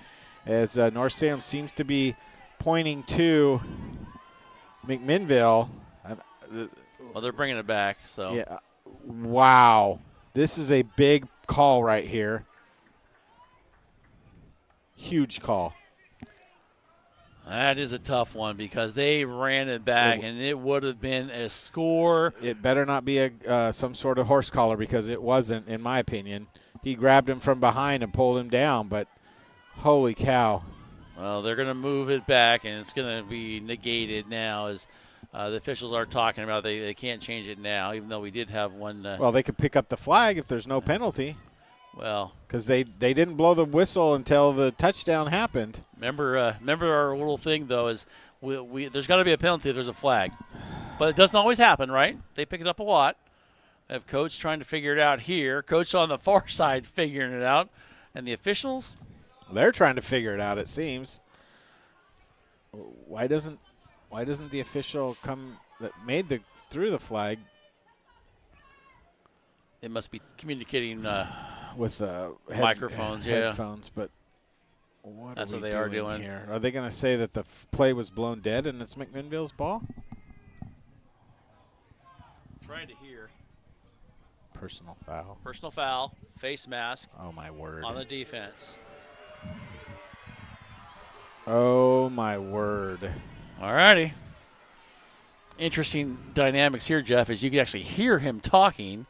as North Salem seems to be pointing to McMinnville. Well, they're bringing it back. So yeah, wow, this is a big call right here. Huge call. that is a tough one because they ran it back, and it would have been a score. It better not be a some sort of horse collar, because it wasn't, in my opinion. He grabbed him from behind and pulled him down, but holy cow. Well, they're going to move it back, and it's going to be negated now as the officials are talking about. They can't change it now, even though we did have one. Well, they could pick up the flag if there's no penalty. Well, because they didn't blow the whistle until the touchdown happened. Remember our little thing, though, is there's got to be a penalty if there's a flag. But it doesn't always happen, right? They pick it up a lot. I have Coach trying to figure it out here. Coach on the far side figuring it out. And the officials? They're trying to figure it out, it seems. Why doesn't the official come that threw the flag? They must be communicating with microphones, headphones. But that's what they are doing here. Are they going to say that the play was blown dead and it's McMinnville's ball? Trying to hear. Personal foul. Personal foul. Face mask. Oh my word. On the defense. Oh my word. All righty. Interesting dynamics here, Jeff, is you can actually hear him talking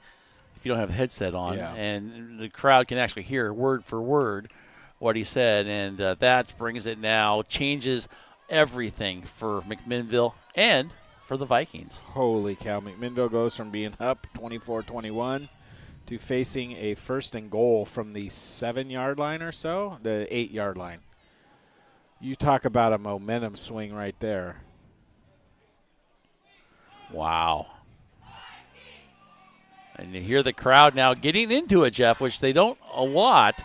if you don't have the headset on, and the crowd can actually hear word for word what he said, and that brings it now, changes everything for McMinnville and for the Vikings. Holy cow. McMinnville goes from being up 24-21 to facing a 1st and goal from the 7-yard line or so, the 8-yard line. You talk about a momentum swing right there. Wow. And you hear the crowd now getting into it, Jeff, which they don't a lot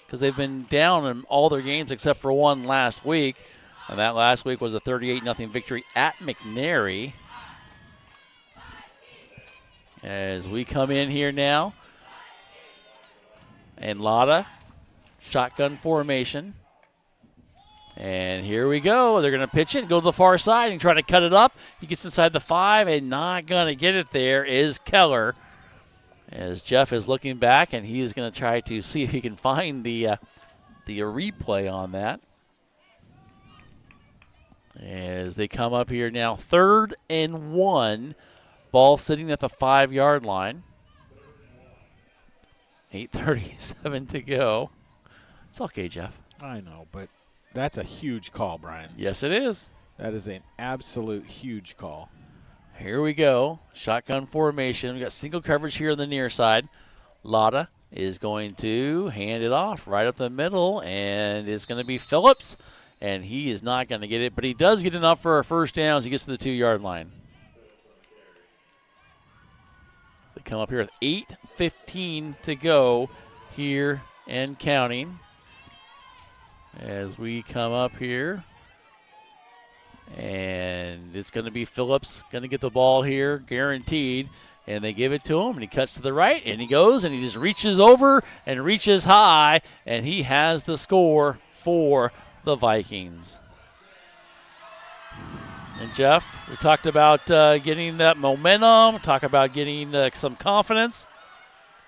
because they've been down in all their games except for one last week. And that last week was a 38-0 victory at McNary. As we come in here now. And Lotta, shotgun formation. And here we go. They're going to pitch it, go to the far side and try to cut it up. He gets inside the 5 and not going to get it there is Keller. As Jeff is looking back, and he is going to try to see if he can find the replay on that. As they come up here now, 3rd and 1. Ball sitting at the 5-yard line. 8:37 to go. It's okay, Jeff. I know, but that's a huge call, Brian. Yes, it is. That is an absolute huge call. Here we go. Shotgun formation. We got single coverage here on the near side. Lotta is going to hand it off right up the middle, and it's going to be Phillips, and he is not going to get it, but he does get enough for a 1st down as he gets to the 2-yard line. come up here with 8:15 to go here and counting. As we come up here. And it's going to be Phillips going to get the ball here, guaranteed. And they give it to him, and he cuts to the right, and he goes, and he just reaches over and reaches high, and he has the score for the Vikings. And, Jeff, we talked about getting that momentum, talk about getting some confidence.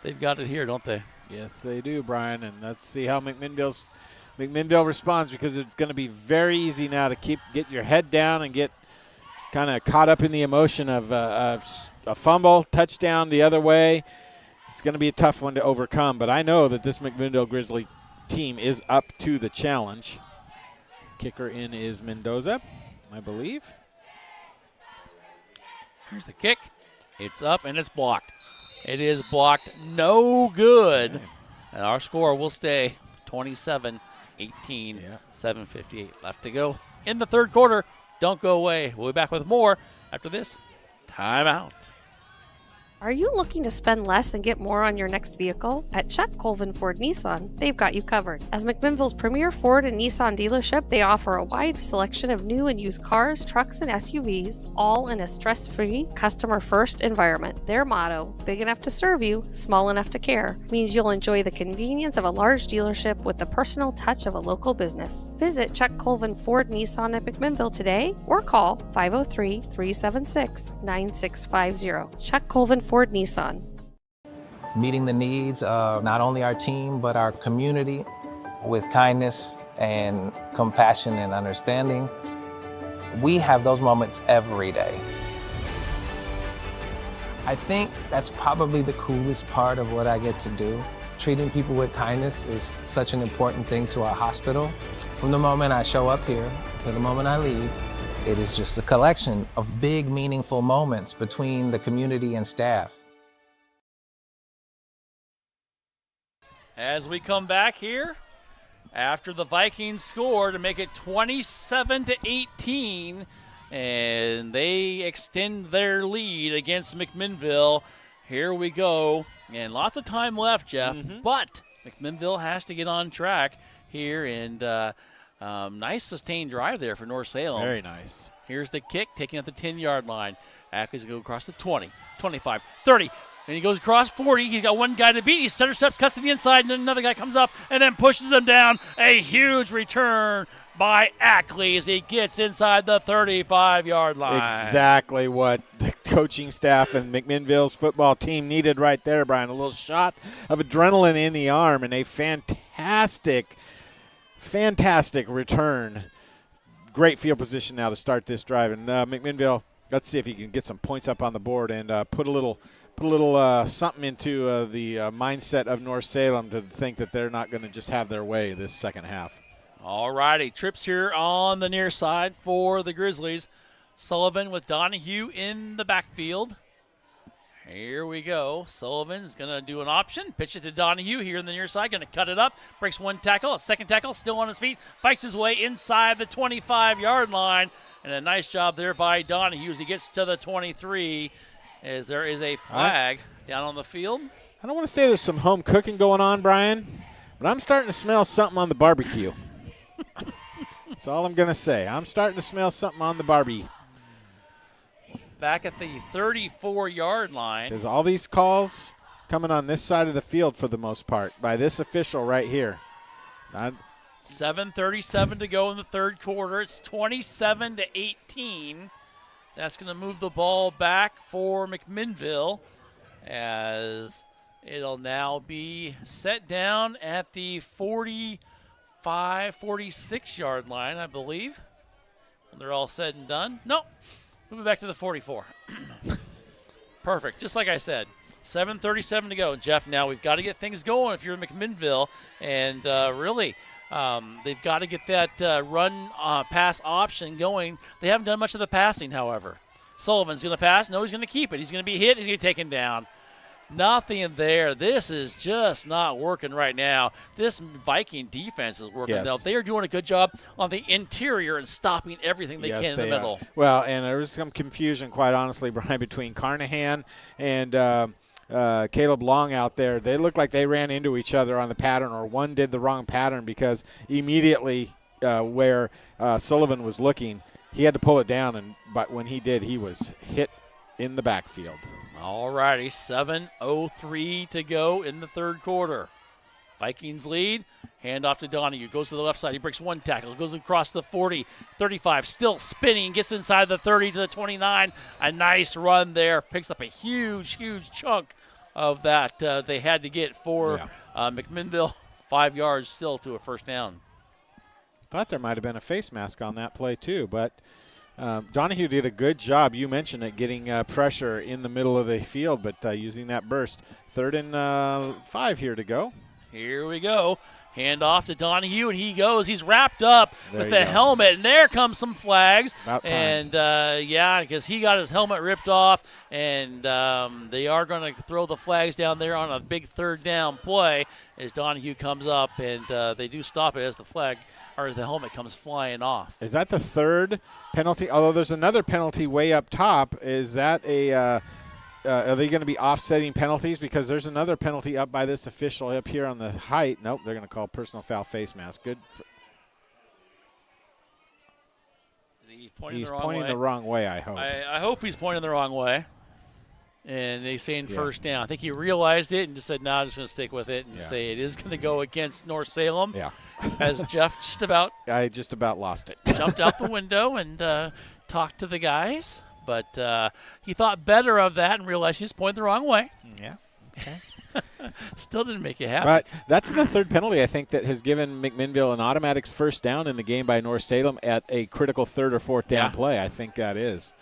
They've got it here, don't they? Yes, they do, Brian, and let's see how McMinnville responds, because it's going to be very easy now to get your head down and get kind of caught up in the emotion of a fumble, touchdown the other way. It's going to be a tough one to overcome, but I know that this McMinnville Grizzly team is up to the challenge. Kicker in is Mendoza, I believe. Here's the kick. It's up, and it's blocked. It is blocked. No good. Okay. And our score will stay 27-18, 7:58 left to go in the third quarter. Don't go away. We'll be back with more after this timeout. Are you looking to spend less and get more on your next vehicle? At Chuck Colvin Ford Nissan, they've got you covered. As McMinnville's premier Ford and Nissan dealership, they offer a wide selection of new and used cars, trucks, and SUVs, all in a stress-free, customer-first environment. Their motto, big enough to serve you, small enough to care, means you'll enjoy the convenience of a large dealership with the personal touch of a local business. Visit Chuck Colvin Ford Nissan at McMinnville today or call 503-376-9650. Chuck Colvin Ford Nissan. Meeting the needs of not only our team, but our community with kindness and compassion and understanding. We have those moments every day. I think that's probably the coolest part of what I get to do. Treating people with kindness is such an important thing to our hospital. From the moment I show up here to the moment I leave, it is just a collection of big, meaningful moments between the community and staff. As we come back here, after the Vikings score to make it 27-18, and they extend their lead against McMinnville. Here we go, and lots of time left, Jeff, but McMinnville has to get on track here, and nice sustained drive there for North Salem. Very nice. Here's the kick, taking at the 10-yard line. Ackley's going to go across the 20, 25, 30, and he goes across 40. He's got one guy to beat. He stutter steps, cuts to the inside, and then another guy comes up and then pushes him down. A huge return by Ackley as he gets inside the 35-yard line. Exactly what the coaching staff and McMinnville's football team needed right there, Brian. A little shot of adrenaline in the arm, and a fantastic return. Great field position now to start this drive. And McMinnville, let's see if he can get some points up on the board and put a little something into the mindset of North Salem to think that they're not going to just have their way this second half. All righty, trips here on the near side for the Grizzlies. Sullivan with Donahue in the backfield. Here we go. Sullivan's going to do an option. Pitch it to Donahue here in the near side. Going to cut it up. Breaks one tackle. A second tackle. Still on his feet. Fights his way inside the 25-yard line. And a nice job there by Donahue as he gets to the 23. As there is a flag down on the field. I don't want to say there's some home cooking going on, Brian, but I'm starting to smell something on the barbecue. That's all I'm going to say. I'm starting to smell something on the barbie. Back at the 34-yard line. There's all these calls coming on this side of the field for the most part by this official right here. 7:37 to go in the third quarter. It's 27-18. That's going to move the ball back for McMinnville as it'll now be set down at the 46-yard line, I believe. When they're all said and done. Nope. Moving back to the 44. Perfect. Just like I said. 7:37 to go. Jeff, now we've got to get things going if you're McMinnville. And really, they've got to get that run-pass option going. They haven't done much of the passing, however. Sullivan's going to pass. No, he's going to keep it. He's going to be hit. He's going to be taken down. Nothing there. This is just not working right now. This Viking defense is working though. They are doing a good job on the interior and stopping everything they can in the middle. Well, and there was some confusion, quite honestly, Brian, between Carnahan and Caleb Long out there, they looked like they ran into each other on the pattern, or one did the wrong pattern, because immediately where Sullivan was looking, he had to pull it down, but when he did, he was hit in the backfield. All righty, 7:03 to go in the third quarter. Vikings lead. Hand off to Donahue. Goes to the left side. He breaks one tackle. Goes across the 40, 35. Still spinning. Gets inside the 30 to the 29. A nice run there. Picks up a huge, huge chunk of that they had to get for McMinnville. 5 yards still to a first down. Thought there might have been a face mask on that play too, but Donahue did a good job. You mentioned it, getting pressure in the middle of the field, but using that burst. 3rd and 5 here to go. Here we go. Hand off to Donahue, and he goes. He's wrapped up There with you the go. helmet, and there comes some flags. About time. And, because he got his helmet ripped off, and they are going to throw the flags down there on a big 3rd down play as Donahue comes up, and they do stop it as the flag or the helmet comes flying off. Is that the 3rd penalty? Although there's another penalty way up top. Is that are they going to be offsetting penalties? Because there's another penalty up by this official up here on the height. Nope, they're going to call personal foul, face mask. Good. He's pointing the wrong way, I hope. I hope he's pointing the wrong way. And they saying first down. I think he realized it and just said, no, I'm just going to stick with it and say it is going to go against North Salem. Yeah. As Jeff I just about lost it. jumped out the window and talked to the guys. But he thought better of that and realized he just pointed the wrong way. Yeah. Okay. Still didn't make it happen. But that's the 3rd penalty, I think, that has given McMinnville an automatic first down in the game by North Salem at a critical 3rd or 4th down play. I think that is.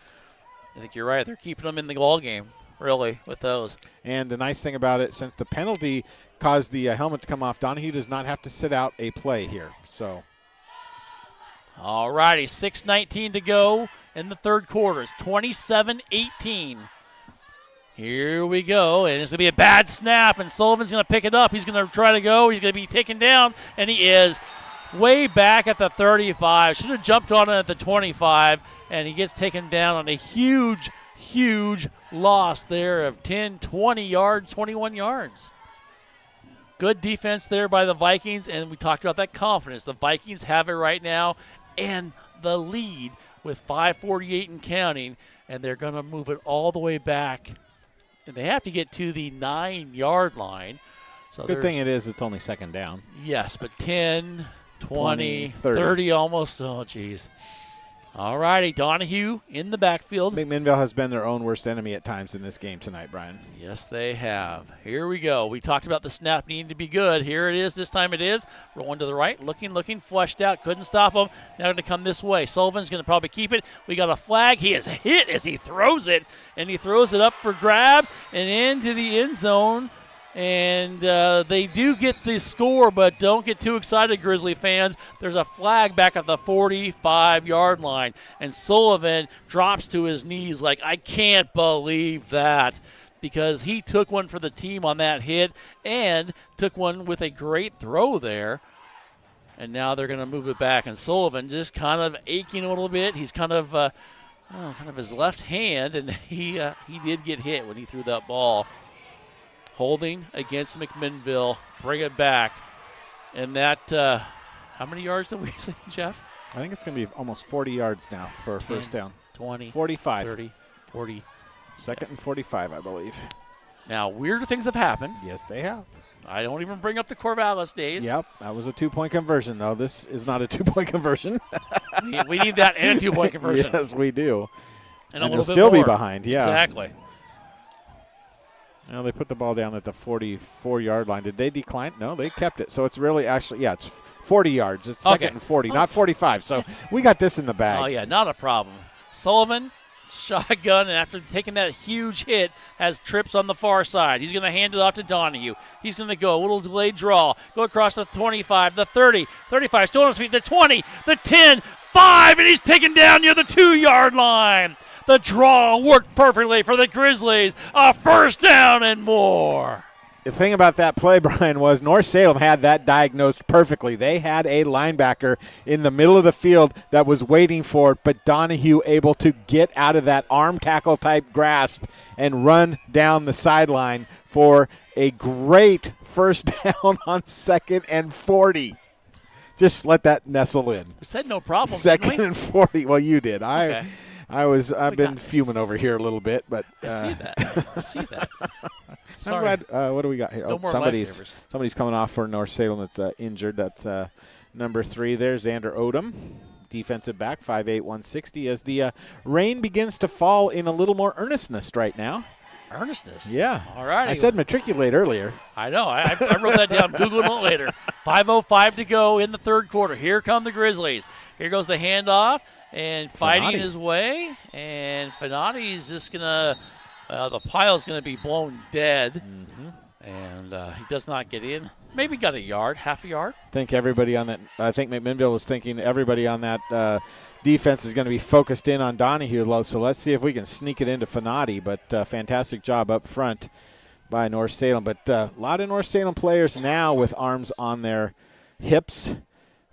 I think you're right. They're keeping them in the ball game, really, with those. And the nice thing about it, since the penalty caused the helmet to come off, Donahue does not have to sit out a play here. So, all righty, 6:19 to go in the third quarter. It's 27-18. Here we go, and it's going to be a bad snap, and Sullivan's going to pick it up. He's going to try to go. He's going to be taken down, and he is way back at the 35. Should have jumped on it at the 25, and he gets taken down on a huge, huge loss there of 10, 20 yards, 21 yards. Good defense there by the Vikings, and we talked about that confidence. The Vikings have it right now, and the lead with 5:48 and counting, and they're going to move it all the way back. And they have to get to the 9-yard line. So good thing it is it's only second down. Yes, but 10, 20, 30. 30 almost. Oh, geez. All righty, Donahue in the backfield. McMinnville has been their own worst enemy at times in this game tonight, Brian. Yes, they have. Here we go. We talked about the snap needing to be good. Here it is. This time it is. Rolling to the right. Looking, flushed out. Couldn't stop him. Now going to come this way. Sullivan's going to probably keep it. We got a flag. He is hit as he throws it, and he throws it up for grabs and into the end zone. And they do get the score, but don't get too excited, Grizzly fans. There's a flag back at the 45-yard line, and Sullivan drops to his knees like, I can't believe that, because he took one for the team on that hit and took one with a great throw there. And now they're going to move it back, and Sullivan just kind of aching a little bit. He's kind of his left hand, and he did get hit when he threw that ball. Holding against McMinnville. Bring it back. And that, how many yards did we say, Jeff? I think it's going to be almost 40 yards now for a first down. 20, 45. 30, 40. Second and 45, I believe. Now, weirder things have happened. Yes, they have. I don't even bring up the Corvallis days. Yep, that was a 2-point conversion, though. This is not a 2-point conversion. we need that and a 2-point conversion. Yes, we do. And a little they'll bit still more. be behind, yeah. Exactly. Now they put the ball down at the 44-yard line. Did they decline? No, they kept it. So it's really actually, it's 40 yards. It's second and 40, not 45. So we got this in the bag. Oh, yeah, not a problem. Sullivan, shotgun, and after taking that huge hit, has trips on the far side. He's going to hand it off to Donahue. He's going to go a little delayed draw. Go across the 25, the 30, 35, still on his feet, the 20, the 10, 5, and he's taken down near the 2-yard line. The draw worked perfectly for the Grizzlies. A first down and more. the thing about that play, Brian, was North Salem had that diagnosed perfectly. They had a linebacker in the middle of the field that was waiting for it, but Donahue able to get out of that arm tackle type grasp and run down the sideline for a great first down on 2nd and 40. Just let that nestle in. We said no problem. 2nd and 40. Well, you did. Okay. I've been fuming over here a little bit, but I see that. Sorry. I'm glad. What do we got here? No more somebody's coming off for North Salem that's injured. That's number 3 there, Xander Odom, defensive back, 5'8", 160. As the rain begins to fall in a little more earnestness right now. Earnestness? Yeah. All right. I said matriculate earlier. I know. I wrote that down. Googled it later. 5:05 to go in the third quarter. Here come the Grizzlies. Here goes the handoff. And fighting his way. And Fanati's just going to the pile's going to be blown dead. Mm-hmm. And he does not get in. Maybe got a yard, half a yard. I think McMinnville was thinking everybody on that defense is going to be focused in on Donahue. So let's see if we can sneak it into Fanati. But fantastic job up front by North Salem. But a lot of North Salem players now with arms on their hips.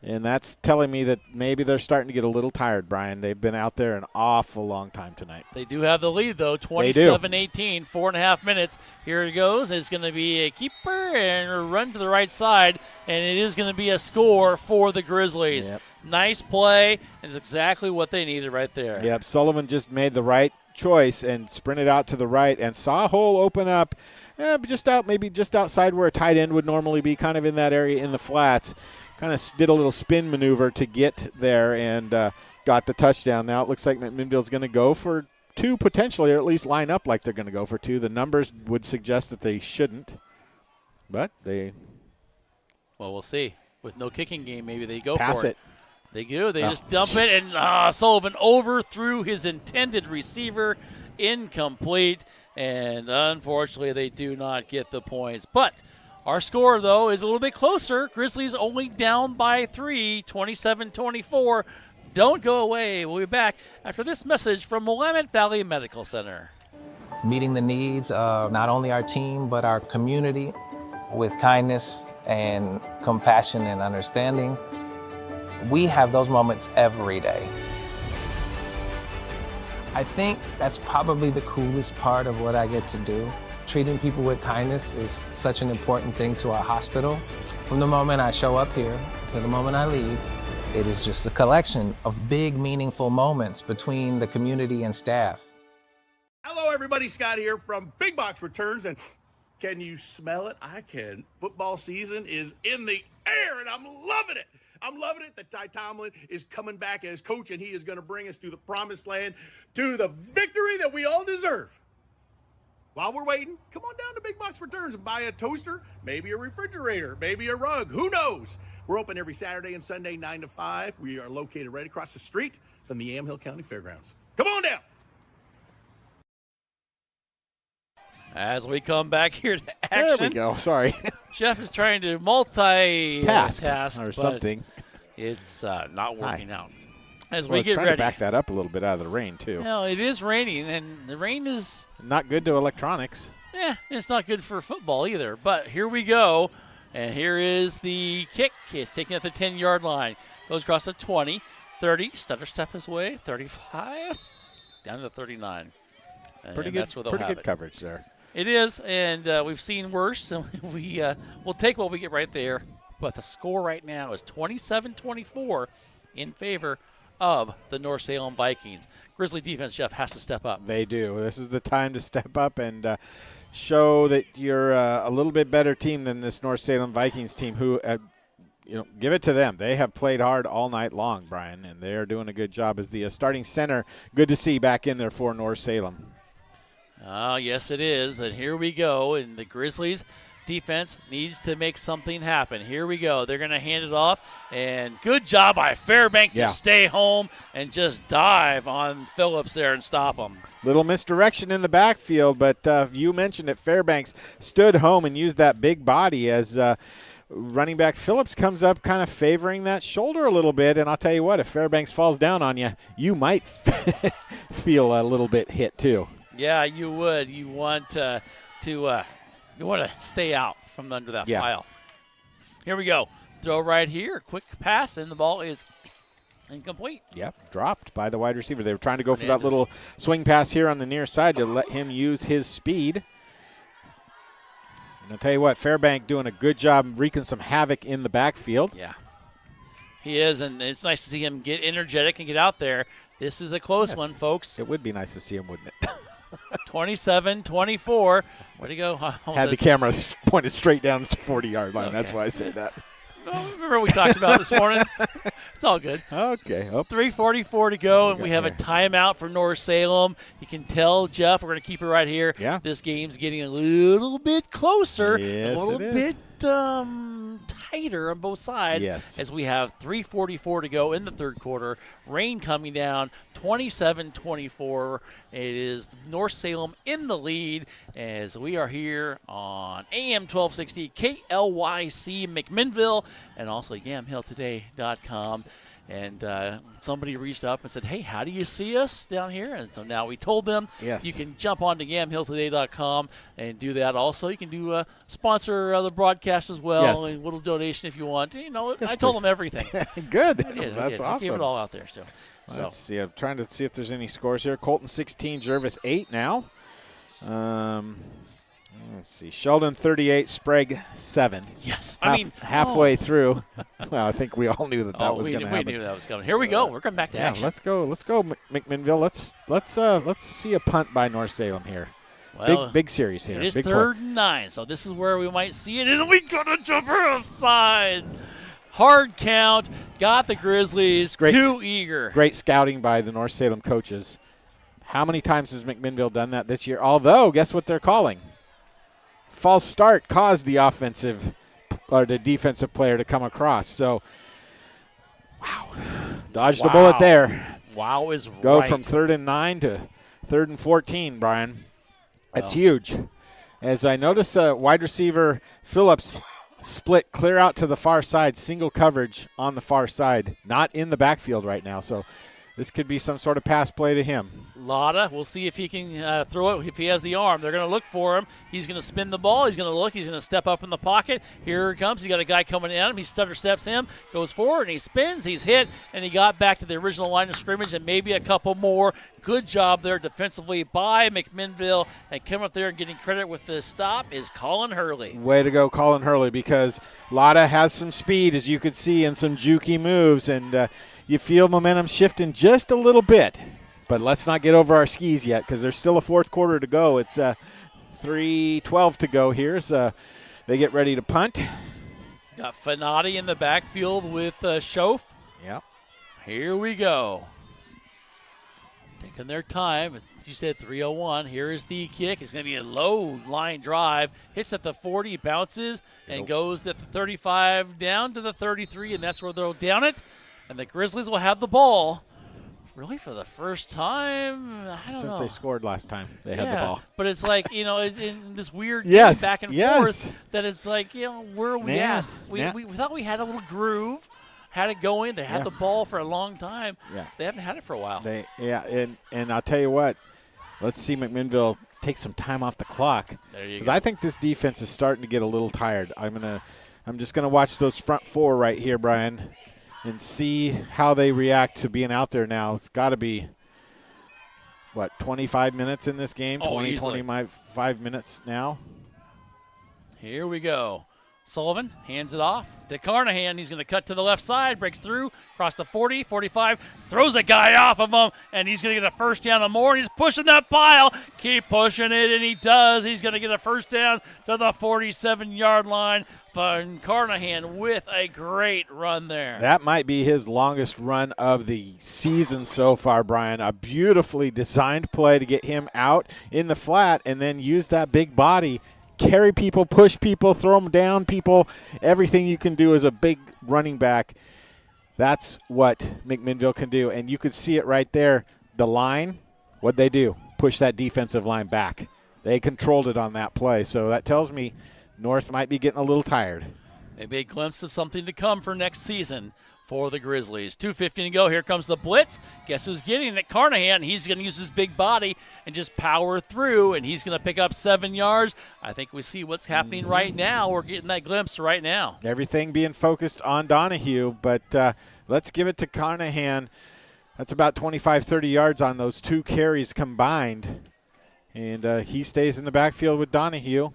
And that's telling me that maybe they're starting to get a little tired, Brian. They've been out there an awful long time tonight. They do have the lead, though, 27-18, 4.5 minutes. Here it goes. It's going to be a keeper and a run to the right side, and it is going to be a score for the Grizzlies. Yep. Nice play, and it's exactly what they needed right there. Yep, Sullivan just made the right choice and sprinted out to the right and saw a hole open up maybe just outside where a tight end would normally be, kind of in that area in the flats. Kind of did a little spin maneuver to get there and got the touchdown. Now it looks like McMinnville's going to go for 2 potentially, or at least line up like they're going to go for 2. The numbers would suggest that they shouldn't, but they. Well, we'll see. With no kicking game, maybe they go pass for it. They do. They just dump it, and Sullivan overthrew his intended receiver, incomplete, and unfortunately they do not get the points. But our score, though, is a little bit closer. Grizzlies only down by 3, 27-24. Don't go away. We'll be back after this message from Willamette Valley Medical Center. Meeting the needs of not only our team, but our community with kindness and compassion and understanding. We have those moments every day. I think that's probably the coolest part of what I get to do. Treating people with kindness is such an important thing to our hospital. From the moment I show up here to the moment I leave, it is just a collection of big, meaningful moments between the community and staff. Hello, everybody. Scott here from Big Box Returns, and can you smell it? I can. Football season is in the air, and I'm loving it. I'm loving it that Ty Tomlin is coming back as coach, and he is going to bring us to the promised land, to the victory that we all deserve. While we're waiting, come on down to Big Box Returns and buy a toaster, maybe a refrigerator, maybe a rug. Who knows? We're open every Saturday and Sunday, 9 to 5. We are located right across the street from the Yamhill County Fairgrounds. Come on down. As we come back here to action. There we go. Sorry. Jeff is trying to multitask or something. It's not working out. As we get trying ready. To back that up a little bit out of the rain, too. No, it is raining, and the rain is not good to electronics. Yeah, it's not good for football either. But here we go, and here is the kick. It's taken at the 10-yard line. Goes across the 20, 30, stutter step his way, 35, down to the 39. Pretty good coverage there. It is, and we've seen worse, and we'll take what we get right there. But the score right now is 27-24 in favor of the North Salem Vikings. Grizzly defense, Jeff, has to step up. They do. This is the time to step up and show that you're a little bit better team than this North Salem Vikings team who, give it to them. They have played hard all night long, Brian, and they are doing a good job as the starting center. Good to see back in there for North Salem. Oh, yes, it is. And here we go. And the Grizzlies defense needs to make something happen. Here we go. They're going to hand it off. And good job by Fairbank to stay home and just dive on Phillips there and stop him. Little misdirection in the backfield, but you mentioned it. Fairbanks stood home and used that big body as running back Phillips comes up kind of favoring that shoulder a little bit. And I'll tell you what, if Fairbanks falls down on you, you might feel a little bit hit too. Yeah, you would. You want to You want to stay out from under that Yeah. pile. Here we go. Throw right here. Quick pass, and the ball is incomplete. Yep, dropped by the wide receiver. They were trying to go for that Hernandez. little swing pass here on the near side to let him use his speed. And I'll tell you what, Fairbank doing a good job wreaking some havoc in the backfield. Yeah. He is, and it's nice to see him get energetic and get out there. This is a close Yes. one, folks. It would be nice to see him, wouldn't it? 27-24. Where'd he go? Had the camera pointed straight down at the 40-yard line. okay. That's why I said that. Oh, remember we talked about this morning? It's all good. Okay. Oh, 3:44 to go, and we have a here. timeout for North Salem. You can tell, Jeff, we're going to keep it right here. Yeah. This game's getting a little bit closer, Yes, a little it is. bit tighter on both sides. Yes. As we have 3:44 to go in the third quarter. Rain coming down, 27-24. It is North Salem in the lead as we are here on AM 1260 KLYC McMinnville and also YamHillToday.com. And somebody reached up and said, hey, how do you see us down here? And so now we told them Yes. you can jump on to YamHillToday.com and do that also. You can do sponsor the broadcast as well, Yes. a little donation if you want. You know, Yes, I told please. them everything. Good. I did, I That's did. awesome. I gave it all out there still. So Let's see. I'm trying to see if there's any scores here. Colton 16, Jervis 8 now. Let's see. Sheldon 38, Sprague 7. yes, Halfway through. Well, I think we all knew that was going to happen. we knew that was coming. Here we go. We're coming back to Yeah, action. let's go, McMinnville. Let's see a punt by North Salem here. Well, Big series here. It is Big third and 9, so this is where we might see it. And we got a jumper of sides. Hard count. Got the Grizzlies. Great- Too eager. Great scouting by the North Salem coaches. How many times has McMinnville done that this year? Although, guess what they're calling? False start caused the offensive or the defensive player to come across. So, wow. Dodged a bullet there. Wow is Go right. from 3rd and 9 to 3rd and 14, Brian. That's Well. huge. As I noticed, wide receiver Phillips split clear out to the far side, single coverage on the far side, not in the backfield right now. So this could be some sort of pass play to him. Lotta, we'll see if he can throw it, if he has the arm. They're going to look for him. He's going to spin the ball. He's going to look. He's going to step up in the pocket. Here he comes. He's got a guy coming at him. He stutter steps him, goes forward, and he spins. He's hit, and he got back to the original line of scrimmage and maybe a couple more. Good job there defensively by McMinnville. And coming up there and getting credit with the stop is Colin Hurley. Way to go, Colin Hurley, because Lotta has some speed, as you could see, and some jukey moves, and you feel momentum shifting just a little bit. But let's not get over our skis yet because there's still a fourth quarter to go. It's 3:12 to go here. So they get ready to punt. Got Fanati in the backfield with Schoaf. Yep. Here we go. Taking their time. As you said, 3:01. Here is the kick. It's going to be a low line drive. Hits at the 40, bounces, and goes at the 35 down to the 33, and that's where they'll down it. And the Grizzlies will have the ball. Really, for the first time? I don't know. Since they scored last time, they had the ball. But it's like, in this weird Yes, game back and yes. forth that it's like, where are we Yeah, at? We yeah. thought we had a little groove, had it going. They had Yeah. the ball for a long time. Yeah. They haven't had it for a while. And I'll tell you what, let's see McMinnville take some time off the clock. There you Because go. I think this defense is starting to get a little tired. I'm just gonna watch those front four right here, Brian, and see how they react to being out there now. It's got to be, 25 minutes in this game? Oh, 20, easily. 25 minutes now? Here we go. Sullivan hands it off to Carnahan. He's going to cut to the left side, breaks through, across the 40, 45, throws a guy off of him, and he's going to get a first down and more, and he's pushing that pile. Keep pushing it, and he does. He's going to get a first down to the 47-yard line. Van Carnahan with a great run there. That might be his longest run of the season so far, Brian. A beautifully designed play to get him out in the flat and then use that big body, carry people, push people, throw them down people, everything you can do as a big running back. That's what McMinnville can do. And you could see it right there. The line, what'd they do? Push that defensive line back. They controlled it on that play. So that tells me North might be getting a little tired. Maybe a glimpse of something to come for next season. for the Grizzlies. 2:15 to go. Here comes the blitz. Guess who's getting it? Carnahan. He's going to use his big body and just power through, and he's going to pick up 7 yards. I think we see what's happening right now. We're getting that glimpse right now. Everything being focused on Donahue, but let's give it to Carnahan. That's about 25, 30 yards on those 2 carries combined. And he stays in the backfield with Donahue.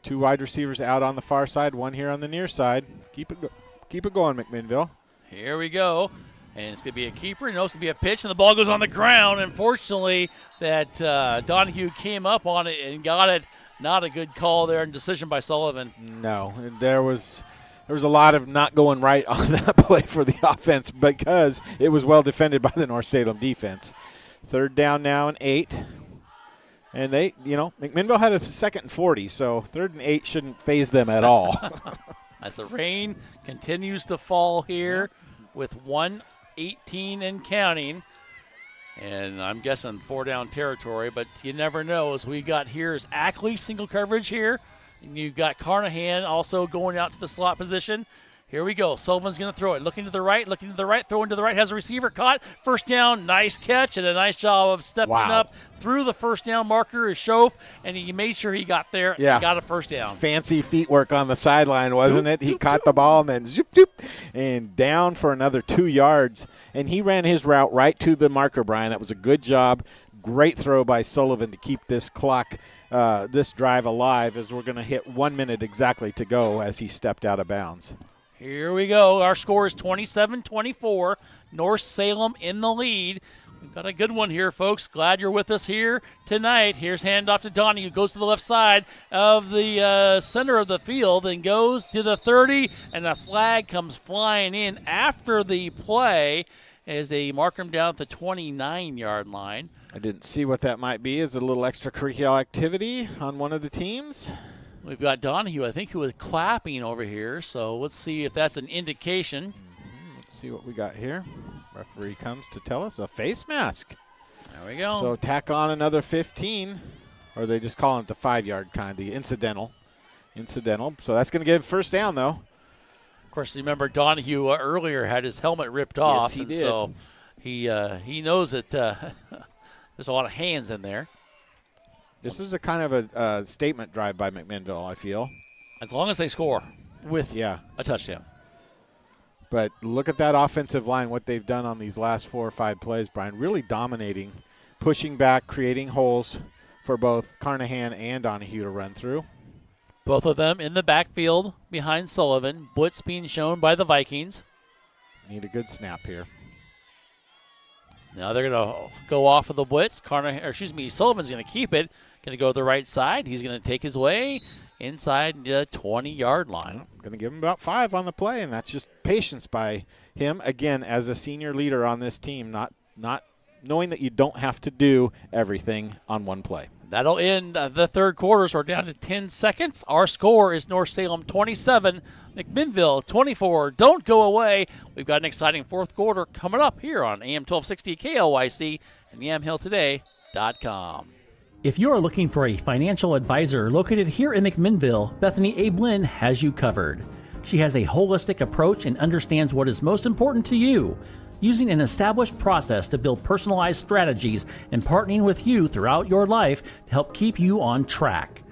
2 wide receivers out on the far side, 1 here on the near side. Keep it going, McMinnville. Here we go. And it's going to be a keeper. It's going to be a pitch, and the ball goes on the ground. Unfortunately, that Donahue came up on it and got it. Not a good call there and decision by Sullivan. No, there was a lot of not going right on that play for the offense because it was well defended by the North Salem defense. 3rd down now and 8. And McMinnville had a 2nd and 40, so 3rd and 8 shouldn't phase them at all. As the rain continues to fall here with 1:18 and counting. And I'm guessing 4-down territory, but you never know. As we got here is Ackley single coverage here. And you got Carnahan also going out to the slot position. Here we go. Sullivan's going to throw it. Looking to the right, throwing to the right. Has a receiver caught. 1st down, nice catch, and a nice job of stepping up through the 1st down marker is Schoaf, and he made sure he got there and got a 1st down. Fancy feet work on the sideline, wasn't it? He caught the ball and then zoop, zoop, and down for another 2 yards. And he ran his route right to the marker, Brian. That was a good job. Great throw by Sullivan to keep this clock, this drive alive, as we're going to hit 1 minute exactly to go as he stepped out of bounds. Here we go. Our score is 27-24. North Salem in the lead. We've got a good one here, folks. Glad you're with us here tonight. Here's handoff to Donnie, who goes to the left side of the center of the field and goes to the 30, and a flag comes flying in after the play as they mark him down at the 29-yard line. I didn't see what that might be. Is it a little extracurricular activity on one of the teams? We've got Donahue, I think, who was clapping over here. So let's see if that's an indication. Let's see what we got here. Referee comes to tell us a face mask. There we go. So tack on another 15, or they just call it the 5-yard kind, the incidental. So that's going to give 1st down, though. Of course, remember Donahue earlier had his helmet ripped off. Yes, he did. So he knows that there's a lot of hands in there. This is a kind of a statement drive by McMinnville, I feel. As long as they score with a touchdown. But look at that offensive line, what they've done on these last 4 or 5 plays, Brian. Really dominating, pushing back, creating holes for both Carnahan and Donahue to run through. Both of them in the backfield behind Sullivan. Blitz being shown by the Vikings. Need a good snap here. Now they're going to go off of the blitz. Sullivan's going to keep it. Going to go to the right side. He's going to take his way inside the 20-yard line. Going to give him about 5 on the play, and that's just patience by him, again, as a senior leader on this team, not knowing that you don't have to do everything on one play. That'll end the 3rd quarter, so we're down to 10 seconds. Our score is North Salem 27, McMinnville 24. Don't go away. We've got an exciting 4th quarter coming up here on AM 1260 KLYC and yamhilltoday.com. If you are looking for a financial advisor located here in McMinnville, Bethany A. Blinn has you covered. She has a holistic approach and understands what is most important to you, using an established process to build personalized strategies and partnering with you throughout your life to help keep you on track.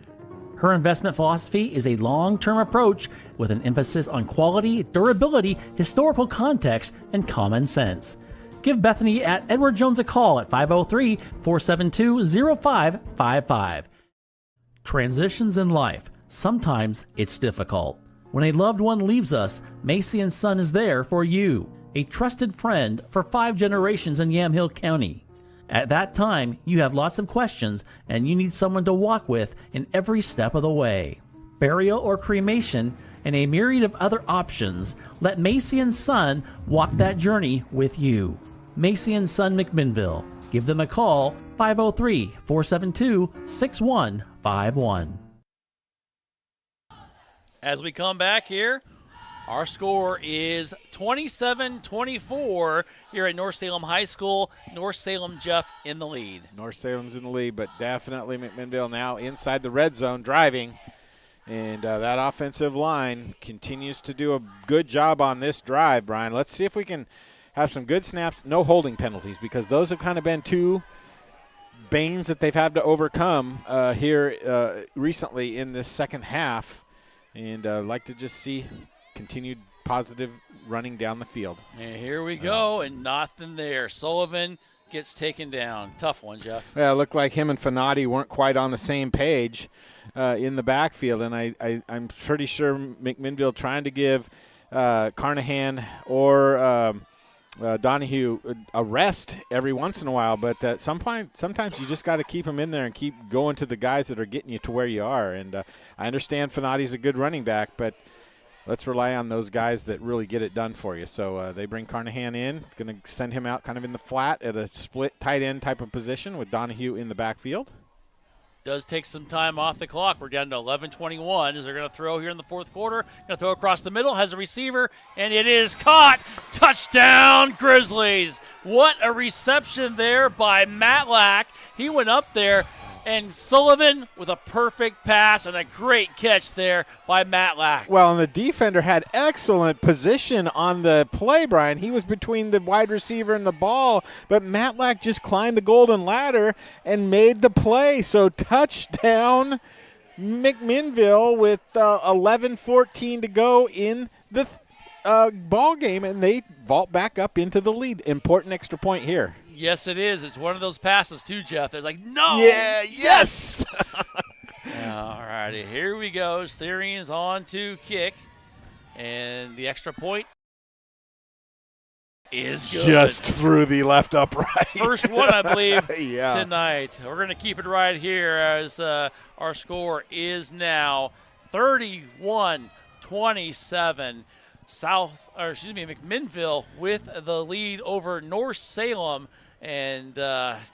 Her investment philosophy is a long-term approach with an emphasis on quality, durability, historical context, and common sense. Give Bethany at Edward Jones a call at 503-472-0555. Transitions in life. Sometimes it's difficult. When a loved one leaves us, Macy & Son is there for you, a trusted friend for 5 generations in Yamhill County. At that time, you have lots of questions and you need someone to walk with in every step of the way. Burial or cremation, and a myriad of other options, let Macy & Son walk that journey with you. Macy & Son McMinnville. Give them a call, 503-472-6151. As we come back here, our score is 27-24 here at North Salem High School. North Salem, Jeff, in the lead. North Salem's in the lead, but definitely McMinnville now inside the red zone driving. And that offensive line continues to do a good job on this drive, Brian. Let's see if we can have some good snaps, no holding penalties, because those have kind of been two banes that they've had to overcome here recently in this second half. And I'd like to just see continued positive running down the field. And here we go, and nothing there. Sullivan gets taken down. Tough one, Jeff. Yeah, it looked like him and Fanati weren't quite on the same page in the backfield, and I'm pretty sure McMinnville trying to give Carnahan or Donahue a rest every once in a while, but sometimes you just got to keep them in there and keep going to the guys that are getting you to where you are. And I understand Fanati's a good running back, but let's rely on those guys that really get it done for you. So they bring Carnahan in, going to send him out kind of in the flat at a split tight end type of position with Donahue in the backfield. Does take some time off the clock. We're down to 11:21 as they're going to throw here in the fourth quarter. Going to throw across the middle, has a receiver, and it is caught. Touchdown, Grizzlies. What a reception there by Matlack. He went up there, and Sullivan with a perfect pass and a great catch there by Matlack. Well, and the defender had excellent position on the play, Brian. He was between the wide receiver and the ball, but Matlack just climbed the golden ladder and made the play. So touchdown, McMinnville with 11:14 to go in the ball game, and they vault back up into the lead. Important extra point here. Yes, it is. It's one of those passes, too, Jeff. They're like, no. Yeah, yes. All righty, here we go. Therian's on to kick, and the extra point is good. Just through the left upright. First one, I believe, yeah. tonight. We're going to keep it right here as our score is now 31-27. McMinnville with the lead over North Salem. And,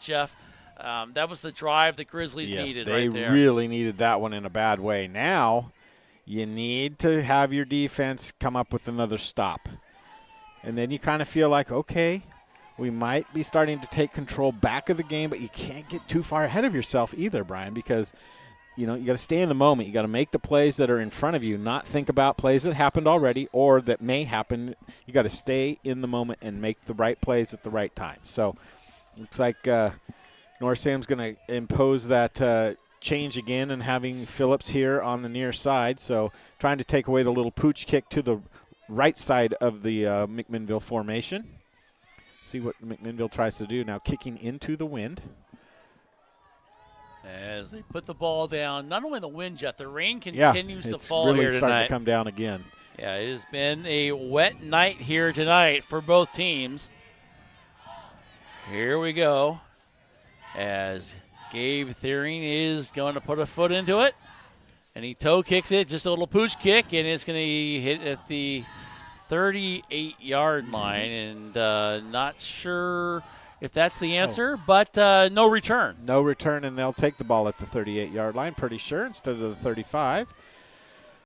Jeff, that was the drive the Grizzlies needed right there. They really needed that one in a bad way. Now you need to have your defense come up with another stop. And then you kind of feel like, okay, we might be starting to take control back of the game, but you can't get too far ahead of yourself either, Brian, because you got to stay in the moment. You got to make the plays that are in front of you, not think about plays that happened already or that may happen. You got to stay in the moment and make the right plays at the right time. So looks like North Sam's going to impose that change again and having Phillips here on the near side. So trying to take away the little pooch kick to the right side of the McMinnville formation. See what McMinnville tries to do now, kicking into the wind. As they put the ball down, not only the wind, Jeff, the rain continues to fall really here tonight. Starting to come down again. Yeah, it has been a wet night here tonight for both teams. Here we go as Gabe Therian is going to put a foot into it, and he toe kicks it, just a little pooch kick, and it's going to hit at the 38-yard line, and not sure if that's the answer, but no return. No return, and they'll take the ball at the 38-yard line, pretty sure, instead of the 35.